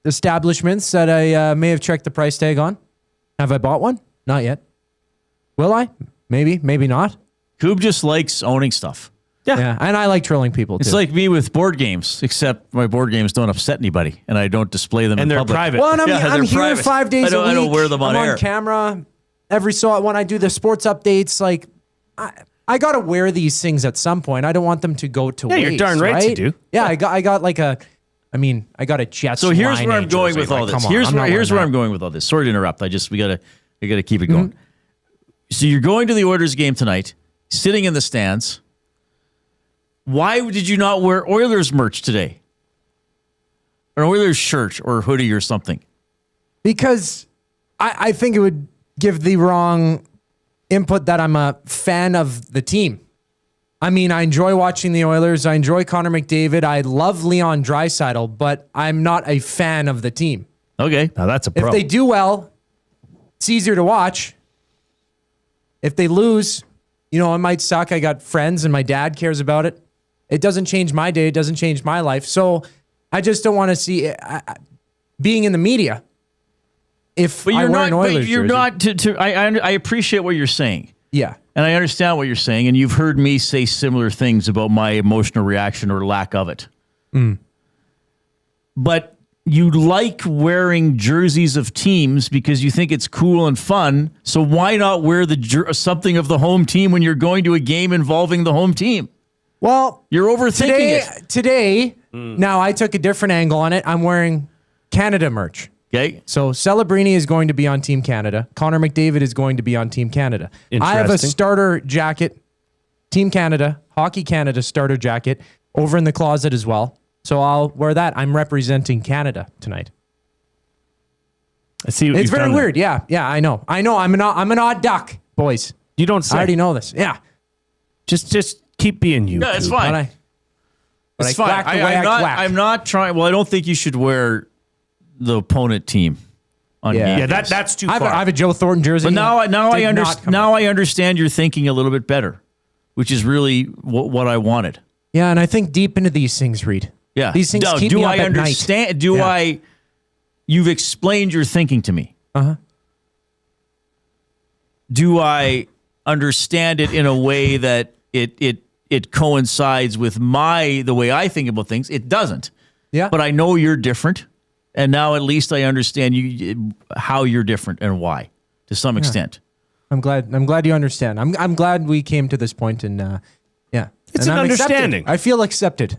establishments that I may have checked the price tag on. Have I bought one? Not yet. Will I? Maybe. Maybe not. Coob just likes owning stuff. Yeah, and I like trolling people It's too. like me with board games, except my board games don't upset anybody, and I don't display them And in they're public. private. Well, and I'm they're here private. 5 days a week. I don't wear them on I'm air. on camera every so when I do the sports updates. Like, I got to wear these things at some point. I don't want them to go to Yeah, waste. you're darn right you do. Yeah, I got like a. I mean, I got a Jets. So here's Line where A I'm going jersey. with all Like, this. come on, Here's I'm not where wearing I'm going with all this. Sorry to interrupt. I gotta keep it going. So you're going to the Oilers game tonight, sitting in the stands. Why did you not wear Oilers merch today? An Oilers shirt or hoodie or something? Because I think it would give the wrong input that I'm a fan of the team. I mean, I enjoy watching the Oilers. I enjoy Connor McDavid. I love Leon Draisaitl, but I'm not a fan of the team. Okay. Now that's a pro. If they do well, it's easier to watch. If they lose, it might suck. I got friends and my dad cares about it. It doesn't change my day. It doesn't change my life. So I just don't want to see being in the media. If I wear an Oilers But you're jersey. not. I appreciate what you're saying. Yeah. And I understand what you're saying, and you've heard me say similar things about my emotional reaction or lack of it. But you like wearing jerseys of teams because you think it's cool and fun. So why not wear something of the home team when you're going to a game involving the home team? Well, you're overthinking it. Today, now I took a different angle on it. I'm wearing Canada merch. Okay. So Celebrini is going to be on Team Canada. Connor McDavid is going to be on Team Canada. I have a Interesting. starter jacket, Team Canada, Hockey Canada starter jacket over in the closet as well. So I'll wear that. I'm representing Canada tonight. I see. What It's you've very done there. weird. Yeah. I know. I'm an odd duck, boys. You don't say. I already know this. Yeah. Just keep being you. No, it's Coop. fine. But It's fine. quack the way I quack. I'm not trying. Well, I don't think you should wear the opponent team on game Yeah, days. that's too I far. have a Joe Thornton jersey. But now I Did not understand. come Now up. I understand your thinking a little bit better, which is really what I wanted. Yeah, and I think deep into these things, Reid. Yeah, These things Now, keep do me up I at understand? night. Yeah. You've explained your thinking to me. Do I understand it in a way that it coincides with the way I think about things? It doesn't. Yeah. But I know you're different, and now at least I understand how you're different and why, to some extent. I'm glad you understand. I'm glad we came to this point, and yeah, It's And an I'm accepted. understanding. I feel accepted.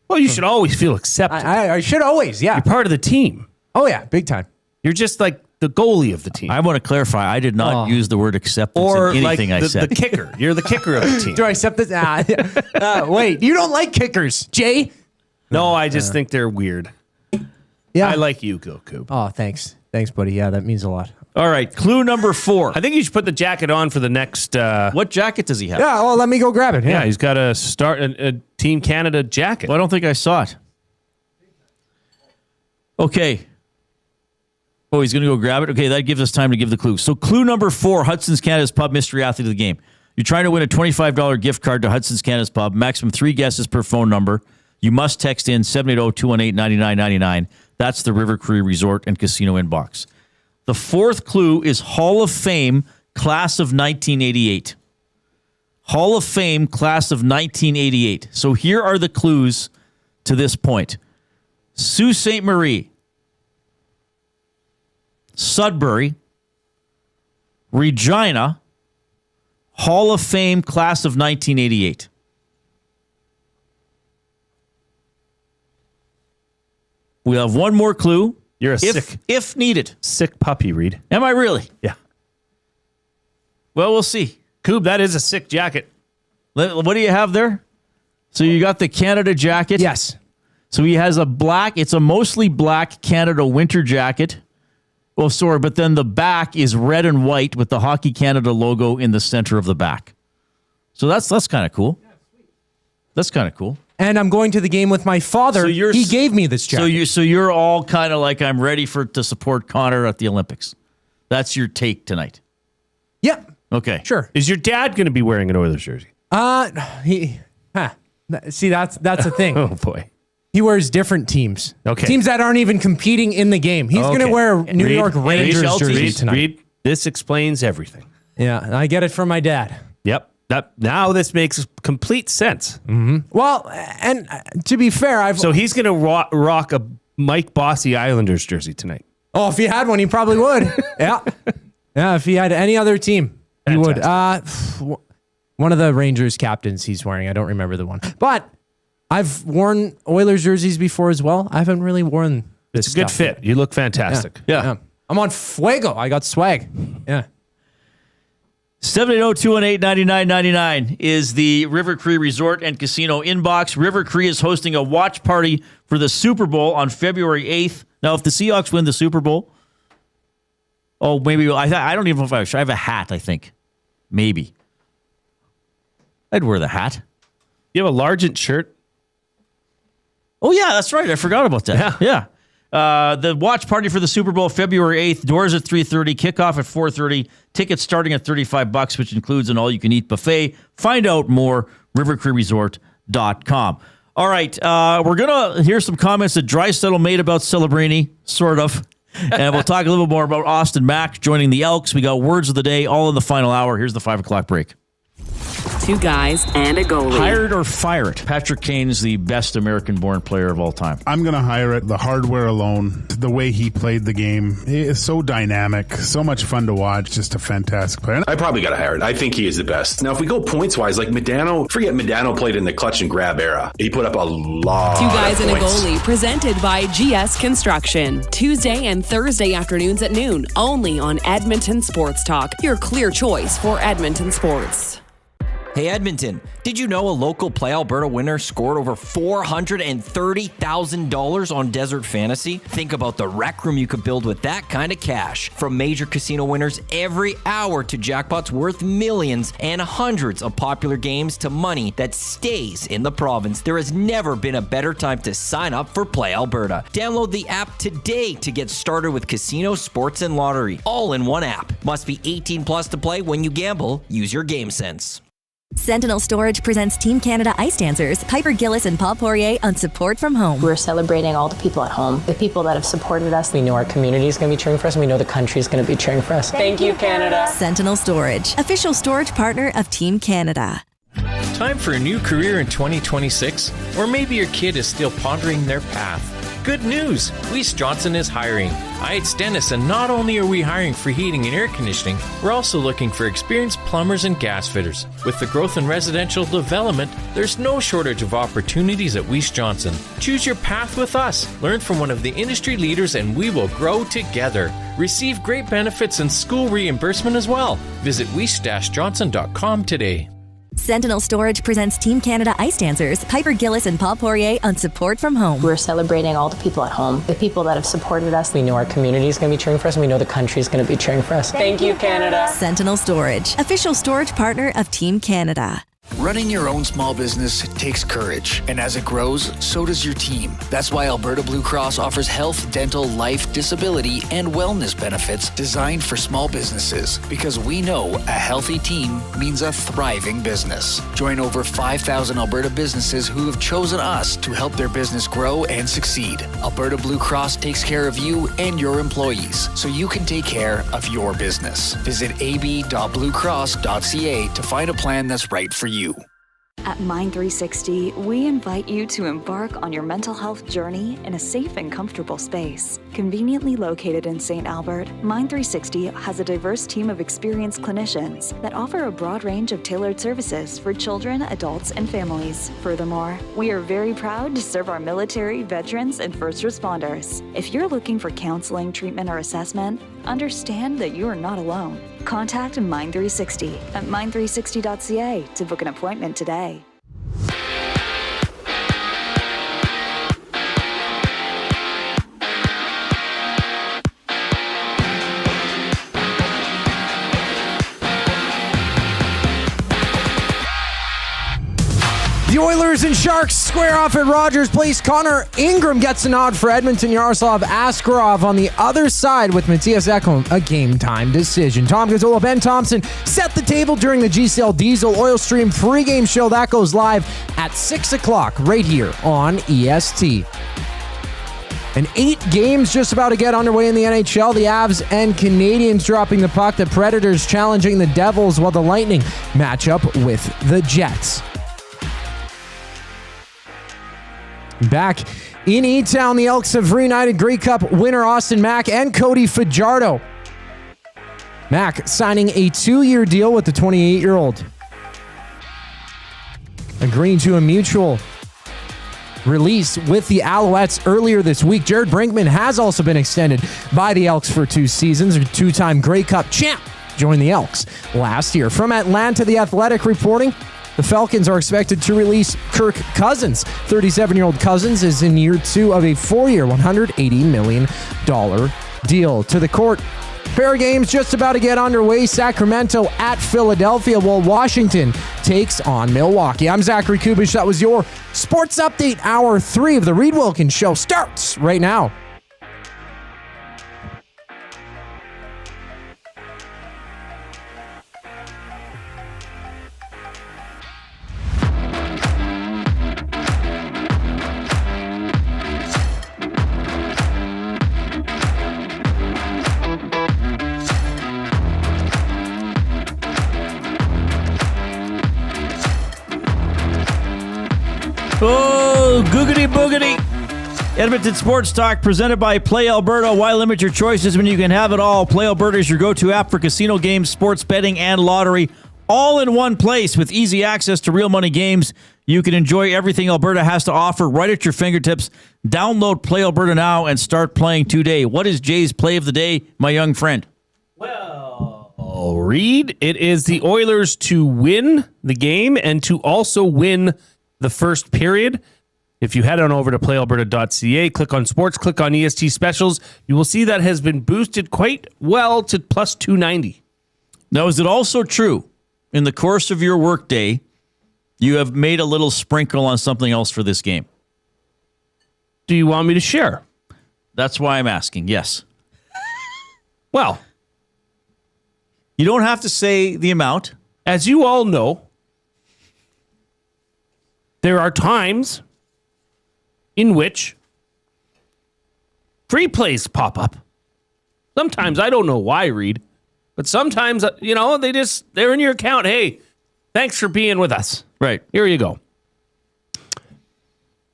Well, you should always feel accepted. I should always. Yeah. You're part of the team. Oh yeah, big time. You're just like the goalie of the team. I want to clarify. I did not use the word acceptance Or in like anything I said. the kicker. You're the kicker of the team. Do I accept this? Wait, you don't like kickers, Jay? No, I just think they're weird. Yeah. I like you, Coop. Oh, thanks, buddy. Yeah, that means a lot. All right, clue number 4. I think you should put the jacket on for the next. What jacket does he have? Yeah. Well, let me go grab it. Yeah, he's got a Team Canada jacket. Well, I don't think I saw it. Okay. Oh, he's going to go grab it? Okay, that gives us time to give the clue. So clue number 4, Hudson's Canada's Pub mystery athlete of the game. You're trying to win a $25 gift card to Hudson's Canada's Pub. Maximum 3 guesses per phone number. You must text in 780-218-9999. That's the River Cree Resort and Casino inbox. The 4th clue is Hall of Fame, class of 1988. Hall of Fame, class of 1988. So here are the clues to this point. Sault Ste. Marie, Sudbury, Regina, Hall of Fame, class of 1988. We'll have one more clue. You're if needed. Sick puppy, Reid. Am I really? Yeah. Well, we'll see. Coob, that is a sick jacket. What do you have there? So you got the Canada jacket? Yes. So he has it's a mostly black Canada winter jacket. Well, sorry, but then the back is red and white with the Hockey Canada logo in the center of the back. So that's kind of cool. That's kind of cool. And I'm going to the game with my father. He gave me this jacket. So you're all kind of like, I'm ready to support Connor at the Olympics. That's your take tonight. Yep. Okay. Sure. Is your dad going to be wearing an Oilers jersey? See, that's the thing. Oh boy. He wears different teams. Okay. Teams that aren't even competing in the game. He's going to wear a New York Rangers jersey tonight. Reid, this explains everything. Yeah, I get it from my dad. Yep. Now this makes complete sense. Mm-hmm. Well, and to be fair, So he's going to rock a Mike Bossy Islanders jersey tonight. Oh, if he had one, he probably would. Yeah. Yeah, if he had any other team, he would. One of the Rangers captains he's wearing. I don't remember the one. But I've worn Oilers jerseys before as well. I haven't really worn this It's a good fit. You look fantastic. Yeah. I'm on fuego. I got swag. Yeah. 780-218-9999 is the River Cree Resort and Casino inbox. River Cree is hosting a watch party for the Super Bowl on February 8th. Now, if the Seahawks win the Super Bowl, maybe I don't even know if I have a hat, I think. Maybe. I'd wear the hat. You have a Largent shirt? Oh, yeah, that's right. I forgot about that. Yeah. The watch party for the Super Bowl, February 8th. Doors at 3:30, kickoff at 4:30. Tickets starting at $35, which includes an all-you-can-eat buffet. Find out more, rivercreeresort.com. All right, we're going to hear some comments that Draisaitl made about Celebrini, sort of. And we'll talk a little more about Austin Mack joining the Elks. We got words of the day all in the final hour. Here's the 5 o'clock break. 2 guys and a goalie. Hire it or fire it. Patrick Kane's the best American-born player of all time. I'm going to hire it. The hardware alone, the way he played the game, he is so dynamic, so much fun to watch, just a fantastic player. I probably got to hire it. I think he is the best. Now, if we go points-wise, like Medano played in the clutch and grab era. He put up a lot 2 guys of and a points. goalie, presented by GS Construction. Tuesday and Thursday afternoons at noon, only on Edmonton Sports Talk, your clear choice for Edmonton sports. Hey Edmonton, did you know a local Play Alberta winner scored over $430,000 on Desert Fantasy? Think about the rec room you could build with that kind of cash. From major casino winners every hour to jackpots worth millions and hundreds of popular games to money that stays in the province, there has never been a better time to sign up for Play Alberta. Download the app today to get started with casino, sports, and lottery, all in one app. Must be 18 plus to play. When you gamble, use your game sense. Sentinel Storage presents Team Canada Ice Dancers, Piper Gillis and Paul Poirier on Support from Home. We're celebrating all the people at home, the people that have supported us. We know our community is going to be cheering for us, and we know the country is going to be cheering for us. Thank you, Canada. Sentinel Storage, official storage partner of Team Canada. Time for a new career in 2026? Or maybe your kid is still pondering their path. Good news! Weiss Johnson is hiring. It's Dennis, and not only are we hiring for heating and air conditioning, we're also looking for experienced plumbers and gas fitters. With the growth in residential development, there's no shortage of opportunities at Weiss Johnson. Choose your path with us. Learn from one of the industry leaders, and we will grow together. Receive great benefits and school reimbursement as well. Visit weiss-johnson.com today. Sentinel Storage presents Team Canada Ice Dancers, Piper Gillis and Paul Poirier on Support from Home. We're celebrating all the people at home, the people that have supported us. We know our community is going to be cheering for us, and we know the country is going to be cheering for us. Thank you, Canada. Sentinel Storage, official storage partner of Team Canada. Running your own small business takes courage, and as it grows, so does your team. That's why Alberta Blue Cross offers health, dental, life, disability, and wellness benefits designed for small businesses, because we know a healthy team means a thriving business. Join over 5,000 Alberta businesses who have chosen us to help their business grow and succeed. Alberta Blue Cross takes care of you and your employees, so you can take care of your business. Visit ab.bluecross.ca to find a plan that's right for you. At Mind360, we invite you to embark on your mental health journey in a safe and comfortable space. Conveniently located in St. Albert, Mind360 has a diverse team of experienced clinicians that offer a broad range of tailored services for children, adults, and families. Furthermore, we are very proud to serve our military, veterans, and first responders. If you're looking for counseling, treatment, or assessment, understand that you are not alone. Contact Mind360 at mind360.ca to book an appointment today. The Oilers and Sharks square off at Rogers Place. Connor Ingram gets a nod for Edmonton. Yaroslav Askarov on the other side with Mattias Ekholm, a game-time decision. Tom Gazzola, Ben Thompson set the table during the GCL Diesel Oil Stream pregame show. That goes live at 6 o'clock right here on EST. And 8 games just about to get underway in the NHL. The Avs and Canadiens dropping the puck. The Predators challenging the Devils while the Lightning match up with the Jets. Back in E-Town, the Elks have reunited Grey Cup winner Austin Mack and Cody Fajardo. Mack signing a 2-year deal with the 28-year-old. Agreeing to a mutual release with the Alouettes earlier this week. Jared Brinkman has also been extended by the Elks for 2 seasons. A 2-time Grey Cup champ joined the Elks last year. From Atlanta, The Athletic reporting, the Falcons are expected to release Kirk Cousins. 37-year-old Cousins is in year 2 of a 4-year, $180 million deal. To the court, pair of games just about to get underway. Sacramento at Philadelphia, while Washington takes on Milwaukee. I'm Zachary Kubish. That was your Sports Update. Hour 3 of the Reid Wilkins Show starts right now. Oh, googity boogity. Edmonton Sports Talk presented by Play Alberta. Why limit your choices when you can have it all? Play Alberta is your go-to app for casino games, sports betting, and lottery. All in one place with easy access to real money games. You can enjoy everything Alberta has to offer right at your fingertips. Download Play Alberta now and start playing today. What is Jay's play of the day, my young friend? Well, Reid, it is the Oilers to win the game and to also win the first period. If you head on over to playalberta.ca, click on sports, click on EST specials, you will see that has been boosted quite well to plus 290. Now, is it also true in the course of your workday, you have made a little sprinkle on something else for this game? Do you want me to share? That's why I'm asking, yes. Well, you don't have to say the amount. As you all know, there are times in which free plays pop up. Sometimes, I don't know why, Reid, but sometimes, they're in your account. Hey, thanks for being with us. Right. Here you go.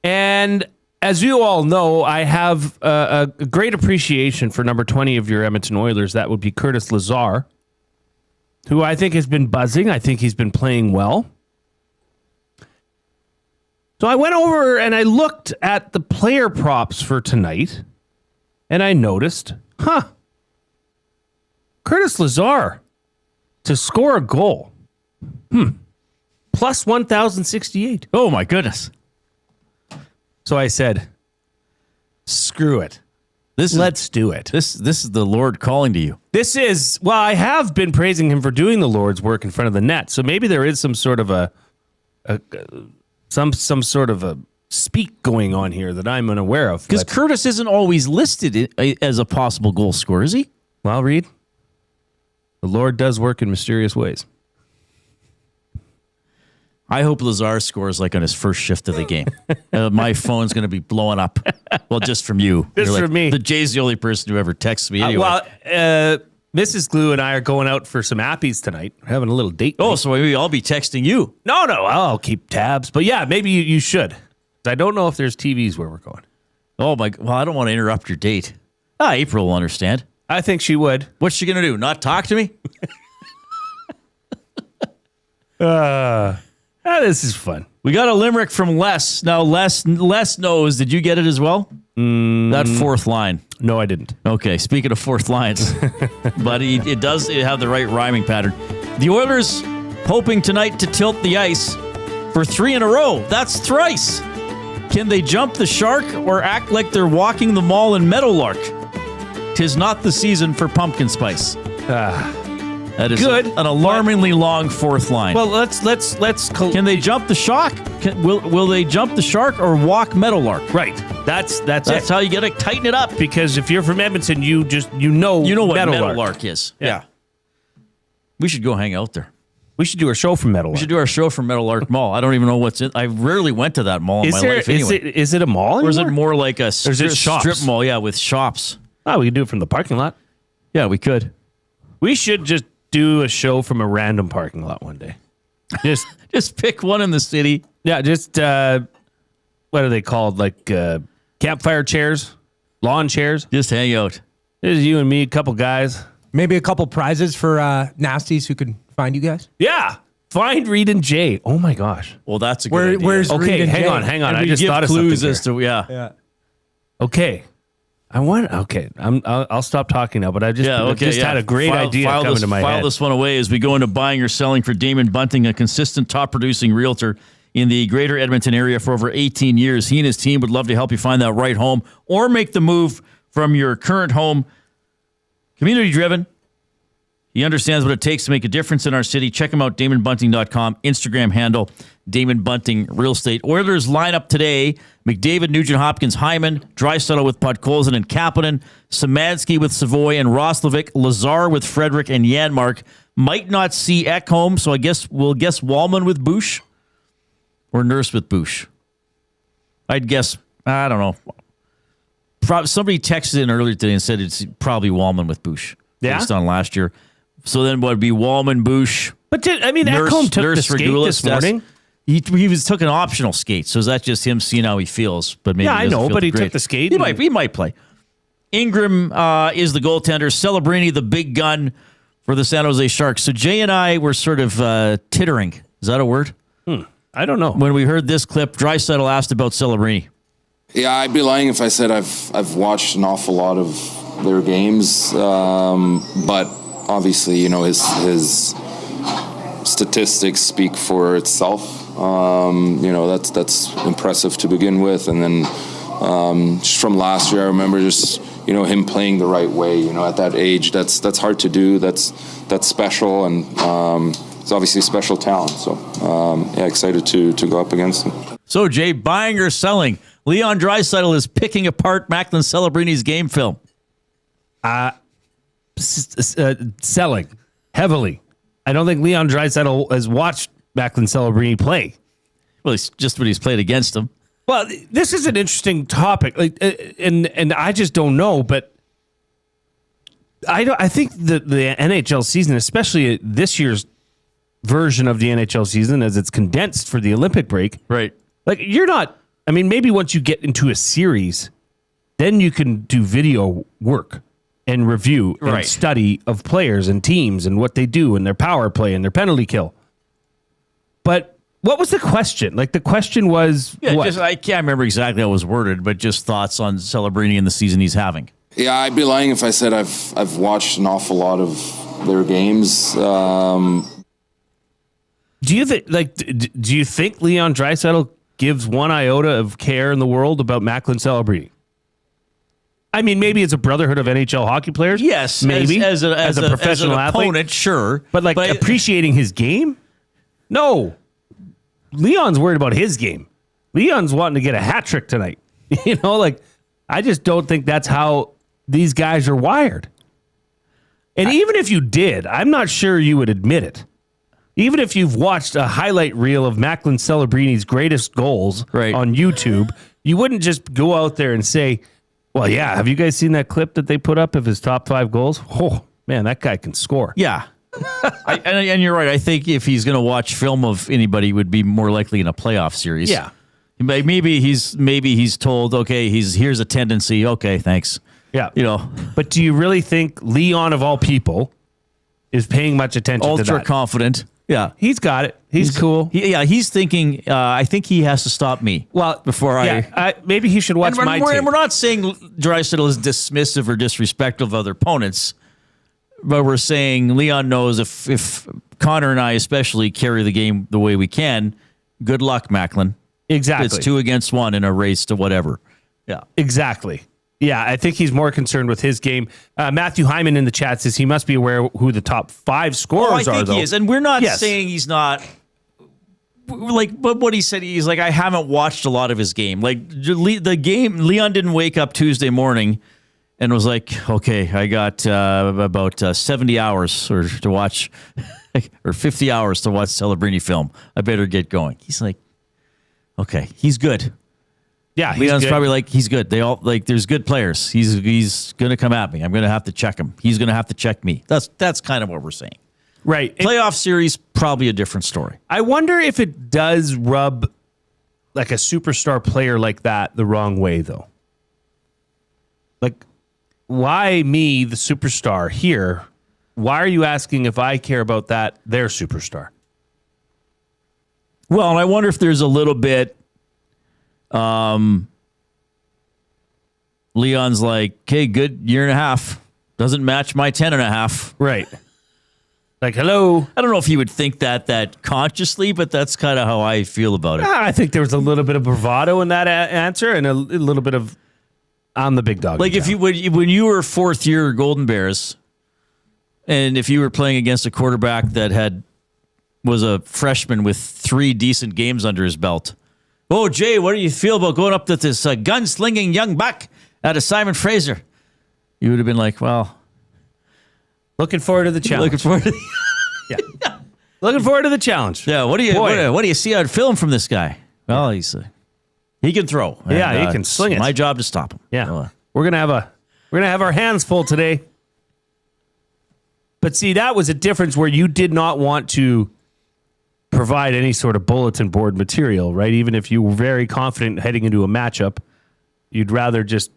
And as you all know, I have a great appreciation for number 20 of your Edmonton Oilers. That would be Curtis Lazar, who I think has been buzzing. I think he's been playing well. So I went over and I looked at the player props for tonight, and I noticed, Curtis Lazar to score a goal. Plus 1,068. Oh, my goodness. So I said, screw it. Let's do it. This is the Lord calling to you. I have been praising him for doing the Lord's work in front of the net. So maybe there is some sort of a some sort of a speak going on here that I'm unaware of. Because Curtis isn't always listed as a possible goal scorer, is he? Well, Reid, the Lord does work in mysterious ways. I hope Lazar scores like on his first shift of the game. My phone's going to be blowing up. Well, just from you. Just from me. The Jay's the only person who ever texts me anyway. Mrs. Glue and I are going out for some appies tonight. We're having a little date night. Oh, so maybe I'll be texting you. No, I'll keep tabs. But yeah, maybe you should. I don't know if there's TVs where we're going. Oh, my. Well, I don't want to interrupt your date. April will understand. I think she would. What's she going to do? Not talk to me? This is fun. We got a limerick from Les. Now, Les knows. Did you get it as well? That fourth line. No, I didn't. Okay, speaking of fourth lines. But it does have the right rhyming pattern. The Oilers hoping tonight to tilt the ice for 3 in a row. That's thrice. Can they jump the shark or act like they're walking the mall in Meadowlark? 'Tis not the season for pumpkin spice. That is good. An alarmingly long fourth line. Well, let's. Can they jump the shark? Will they jump the shark or walk Meadowlark? Right. That's how you got to tighten it up. Because if you're from Edmonton, you know what Meadowlark. Meadowlark is. Yeah. We should go hang out there. We should do our show from Meadowlark. We should do our show from Meadowlark Mall. I don't even know what's in. I rarely went to that mall in my life anyway. Is it a mall anymore? Or is it more like a shops? strip mall? Yeah, with shops. Oh, we could do it from the parking lot. Yeah, we could. We should just do a show from a random parking lot one day. Just pick one in the city. Yeah, just what are they called? Like campfire chairs, lawn chairs. Just hang out. There's you and me, a couple guys. Maybe a couple prizes for nasties who can find you guys. Yeah, find Reid and Jay. Oh my gosh. Well, that's a good idea. Where's okay? Reid and Hang Jay? on. And I just give thought of clues something as to Yeah. Okay. I'll stop talking now. But I just had a great idea coming to my head. File this one away as we go into buying or selling for Damon Bunting, a consistent top producing realtor in the greater Edmonton area for over 18 years. He and his team would love to help you find that right home or make the move from your current home. Community driven. He understands what it takes to make a difference in our city. Check him out, DamonBunting.com. Instagram handle, Damon Bunting Real Estate. Oilers lineup today: McDavid, Nugent Hopkins, Hyman, Draisaitl with Podkolzin and Kapanen, Szymanski with Savoy and Roslovic, Lazar with Frederick and Janmark. Might not see Ekholm, so we'll guess Walman with Bush or Nurse with Bush. I'd guess, I don't know. Somebody texted in earlier today and said it's probably Walman with Bush. Yeah? Based on last year. So then what would be Walman, Bush? But Ekholm took the skate this morning. He took an optional skate, so is that just him seeing how he feels? But maybe I know, but he took the skate. He might play. Ingram is the goaltender. Celebrini, the big gun for the San Jose Sharks. So Jay and I were sort of tittering. Is that a word? I don't know. When we heard this clip, Draisaitl asked about Celebrini. Yeah, I'd be lying if I said I've watched an awful lot of their games, but obviously, his statistics speak for itself. That's impressive to begin with, and then just from last year, I remember just him playing the right way. At that age, that's hard to do. That's special, and it's obviously special talent. So excited to go up against him. So Jay, buying or selling? Leon Draisaitl is picking apart Macklin Celebrini's game film. Selling heavily. I don't think Leon Draisaitl has watched Macklin Celebrini play. Well, it's just when he's played against him. Well, this is an interesting topic, and I just don't know. But I think the NHL season, especially this year's version of the NHL season, as it's condensed for the Olympic break, right? Like you're not. I mean, maybe once you get into a series, then you can do video work and review and study of players and teams and what they do and their power play and their penalty kill. But what was the question? Like the question was what? I can't remember exactly how it was worded, but just thoughts on Celebrini and the season he's having. Yeah, I'd be lying if I said I've watched an awful lot of their games. Do you think Leon Draisaitl gives one iota of care in the world about Macklin Celebrini? I mean, maybe it's a brotherhood of NHL hockey players. Yes, maybe as a professional as an opponent, athlete, sure. But appreciating his game, no. Leon's worried about his game. Leon's wanting to get a hat trick tonight. I just don't think that's how these guys are wired. And even if you did, I'm not sure you would admit it. Even if you've watched a highlight reel of Macklin Celebrini's greatest goals on YouTube, you wouldn't just go out there and say, well, yeah, have you guys seen that clip that they put up of his top 5 goals? Oh, man, that guy can score. Yeah. And you're right. I think if he's going to watch film of anybody, would be more likely in a playoff series. Yeah. Maybe he's told, okay, here's a tendency. Okay, thanks. Yeah. But do you really think Leon, of all people, is paying much attention to that? Ultra confident. Yeah. He's got it. He's cool. He's thinking, I think he has to stop me. Well, before maybe he should watch my tape. And we're not saying Draisaitl is dismissive or disrespectful of other opponents, but we're saying Leon knows if Connor and I especially carry the game the way we can, good luck, Macklin. Exactly. It's 2 against 1 in a race to whatever. Yeah. Exactly. Yeah, I think he's more concerned with his game. Matthew Hyman in the chat says he must be aware who the top 5 scorers are, I think though. he is. And we're not saying he's not. But what he said, he's like, I haven't watched a lot of his game. Like, the game, Leon didn't wake up Tuesday morning and was like, okay, I got about 70 hours to watch, or 50 hours to watch Celebrini film. I better get going. He's like, okay, he's good. Yeah, Leon's probably like, he's good. They all there's good players. He's gonna come at me. I'm gonna have to check him. He's gonna have to check me. That's kind of what we're saying. Right. Playoff series, probably a different story. I wonder if it does rub like a superstar player like that the wrong way, though. Like, why me, the superstar here? Why are you asking if I care about that, their superstar? Well, and I wonder if there's a little bit. Leon's like, okay, good year and a half. Doesn't match my 10 and a half. Right. Like, hello. I don't know if you would think that consciously, but that's kind of how I feel about it. I think there was a little bit of bravado in that answer and a little bit of, I'm the big dog. Like if when you were 4th year Golden Bears, and if you were playing against a quarterback that was a freshman with 3 decent games under his belt. Oh, Jay, what do you feel about going up to this gunslinging young buck out of Simon Fraser? You would have been like, well, looking forward to the challenge. Looking forward to Looking forward to the challenge. Yeah, what do you see on film from this guy? Well, he can throw. Yeah, And, he can sling it. My job to stop him. Yeah. We're gonna have our hands full today. But see, that was a difference where you did not want to provide any sort of bulletin board material, right? Even if you were very confident heading into a matchup, you'd rather just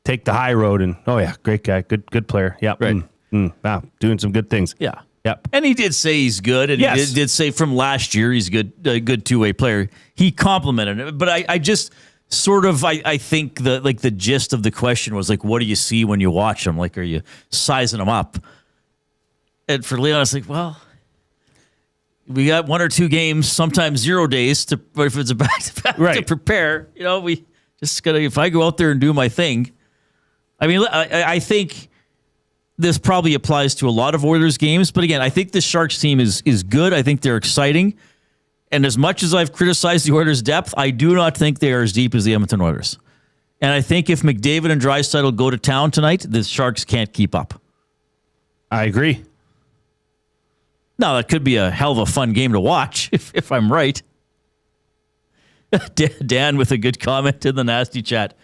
take the high road and, oh yeah, great guy, good player. Yeah, right. Wow, doing some good things. Yeah. Yep. And he did say he's good, and Yes. he did say from last year he's a good two-way player. He complimented it, but I just sort of I think the gist of the question was like, what do you see when you watch him? Like, are you sizing him up? And for Leon, it's like, well, we got 1 or 2 games, sometimes 0 days if it's a back-to-back to prepare. You know, we just gotta. If I go out there and do my thing, I mean, I think this probably applies to a lot of Oilers games. But again, I think this Sharks team is good. I think they're exciting. And as much as I've criticized the Oilers' depth, I do not think they are as deep as the Edmonton Oilers. And I think if McDavid and Draisaitl go to town tonight, the Sharks can't keep up. I agree. Now, that could be a hell of a fun game to watch, if I'm right. Dan with a good comment in the nasty chat.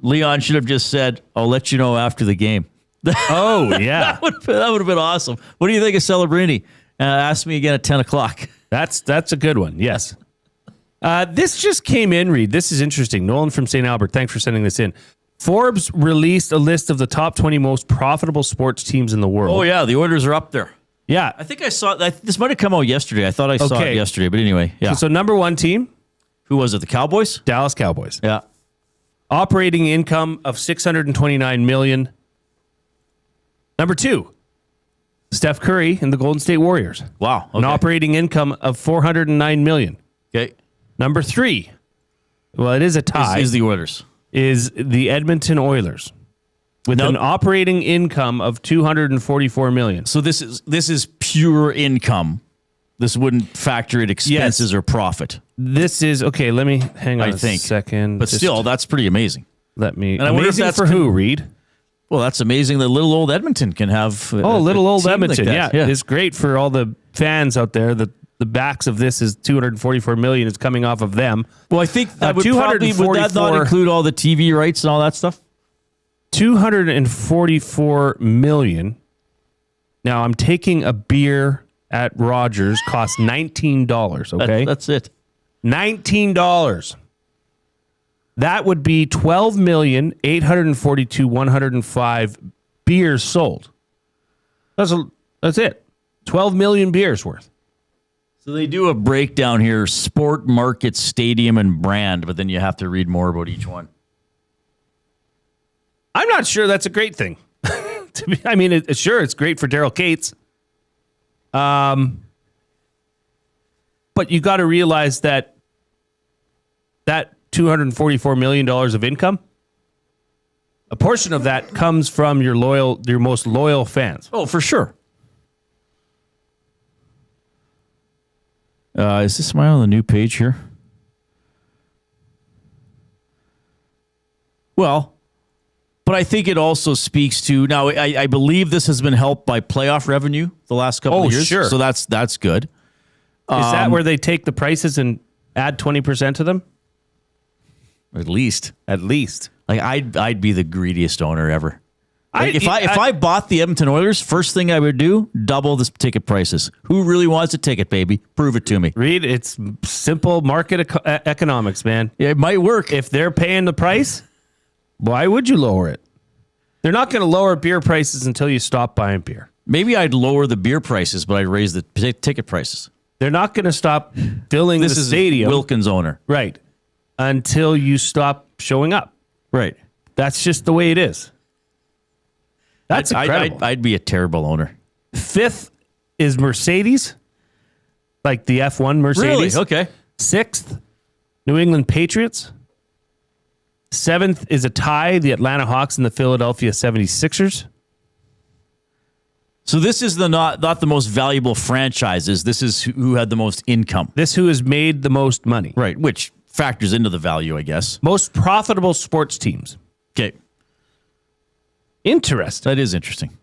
Leon should have just said, I'll let you know after the game. Oh, yeah. that would have been awesome. What do you think of Celebrini? Ask me again at 10 o'clock. That's a good one, yes. This just came in, Reid. This is interesting. Nolan from St. Albert, thanks for sending this in. Forbes released a list of the top 20 most profitable sports teams in the world. Oh, yeah, the Oilers are up there. Yeah. I think I saw this might have come out yesterday. I thought I saw it yesterday, but anyway. Yeah. So number 1 team. Who was it? The Cowboys? Dallas Cowboys. Yeah. Operating income of $629 million. Number 2, Steph Curry and the Golden State Warriors. Wow. Okay. An operating income of $409 million. Okay. Number 3, well, it is a tie. Is the Oilers. Is the Edmonton Oilers. With an operating income of $244 million. So this is pure income. This wouldn't factor in expenses or profit. This is okay. Let me hang on I think. a second. But still, that's pretty amazing. Let me. And I wonder if amazing that's for who, Reid? Well, that's amazing that little old Edmonton can have. Little old team Edmonton. like that. Yeah, it's great for all the fans out there. The backs of this is $244 million is coming off of them. Well, I think that would that not include all the TV rights and all that stuff? $244 million. Now I'm taking a beer at Rogers costs $19. Okay, that's it. $19. That would be 12,842,105 beers sold. That's it. 12 million beers worth. So they do a breakdown here: sport, market, stadium, and brand. But then you have to read more about each one. I'm not sure that's a great thing. I mean, sure, it's great for Daryl Cates. But you got to realize that $244 million of income, a portion of that comes from your most loyal fans. Oh, for sure. Is this on the new page here? Well, but I think it also speaks to now. I believe this has been helped by playoff revenue the last couple of years. Sure. So that's good. Is that where they take the prices and add 20% to them? At least. Like I'd be the greediest owner ever. If I bought the Edmonton Oilers, first thing I would do, double the ticket prices. Who really wants a ticket, baby? Prove it to me. Reid, it's simple market economics, man. Yeah, it might work. If they're paying the price, why would you lower it? They're not going to lower beer prices until you stop buying beer. Maybe I'd lower the beer prices, but I'd raise the ticket prices. They're not going to stop filling the stadium. Wilkins owner. Right. Until you stop showing up. Right. That's just the way it is. That's incredible. I'd be a terrible owner. Fifth is Mercedes, like the F1 Mercedes. Really? Okay. Sixth, New England Patriots. Seventh is a tie, the Atlanta Hawks and the Philadelphia 76ers. So this is not the most valuable franchises. This is who had the most income. This who has made the most money. Right, which factors into the value, I guess. Most profitable sports teams. Okay. Interesting. That is interesting.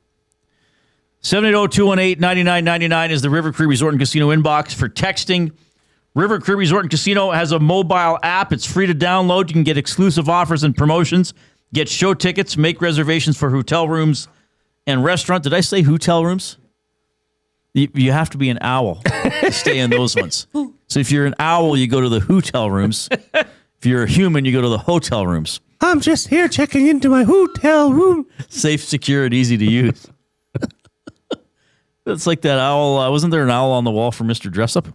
780-218-9999 is the River Cree Resort and Casino inbox for texting. River Cree Resort and Casino has a mobile app. It's free to download. You can get exclusive offers and promotions, get show tickets, make reservations for hotel rooms and restaurant. Did I say hotel rooms? You have to be an owl to stay in those ones. So if you're an owl, you go to the hotel rooms. If you're a human, you go to the hotel rooms. I'm just here checking into my hotel room. Safe, secure, and easy to use. It's like that owl. Wasn't there an owl on the wall for Mr. Dressup?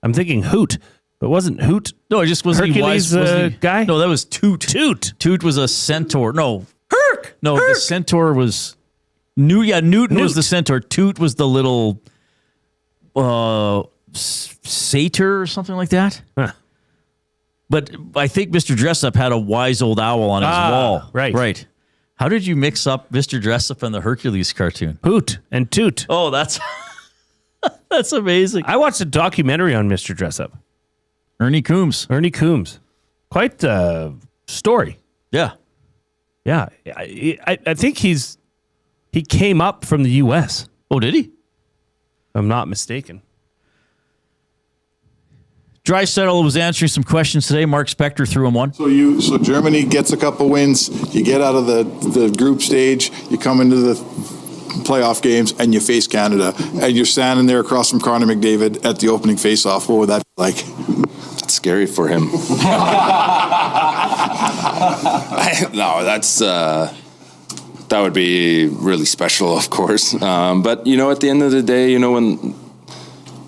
I'm thinking Hoot, but wasn't Hoot? No, it just wasn't Hercules guy. No, that was Toot. Toot was a centaur. No, Herc. No, the centaur was Newton was the centaur. Toot was the little satyr or something like that. Huh. But I think Mr. Dressup had a wise old owl on his wall. Right. How did you mix up Mr. Dressup and the Hercules cartoon? Hoot and Toot. Oh, that's that's amazing. I watched a documentary on Mr. Dressup. Ernie Coombs. Quite a story. Yeah. Yeah. I think he came up from the U.S. Oh, did he? If I'm not mistaken. Draisaitl was answering some questions today. Mark Spector threw him one. So Germany gets a couple wins. You get out of the group stage. You come into the playoff games and you face Canada. And you're standing there across from Connor McDavid at the opening faceoff. What would that be like? That's scary for him. That would be really special, of course. But at the end of the day, when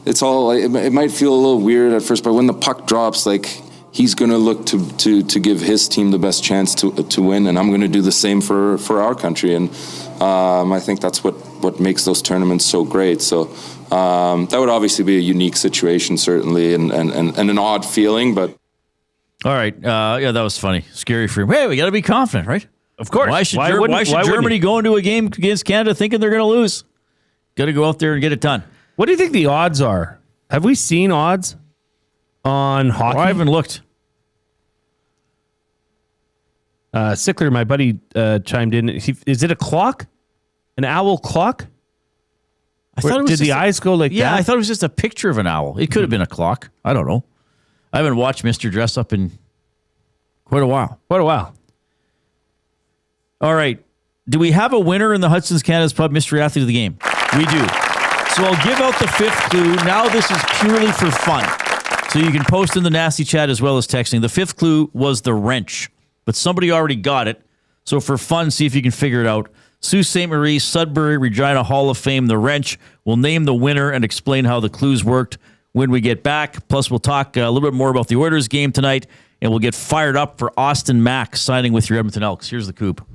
it's all, it might feel a little weird at first, but when the puck drops, he's going to look to give his team the best chance to win, and I'm going to do the same for our country. And I think that's what makes those tournaments so great. So that would obviously be a unique situation, certainly, and an odd feeling, but. All right. Yeah, that was funny. Scary for him. Hey, we got to be confident, right? Of course. Why should Germany go into a game against Canada thinking they're going to lose? Got to go out there and get it done. What do you think the odds are? Have we seen odds on hockey? I haven't looked. Sickler, my buddy, chimed in. Is it a clock? An owl clock? I thought it was did the just eyes go like that? Yeah, I thought it was just a picture of an owl. It could have been a clock. I don't know. I haven't watched Mr. Dress Up in quite a while. All right. Do we have a winner in the Hudson's Canada's Pub Mystery Athlete of the Game? We do. So I'll give out the fifth clue. Now this is purely for fun. So you can post in the nasty chat as well as texting. The fifth clue was the wrench, but somebody already got it. So for fun, see if you can figure it out. Sault Ste. Marie, Sudbury, Regina Hall of Fame, the wrench. We'll name the winner and explain how the clues worked when we get back. Plus, we'll talk a little bit more about the Oilers game tonight, and we'll get fired up for Austin Mack signing with your Edmonton Elks. Here's the Coop.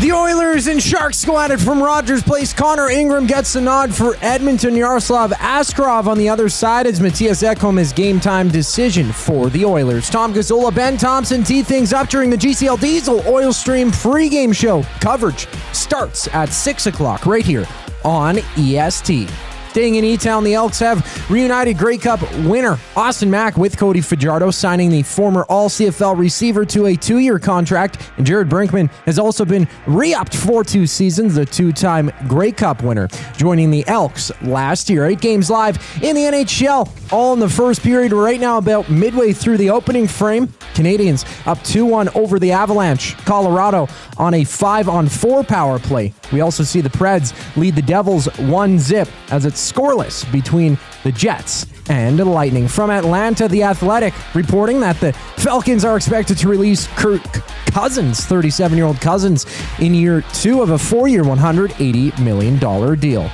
The Oilers and Sharks go at it from Rogers Place. Connor Ingram gets the nod for Edmonton. Yaroslav Askarov on the other side as Mattias Ekholm is game time decision for the Oilers. Tom Gazzola, Ben Thompson tee things up during the GCL Diesel Oil Stream pregame show. Coverage starts at 6 o'clock right here on EST. Staying in E-Town, the Elks have reunited Grey Cup winner Austin Mack with Cody Fajardo, signing the former All-CFL receiver to a 2-year contract. And Jared Brinkman has also been re-upped for 2 seasons, the 2-time Grey Cup winner, joining the Elks last year. 8 games live in the NHL, all in the first period. We're right now about midway through the opening frame. Canadians up 2-1 over the Avalanche. Colorado on a 5-on-4 power play. We also see the Preds lead the Devils 1-0 as it's scoreless between the Jets and the Lightning. From Atlanta, The Athletic reporting that the Falcons are expected to release Kirk Cousins, 37-year-old Cousins, in year 2 of a 4-year, $180 million deal.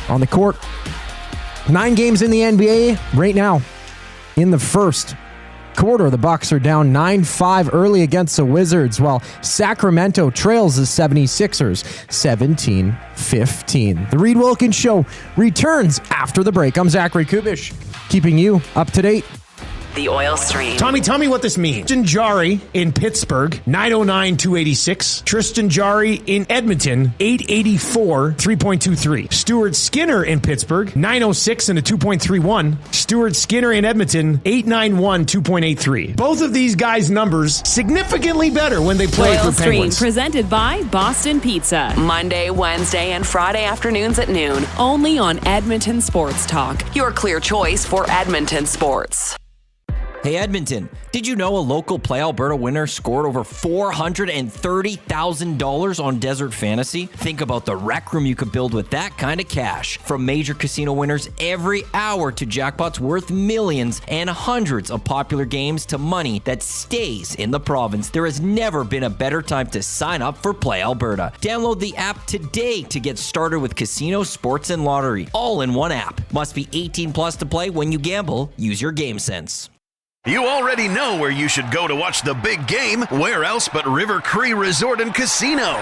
On the court, 9 games in the NBA right now. In the first quarter, the Bucks are down 9-5 early against the Wizards, while Sacramento trails the 76ers 17-15. The Reid Wilkins Show returns after the break. I'm Zachary Kubish, keeping you up to date. The Oil Stream. Tommy, tell me what this means. Tristan Jarry in Pittsburgh, 909-286. Tristan Jarry in Edmonton, 884, 3.23. Stuart Skinner in Pittsburgh, 906 and a 2.31. Stuart Skinner in Edmonton, 891, 2.83. Both of these guys' numbers significantly better when they play Oil for Stream, Penguins. presented by Boston Pizza. Monday, Wednesday, and Friday afternoons at noon. Only on Edmonton Sports Talk. Your clear choice for Edmonton sports. Hey Edmonton, did you know a local Play Alberta winner scored over $430,000 on Desert Fantasy? Think about the rec room you could build with that kind of cash. From major casino winners every hour to jackpots worth millions and hundreds of popular games to money that stays in the province, there has never been a better time to sign up for Play Alberta. Download the app today to get started with casino, sports, and lottery, all in one app. Must be 18 plus to play. When you gamble, use your game sense. You already know where you should go to watch the big game. Where else but River Cree Resort and Casino?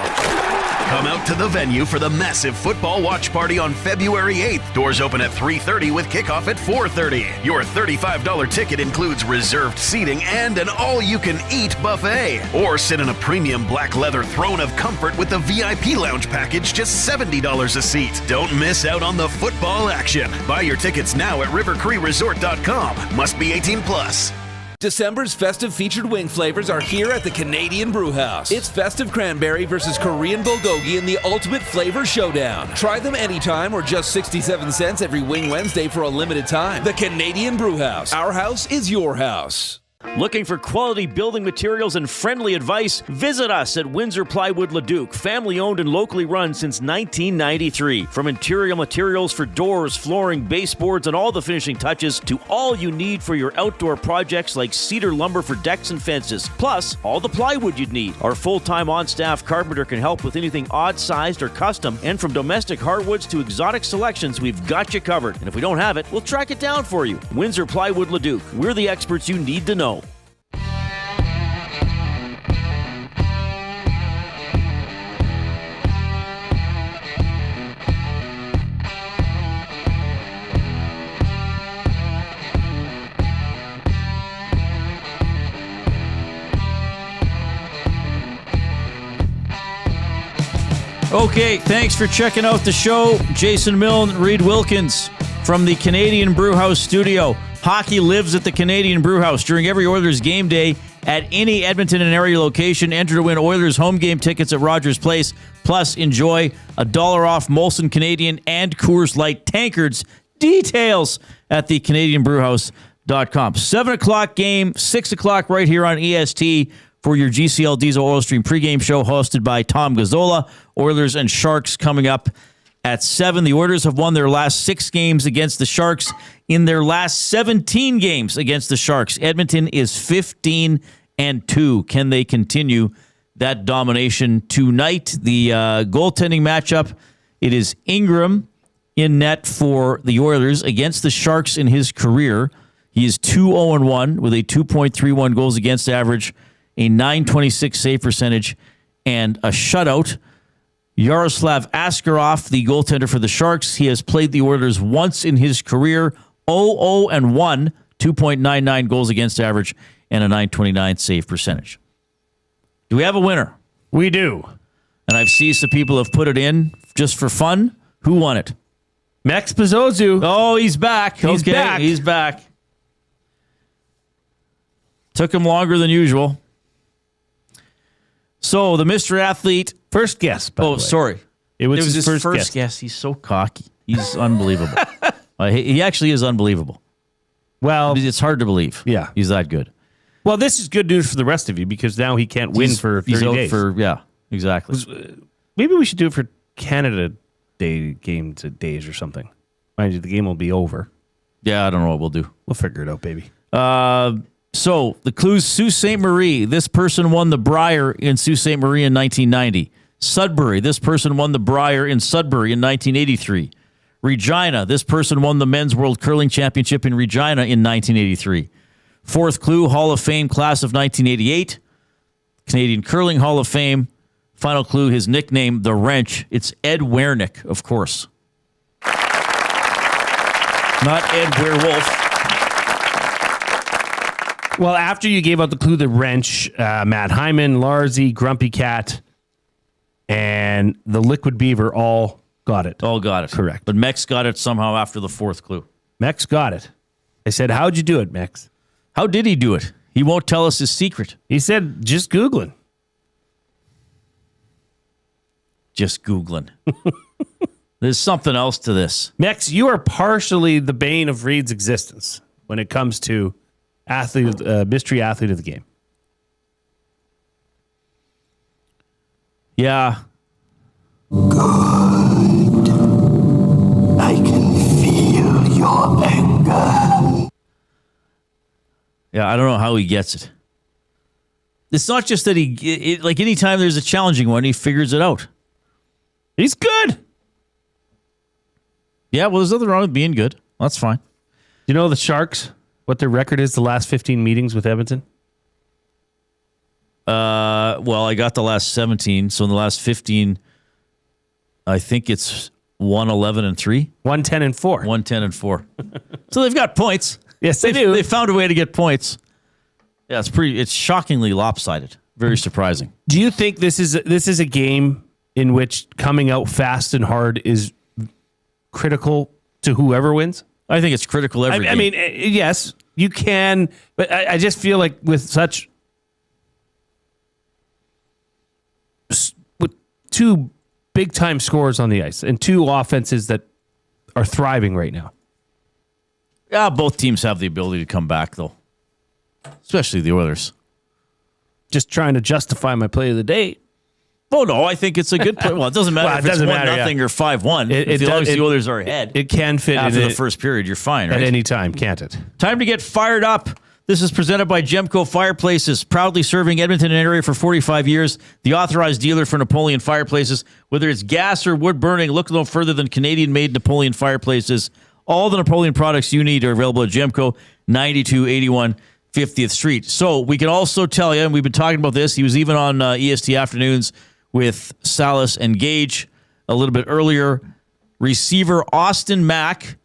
Come out to the venue for the massive football watch party on February 8th. Doors open at 3:30 with kickoff at 4:30. Your $35 ticket includes reserved seating and an all-you-can-eat buffet. Or sit in a premium black leather throne of comfort with the VIP lounge package, just $70 a seat. Don't miss out on the football action. Buy your tickets now at rivercreeresort.com. Must be 18 plus. December's festive featured wing flavors are here at the Canadian Brewhouse. It's festive cranberry versus Korean bulgogi in the ultimate flavor showdown. Try them anytime or just 67 cents every Wing Wednesday for a limited time. The Canadian Brewhouse. Our house is your house. Looking for quality building materials and friendly advice? Visit us at Windsor Plywood Leduc, family owned and locally run since 1993. From interior materials for doors, flooring, baseboards, and all the finishing touches to all you need for your outdoor projects like cedar lumber for decks and fences, plus all the plywood you'd need. Our full-time on-staff carpenter can help with anything odd-sized or custom, and from domestic hardwoods to exotic selections, we've got you covered. And if we don't have it, we'll track it down for you. Windsor Plywood Leduc. We're the experts you need to know. Okay, thanks for checking out the show. Jason Milne, Reid Wilkins from the Canadian Brewhouse studio. Hockey lives at the Canadian Brewhouse. During every Oilers game day at any Edmonton and area location, enter to win Oilers home game tickets at Rogers Place. Plus, enjoy $1 off Molson Canadian and Coors Light tankards. Details at the CanadianBrewhouse.com. 7 o'clock game, 6 o'clock right here on EST for your GCL Diesel Oil Stream pregame show hosted by Tom Gazzola. Oilers and Sharks coming up at 7. The Oilers have won their last 6 games against the Sharks. In their last 17 games against the Sharks, Edmonton is 15-2. Can they continue that domination tonight? The goaltending matchup, it is Ingram in net for the Oilers against the Sharks in his career. He is 2-0-1 with a 2.31 goals against average, a .926 save percentage, and a shutout. Yaroslav Askarov, the goaltender for the Sharks, he has played the Oilers once in his career, 0-0-1, 2.99 goals against average, and a .929 save percentage. Do we have a winner? We do. And I've seen some people have put it in just for fun. Who won it? Max Pizzozu. Oh, he's back. He's back. He's back. Took him longer than usual. So, the Mr. Athlete. First guess, by the way. Sorry. It was his first guess. He's so cocky. He's unbelievable. He actually is unbelievable. Well, it's hard to believe. Yeah. He's that good. Well, this is good news for the rest of you because now he can't win for 30 he's out days. Yeah, exactly. Maybe we should do it for Canada Day games days or something. Mind you, the game will be over. Yeah, I don't know what we'll do. We'll figure it out, baby. So, the clues, Sault Ste. Marie. This person won the Brier in Sault Ste. Marie in 1990. Sudbury. This person won the Brier in Sudbury in 1983. Regina. This person won the Men's World Curling Championship in Regina in 1983. Fourth clue, Hall of Fame class of 1988. Canadian Curling Hall of Fame. Final clue, his nickname, The Wrench. It's Ed Wernick, of course. Not Ed Werewolf. Well, after you gave out the clue, The Wrench, Matt Hyman, Larsy, Grumpy Cat, and the Liquid Beaver all got it. All got it. Correct. But Mex got it somehow after the fourth clue. Mex got it. I said, how'd you do it, Mex? How did he do it? He won't tell us his secret. He said, just Googling. Just Googling. There's something else to this. Mex, you are partially the bane of Reid's existence when it comes to mystery athlete of the game. Yeah. Good. I can feel your anger. Yeah, I don't know how he gets it. It's not just that like anytime there's a challenging one, he figures it out. He's good. Yeah, well, there's nothing wrong with being good. That's fine. You know the Sharks, what their record is the last 15 meetings with Edmonton? Well, I got the last 17. So in the last 15, I think it's 1-11-3. 1-10-4. 1-10-4. So they've got points. Yes, they do. They found a way to get points. Yeah, it's shockingly lopsided. Very surprising. Do you think this is a game in which coming out fast and hard is critical to whoever wins? I think it's critical every game. I mean, yes, you can, but I just feel like with two big-time scorers on the ice and two offenses that are thriving right now. Yeah, both teams have the ability to come back, though. Especially the Oilers. Just trying to justify my play of the day. Oh, no, I think it's a good play. Well, it doesn't matter if it's 1-0 or 5-1. If the Oilers are ahead. It can fit after the first period. You're fine, right? At any time, can't it? Time to get fired up. This is presented by Gemco Fireplaces, proudly serving Edmonton and area for 45 years. The authorized dealer for Napoleon Fireplaces. Whether it's gas or wood burning, look no further than Canadian-made Napoleon Fireplaces. All the Napoleon products you need are available at Gemco, 9281 50th Street. So we can also tell you, and we've been talking about this, he was even on EST Afternoons with Salas and Gage a little bit earlier. Receiver Austin Mack,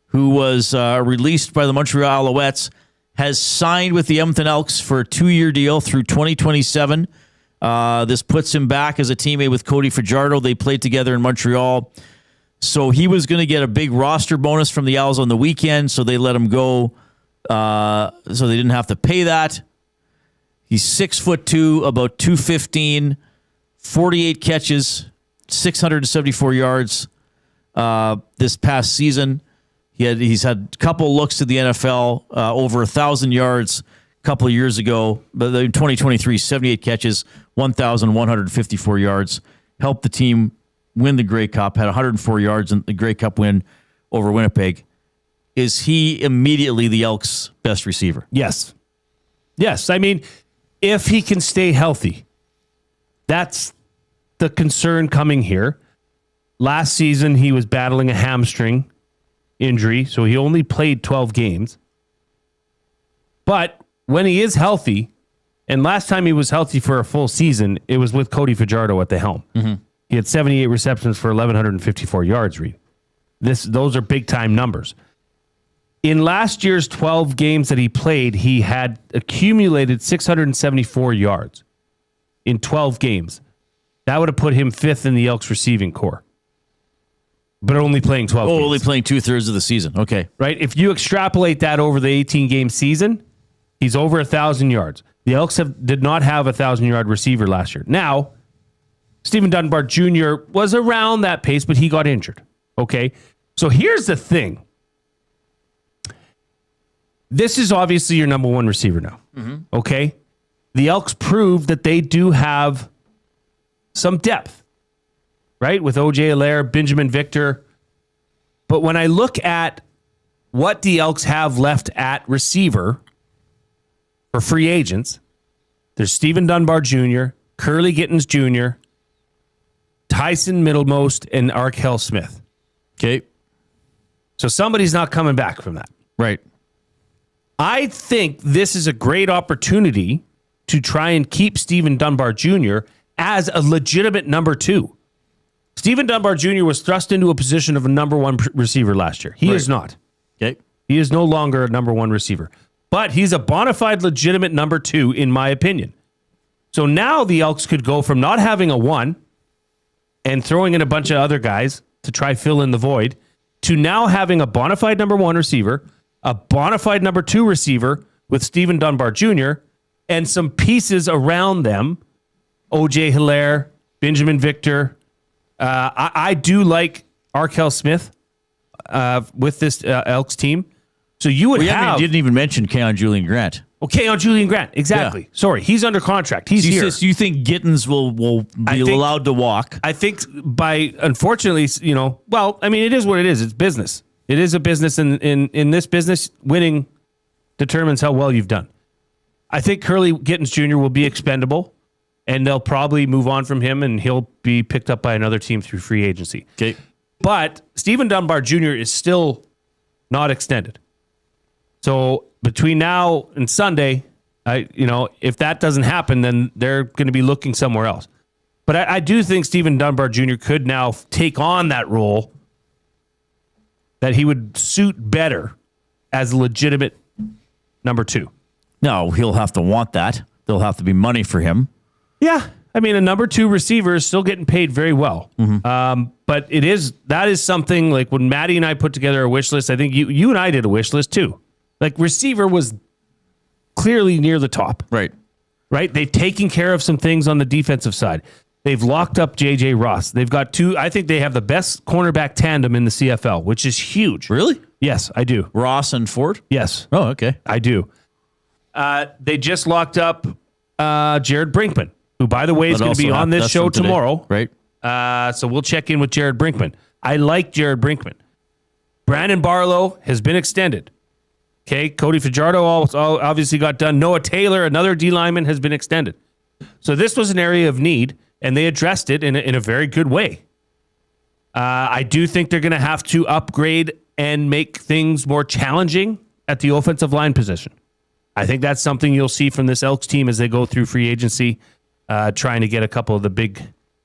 who was released by the Montreal Alouettes, has signed with the Edmonton Elks for a 2-year deal through 2027. This puts him back as a teammate with Cody Fajardo. They played together in Montreal. So he was going to get a big roster bonus from the Owls on the weekend, so they let him go. So they didn't have to pay that. He's 6'2", about 215, 48 catches, 674 yards this past season. He's had a couple looks to the NFL, over 1,000 yards a couple of years ago. But in 2023, 78 catches, 1,154 yards. Helped the team win the Grey Cup, had 104 yards in the Grey Cup win over Winnipeg. Is he immediately the Elks' best receiver? Yes. Yes. I mean, if he can stay healthy, that's the concern coming here. Last season, he was battling a hamstring injury, so he only played 12 games. But when he is healthy, and last time he was healthy for a full season, it was with Cody Fajardo at the helm. Mm-hmm. He had 78 receptions for 1,154 yards, Reid. Those are big-time numbers. In last year's 12 games that he played, he had accumulated 674 yards in 12 games. That would have put him fifth in the Elks receiving corps. But only playing 12 games. Only playing 2/3 of the season. Okay. Right? If you extrapolate that over the 18-game season, he's over 1,000 yards. The Elks did not have a 1,000-yard receiver last year. Now, Stephen Dunbar Jr. was around that pace, but he got injured. Okay? So here's the thing. This is obviously your number one receiver now. Mm-hmm. Okay? The Elks proved that they do have some depth, right? With O.J. Allaire, Benjamin Victor. But when I look at what the Elks have left at receiver for free agents, there's Stephen Dunbar Jr., Curly Gittins Jr., Tyson Middlemost, and Arkell Smith. Okay. So somebody's not coming back from that. Right. I think this is a great opportunity to try and keep Stephen Dunbar Jr. as a legitimate number two. Stephen Dunbar Jr. was thrust into a position of a number one receiver last year. He is not. Okay. He is no longer a number one receiver. But he's a bona fide legitimate number two, in my opinion. So now the Elks could go from not having a one and throwing in a bunch of other guys to try fill in the void to now having a bona fide number one receiver, a bona fide number two receiver with Stephen Dunbar Jr., and some pieces around them, O.J. Hilaire, Benjamin Victor. I do like Arkell Smith with this Elks team. So you would have... You didn't even mention Keon Julian Grant. Okay, on Julian Grant, exactly. Yeah. Sorry, he's under contract. He's here. You think Gittins will be allowed to walk? I think unfortunately, it is what it is. It's business. It is a business, and in this business, winning determines how well you've done. I think Curly Gittins Jr. will be expendable, and they'll probably move on from him, and he'll be picked up by another team through free agency. Okay. But Stephen Dunbar Jr. is still not extended. So between now and Sunday, if that doesn't happen, then they're going to be looking somewhere else. But I do think Stephen Dunbar Jr. could now take on that role that he would suit better as a legitimate number two. No, he'll have to want that. There'll have to be money for him. Yeah. I mean, a number two receiver is still getting paid very well. Mm-hmm. But that is something like when Maddie and I put together a wish list, I think you and I did a wish list too. Like receiver was clearly near the top. Right. Right? They've taken care of some things on the defensive side. They've locked up J.J. Ross. They've got I think they have the best cornerback tandem in the CFL, which is huge. Really? Yes, I do. Ross and Ford? Yes. Oh, okay. I do. They just locked up Jared Brinkman, who, by the way, is going to be on this show tomorrow. Right. So we'll check in with Jared Brinkman. I like Jared Brinkman. Brandon Barlow has been extended. Okay, Cody Fajardo obviously got done. Noah Taylor, another D lineman, has been extended. So this was an area of need, and they addressed it in a very good way. I do think they're going to have to upgrade and make things more challenging at the offensive line position. I think that's something you'll see from this Elks team as they go through free agency, trying to get a couple of the big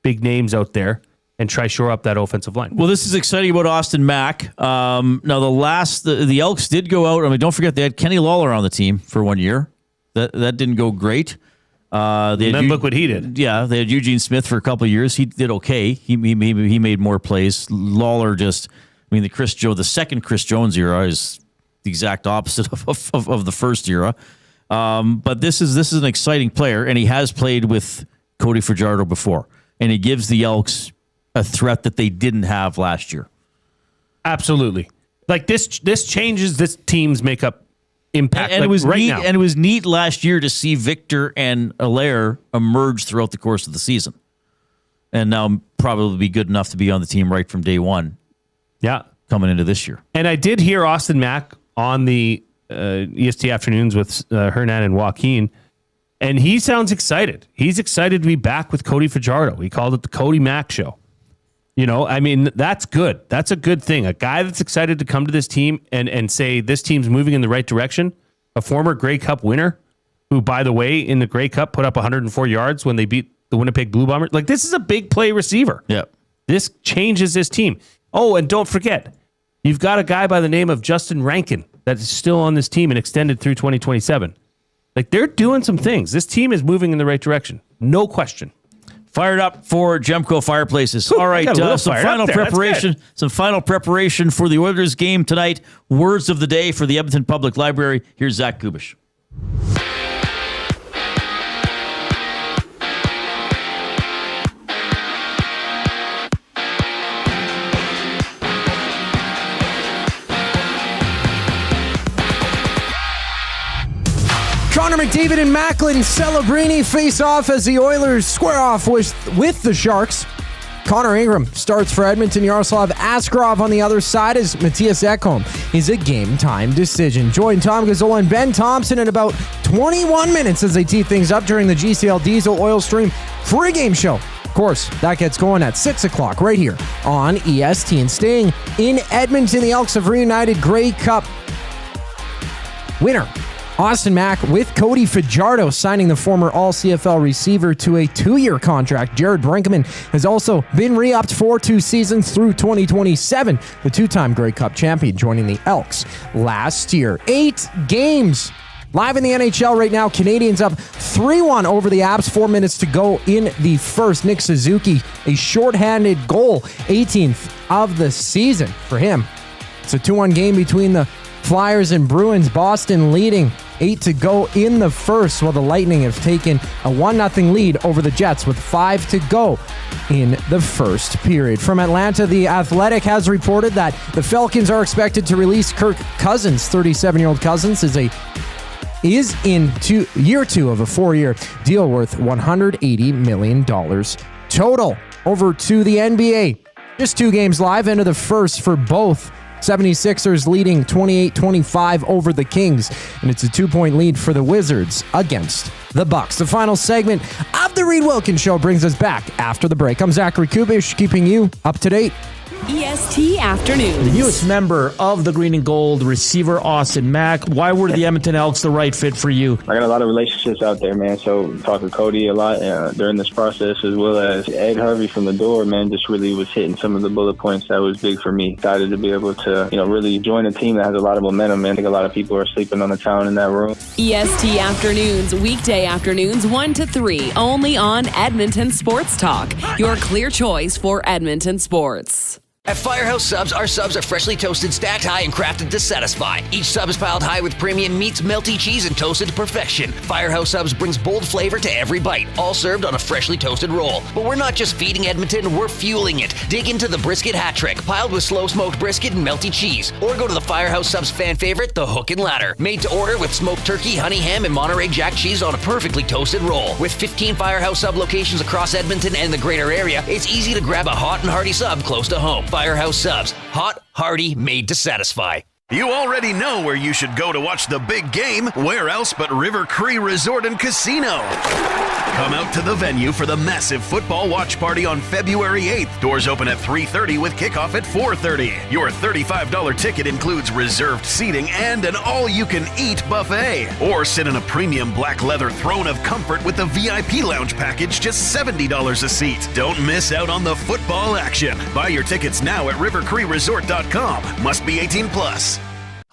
names out there and try shore up that offensive line. Well, this is exciting about Austin Mack. Now, the Elks did go out. I mean, don't forget they had Kenny Lawler on the team for 1 year. That didn't go great. Then look what he did. Yeah, they had Eugene Smith for a couple of years. He did okay. He made more plays. Lawler the second Chris Jones era is the exact opposite of the first era. But this is an exciting player, and he has played with Cody Fajardo before, and he gives the Elks a threat that they didn't have last year. Absolutely. Like this changes this team's makeup impact. And it was neat, now. and it was neat last year to see Victor and Allaire emerge throughout the course of the season, and now probably be good enough to be on the team right from day one. Yeah, coming into this year. And I did hear Austin Mack on the EST afternoons with Hernan and Joaquin, and he sounds excited. He's excited to be back with Cody Fajardo. He called it the Cody Mack show. That's good. That's a good thing. A guy that's excited to come to this team and say this team's moving in the right direction. A former Grey Cup winner who, by the way, in the Grey Cup put up 104 yards when they beat the Winnipeg Blue Bombers. Like, this is a big play receiver. Yeah. This changes this team. Oh, and don't forget, you've got a guy by the name of Justin Rankin that is still on this team and extended through 2027. Like, they're doing some things. This team is moving in the right direction. No question. Fired up for Gemco Fireplaces. All right, some final preparation. Some final preparation for the Oilers game tonight. Words of the day for the Edmonton Public Library. Here's Zach Kubish. Connor McDavid and Macklin Celebrini face off as the Oilers square off with the Sharks. Connor Ingram starts for Edmonton. Yaroslav Askarov on the other side as Mattias Ekholm is a game-time decision. Join Tom Gazzola and Ben Thompson in about 21 minutes as they tee things up during the GCL Diesel Oil Stream pregame show. Of course, that gets going at 6 o'clock right here on EST. And staying in Edmonton, the Elks have reunited Grey Cup winner Austin Mack with Cody Fajardo, signing the former All-CFL receiver to a 2-year contract. Jared Brinkman has also been re-upped for 2 seasons through 2027. The 2-time Grey Cup champion joining the Elks last year. 8 games live in the NHL right now. Canadians up 3-1 over the Abs. 4 minutes to go in the first. Nick Suzuki, a shorthanded goal, 18th of the season for him. It's a 2-1 game between the Flyers and Bruins. Boston leading 8 to go in the first, while the Lightning have taken a 1-0 lead over the Jets with 5 to go in the first period. From Atlanta, The Athletic has reported that the Falcons are expected to release Kirk Cousins. 37-year-old Cousins is in year 2 of a 4-year deal worth $180 million total. Over to the NBA. Just 2 games live into the first for both. 76ers leading 28-25 over the Kings, and it's a 2-point lead for the Wizards against the Bucks. The final segment of the Reid Wilkins Show brings us back after the break. I'm Zachary Kubish, keeping you up to date. EST Afternoons. The newest member of the Green and Gold, receiver Austin Mack. Why were the Edmonton Elks the right fit for you? I got a lot of relationships out there, man. So talking to Cody a lot during this process, as well as Ed Harvey from the door, man, just really was hitting some of the bullet points that was big for me. Excited to be able to, really join a team that has a lot of momentum, man. I think a lot of people are sleeping on the town in that room. EST Afternoons, weekday afternoons 1 to 3, only on Edmonton Sports Talk. Your clear choice for Edmonton sports. At Firehouse Subs, our subs are freshly toasted, stacked high, and crafted to satisfy. Each sub is piled high with premium meats, melty cheese, and toasted to perfection. Firehouse Subs brings bold flavor to every bite, all served on a freshly toasted roll. But we're not just feeding Edmonton, we're fueling it. Dig into the brisket hat trick, piled with slow-smoked brisket and melty cheese. Or go to the Firehouse Subs fan favorite, the Hook and Ladder. Made to order with smoked turkey, honey ham, and Monterey Jack cheese on a perfectly toasted roll. With 15 Firehouse Sub locations across Edmonton and the greater area, it's easy to grab a hot and hearty sub close to home. Firehouse Subs. Hot, hearty, made to satisfy. You already know where you should go to watch the big game. Where else but River Cree Resort and Casino? Come out to the venue for the massive football watch party on February 8th. Doors open at 3:30 with kickoff at 4:30. Your $35 ticket includes reserved seating and an all-you-can-eat buffet. Or sit in a premium black leather throne of comfort with the VIP lounge package, just $70 a seat. Don't miss out on the football action. Buy your tickets now at rivercreeresort.com. Must be 18 plus.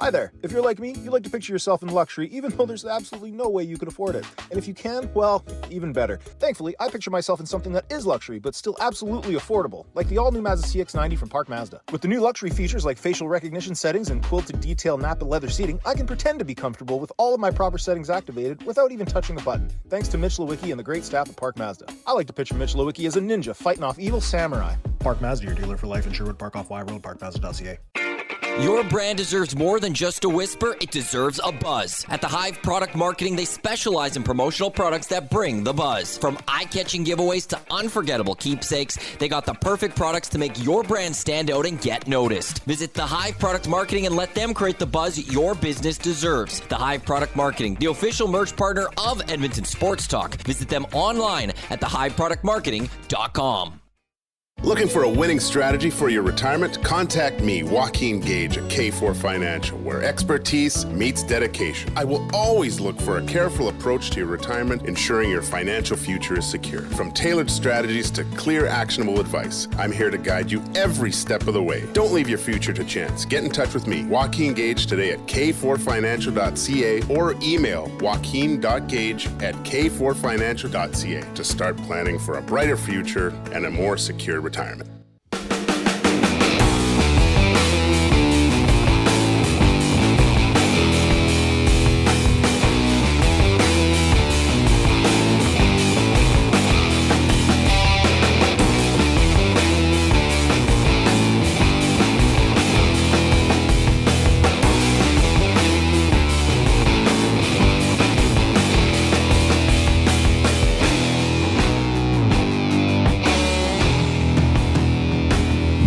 Hi there. If you're like me, you like to picture yourself in luxury, even though there's absolutely no way you could afford it. And if you can, well, even better. Thankfully, I picture myself in something that is luxury, but still absolutely affordable, like the all-new Mazda CX-90 from Park Mazda. With the new luxury features like facial recognition settings and quilted detail Napa leather seating, I can pretend to be comfortable with all of my proper settings activated without even touching a button, thanks to Mitch Lewicki and the great staff at Park Mazda. I like to picture Mitch Lewicki as a ninja fighting off evil samurai. Park Mazda, your dealer for life in Sherwood Park off Y Road, parkmazda.ca. Your brand deserves more than just a whisper, it deserves a buzz. At the Hive Product Marketing, they specialize in promotional products that bring the buzz. From eye-catching giveaways to unforgettable keepsakes, they got the perfect products to make your brand stand out and get noticed. Visit the Hive Product Marketing and let them create the buzz your business deserves. The Hive Product Marketing, the official merch partner of Edmonton Sports Talk. Visit them online at thehiveproductmarketing.com. Looking for a winning strategy for your retirement? Contact me, Joaquin Gage at K4 Financial, where expertise meets dedication. I will always look for a careful approach to your retirement, ensuring your financial future is secure. From tailored strategies to clear, actionable advice, I'm here to guide you every step of the way. Don't leave your future to chance. Get in touch with me, Joaquin Gage, today at k4financial.ca or email joaquin.gage@k4financial.ca to start planning for a brighter future and a more secure retirement.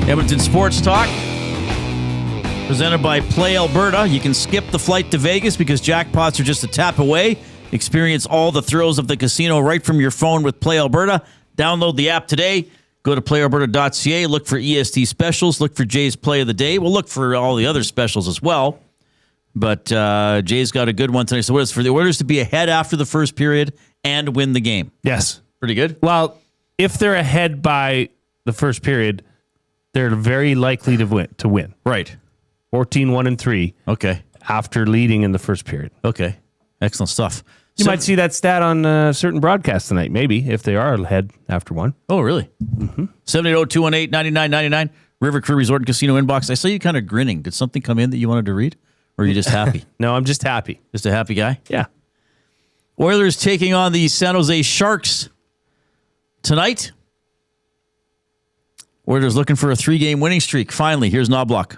Edmonton Sports Talk, presented by Play Alberta. You can skip the flight to Vegas because jackpots are just a tap away. Experience all the thrills of the casino right from your phone with Play Alberta. Download the app today. Go to playalberta.ca. Look for EST specials. Look for Jay's Play of the Day. We'll look for all the other specials as well. But Jay's got a good one today. So what is for the Oilers to be ahead after the first period and win the game? Yes. Pretty good. Well, if they're ahead by the first period, they're very likely to win. Right. 14-1-3. Okay. After leading in the first period. Okay. Excellent stuff. You might see that stat on a certain broadcast tonight, maybe, if they are ahead after one. Oh, really? 780-218-9999. River Crew Resort and Casino inbox. I saw you kind of grinning. Did something come in that you wanted to read? Or are you just happy? No, I'm just happy. Just a happy guy? Yeah. Oilers taking on the San Jose Sharks tonight. Oilers looking for a 3-game winning streak. Finally, here's Knoblauch.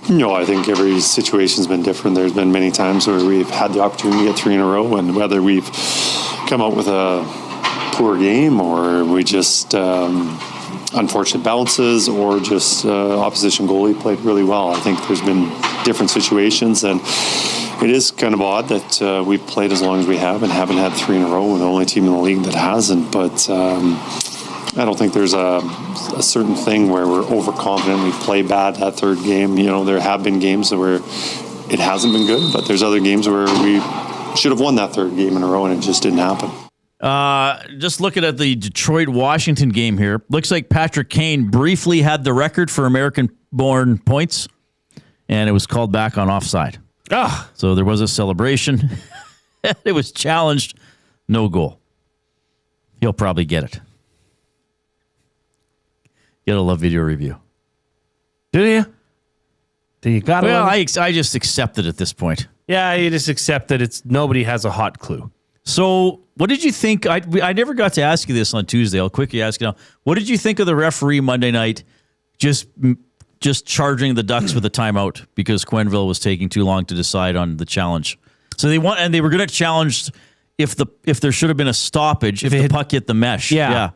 I think every situation's been different. There's been many times where we've had the opportunity to get 3 in a row, and whether we've come out with a poor game or we just unfortunate bounces or just opposition goalie played really well. I think there's been different situations, and it is kind of odd that we've played as long as we have and haven't had 3 in a row. We're the only team in the league that hasn't, but I don't think there's a certain thing where we're overconfident. We play bad that third game. There have been games where it hasn't been good, but there's other games where we should have won that third game in a row and it just didn't happen. Just looking at the Detroit-Washington game here, looks like Patrick Kane briefly had the record for American-born points, and it was called back on offside. So there was a celebration. It was challenged. No goal. He'll probably get it. You gotta love video review. Do you? Do you gotta Well, love I just accept it at this point. Yeah, you just accept that nobody has a hot clue. So what did you think? I never got to ask you this on Tuesday. I'll quickly ask you now. What did you think of the referee Monday night just charging the Ducks with a timeout because Quenneville was taking too long to decide on the challenge? So they were going to challenge if there should have been a stoppage if the puck hit the mesh. Yeah.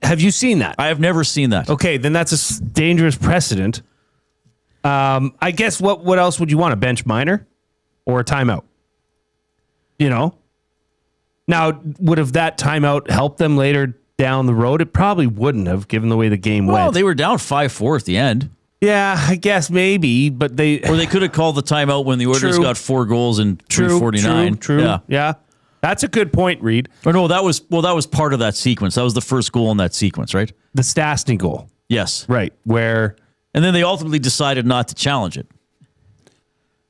Have you seen that? I have never seen that. Okay, then that's a dangerous precedent. I guess what else would you want? A bench minor or a timeout? Now, would have that timeout helped them later down the road? It probably wouldn't have, given the way the game went. Well, they were down 5-4 at the end. Yeah, I guess maybe, but they could have called the timeout when the Oilers got 4 goals in 3:49. True. Yeah. That's a good point, Reid. Or no, that was part of that sequence. That was the first goal in that sequence, right? The Stastny goal. Yes. Right. And then they ultimately decided not to challenge it.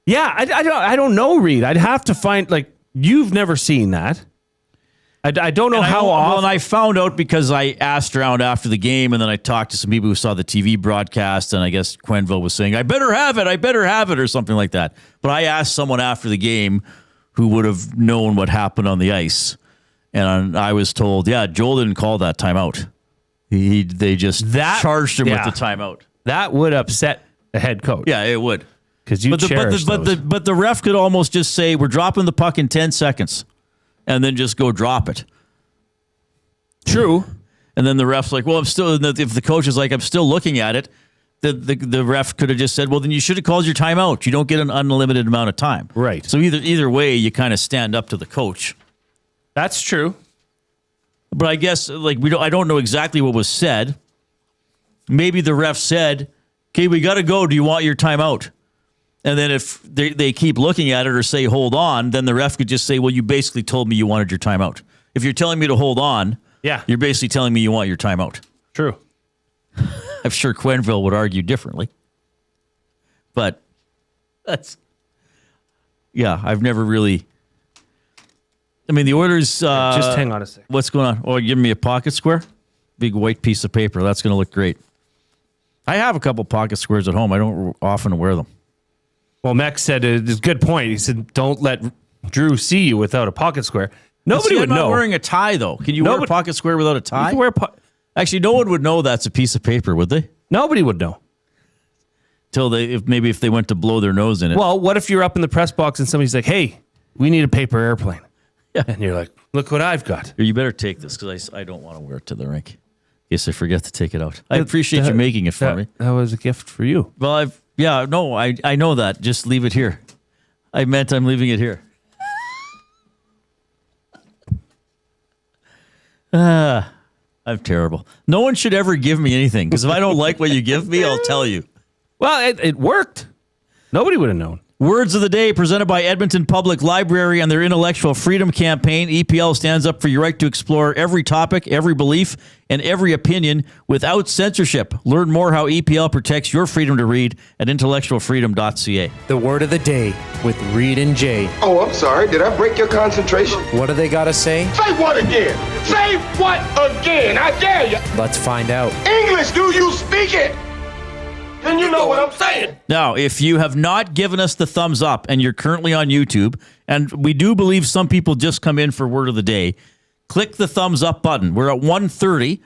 Yeah, I don't know, Reid. I'd have to find, like, you've never seen that. I don't know how often. Well, and I found out because I asked around after the game, and then I talked to some people who saw the TV broadcast, and I guess Quenneville was saying, I better have it, or something like that. But I asked someone after the game who would have known what happened on the ice, and I was told, yeah, Joel didn't call that timeout. They just charged him with the timeout. That would upset the head coach. Yeah, it would. Because you cherish those. But the ref could almost just say, we're dropping the puck in 10 seconds. And then just go drop it. True. And then the ref's like, well, I'm still, if the coach is like, I'm still looking at it, the ref could have just said, well, then you should have called your timeout. You don't get an unlimited amount of time. Right. So either way, you kind of stand up to the coach. That's true. But I guess, like, I don't know exactly what was said. Maybe the ref said, okay, we got to go. Do you want your timeout? And then if they keep looking at it or say, hold on, then the ref could just say, well, you basically told me you wanted your timeout. If you're telling me to hold on, you're basically telling me you want your timeout. True. I'm sure Quenneville would argue differently. But I've never really. I mean, the Oilers. Just hang on a second. What's going on? Oh, you're giving me a pocket square? Big white piece of paper. That's going to look great. I have a couple pocket squares at home. I don't often wear them. Well, Mack said it's a good point. He said, don't let Drew see you without a pocket square. Nobody would know. I'm not wearing a tie, though. Can you wear a pocket square without a tie? You can wear Actually, no one would know that's a piece of paper, would they? Nobody would know. Till if they went to blow their nose in it. Well, what if you're up in the press box and somebody's like, hey, we need a paper airplane. Yeah. And you're like, look what I've got. You better take this because I don't want to wear it to the rink. In case I forget to take it out. I appreciate you making it for me. That was a gift for you. Well, I know that. Just leave it here. I meant I'm leaving it here. I'm terrible. No one should ever give me anything because if I don't like what you give me, I'll tell you. Well, it worked. Nobody would have known. Words of the day presented by Edmonton Public Library and their Intellectual Freedom Campaign. EPL stands up for your right to explore every topic, every belief, and every opinion without censorship. Learn more how EPL protects your freedom to read at intellectualfreedom.ca. The word of the day with Reid and Jay. Oh, I'm sorry. Did I break your concentration? What do they got to say? Say what again? Say what again? I dare you. Let's find out. English, do you speak it? Then you know what I'm saying. Now, if you have not given us the thumbs up and you're currently on YouTube, and we do believe some people just come in for word of the day, click the thumbs up button. We're at 130.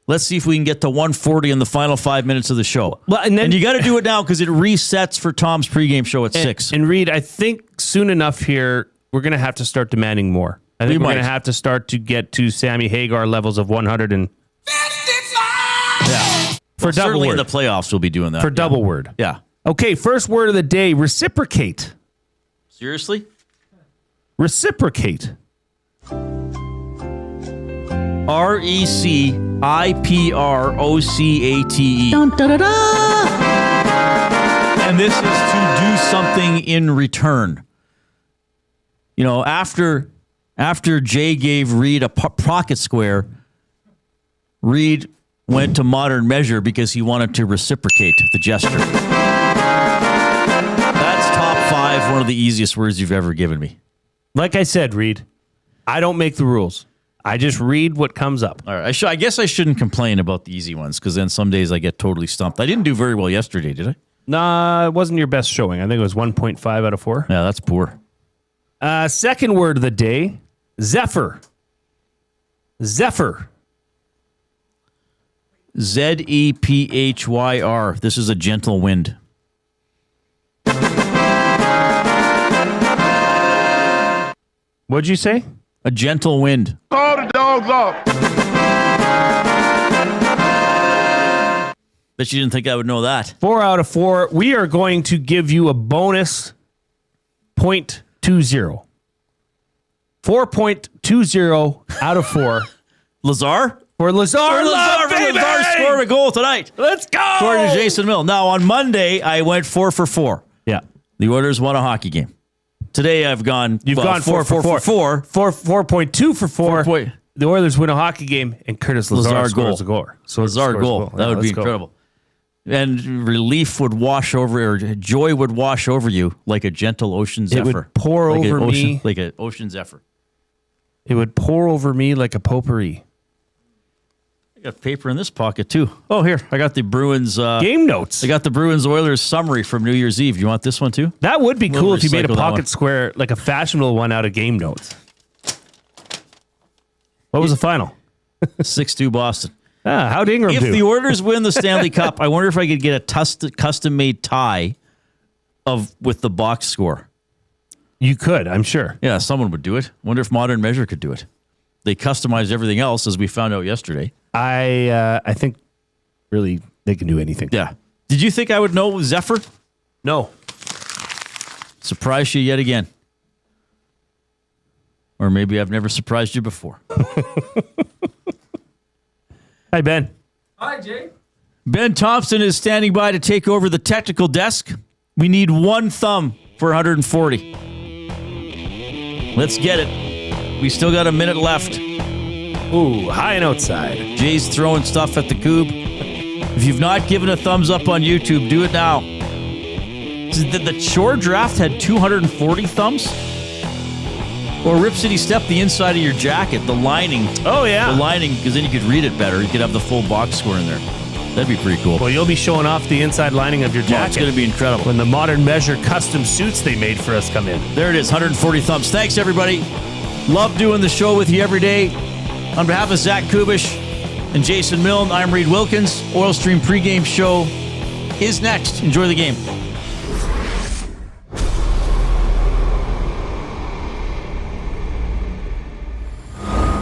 Let's see if we can get to 140 in the final 5 minutes of the show. Well, and you got to do it now because it resets for Tom's pregame show at 6. And Reid, I think soon enough here, we're going to have to start demanding more. I think we're going to have to start to get to Sammy Hagar levels of 100 and... Yeah. For double certainly word. In the playoffs, we'll be doing that. For double word. Yeah. Okay, first word of the day, reciprocate. Seriously? Reciprocate. RECIPROCATE. Dun, da, da, da. And this is to do something in return. You know, after Jay gave Reid a pocket square, Reid went to modern measure because he wanted to reciprocate the gesture. That's top 5, one of the easiest words you've ever given me. Like I said, Reid, I don't make the rules. I just read what comes up. All right. I guess I shouldn't complain about the easy ones because then some days I get totally stumped. I didn't do very well yesterday, did I? Nah, it wasn't your best showing. I think it was 1.5 out of 4. Yeah, that's poor. Second word of the day, Zephyr. Zephyr. ZEPHYR. This is a gentle wind. What'd you say? A gentle wind. Call the dogs off. Bet you didn't think I would know that. 4 out of 4. We are going to give you a bonus 0.20. 4.20 out of 4. Lazar? For Lazar. Lazar scored a goal tonight. Let's go. According to Jason Milne. Now, on Monday, I went 4 for 4. Yeah. The Oilers won a hockey game. Today, I've gone... You've gone 4 for 4. 4.2 for 4. The Oilers win a hockey game, and Curtis Lazar scores a goal. So Lazar goal. That would be incredible. And relief would wash over, or joy would wash over you like a gentle ocean zephyr. It would pour over me. Like an ocean zephyr. It would pour over me like a potpourri. I got paper in this pocket, too. Oh, here. I got the Bruins... game notes. I got the Bruins-Oilers summary from New Year's Eve. You want this one, too? That would be cool if you made a recycle that one. pocket square, like a fashionable one out of game notes. What was the final? 6-2 Boston. How'd Ingram If do? the Oilers win the Stanley Cup, I wonder if I could get a custom-made tie with the box score. You could, I'm sure. Yeah, someone would do it. Wonder if Modern Measure could do it. They customized everything else, as we found out yesterday. I think really they can do anything. Yeah. Did you think I would know Zephyr? No. Surprised you yet again. Or maybe I've never surprised you before. Hi, Ben. Hi, Jay. Ben Thompson is standing by to take over the technical desk. We need one thumb for 140. Let's get it. We still got a minute left. Ooh, high and outside. Jay's throwing stuff at the cube. If you've not given a thumbs up on YouTube, do it now. The Shore Draft had 240 thumbs? Or Rip City Step, the inside of your jacket, the lining. Oh, yeah. The lining, because then you could read it better. You could have the full box score in there. That'd be pretty cool. Well, you'll be showing off the inside lining of your jacket. Oh, it's going to be incredible. When the Modern Measure custom suits they made for us come in. There it is, 140 thumbs. Thanks, everybody. Love doing the show with you every day. On behalf of Zach Kubish and Jason Milne, I'm Reid Wilkins. Oil Stream pregame show is next. Enjoy the game.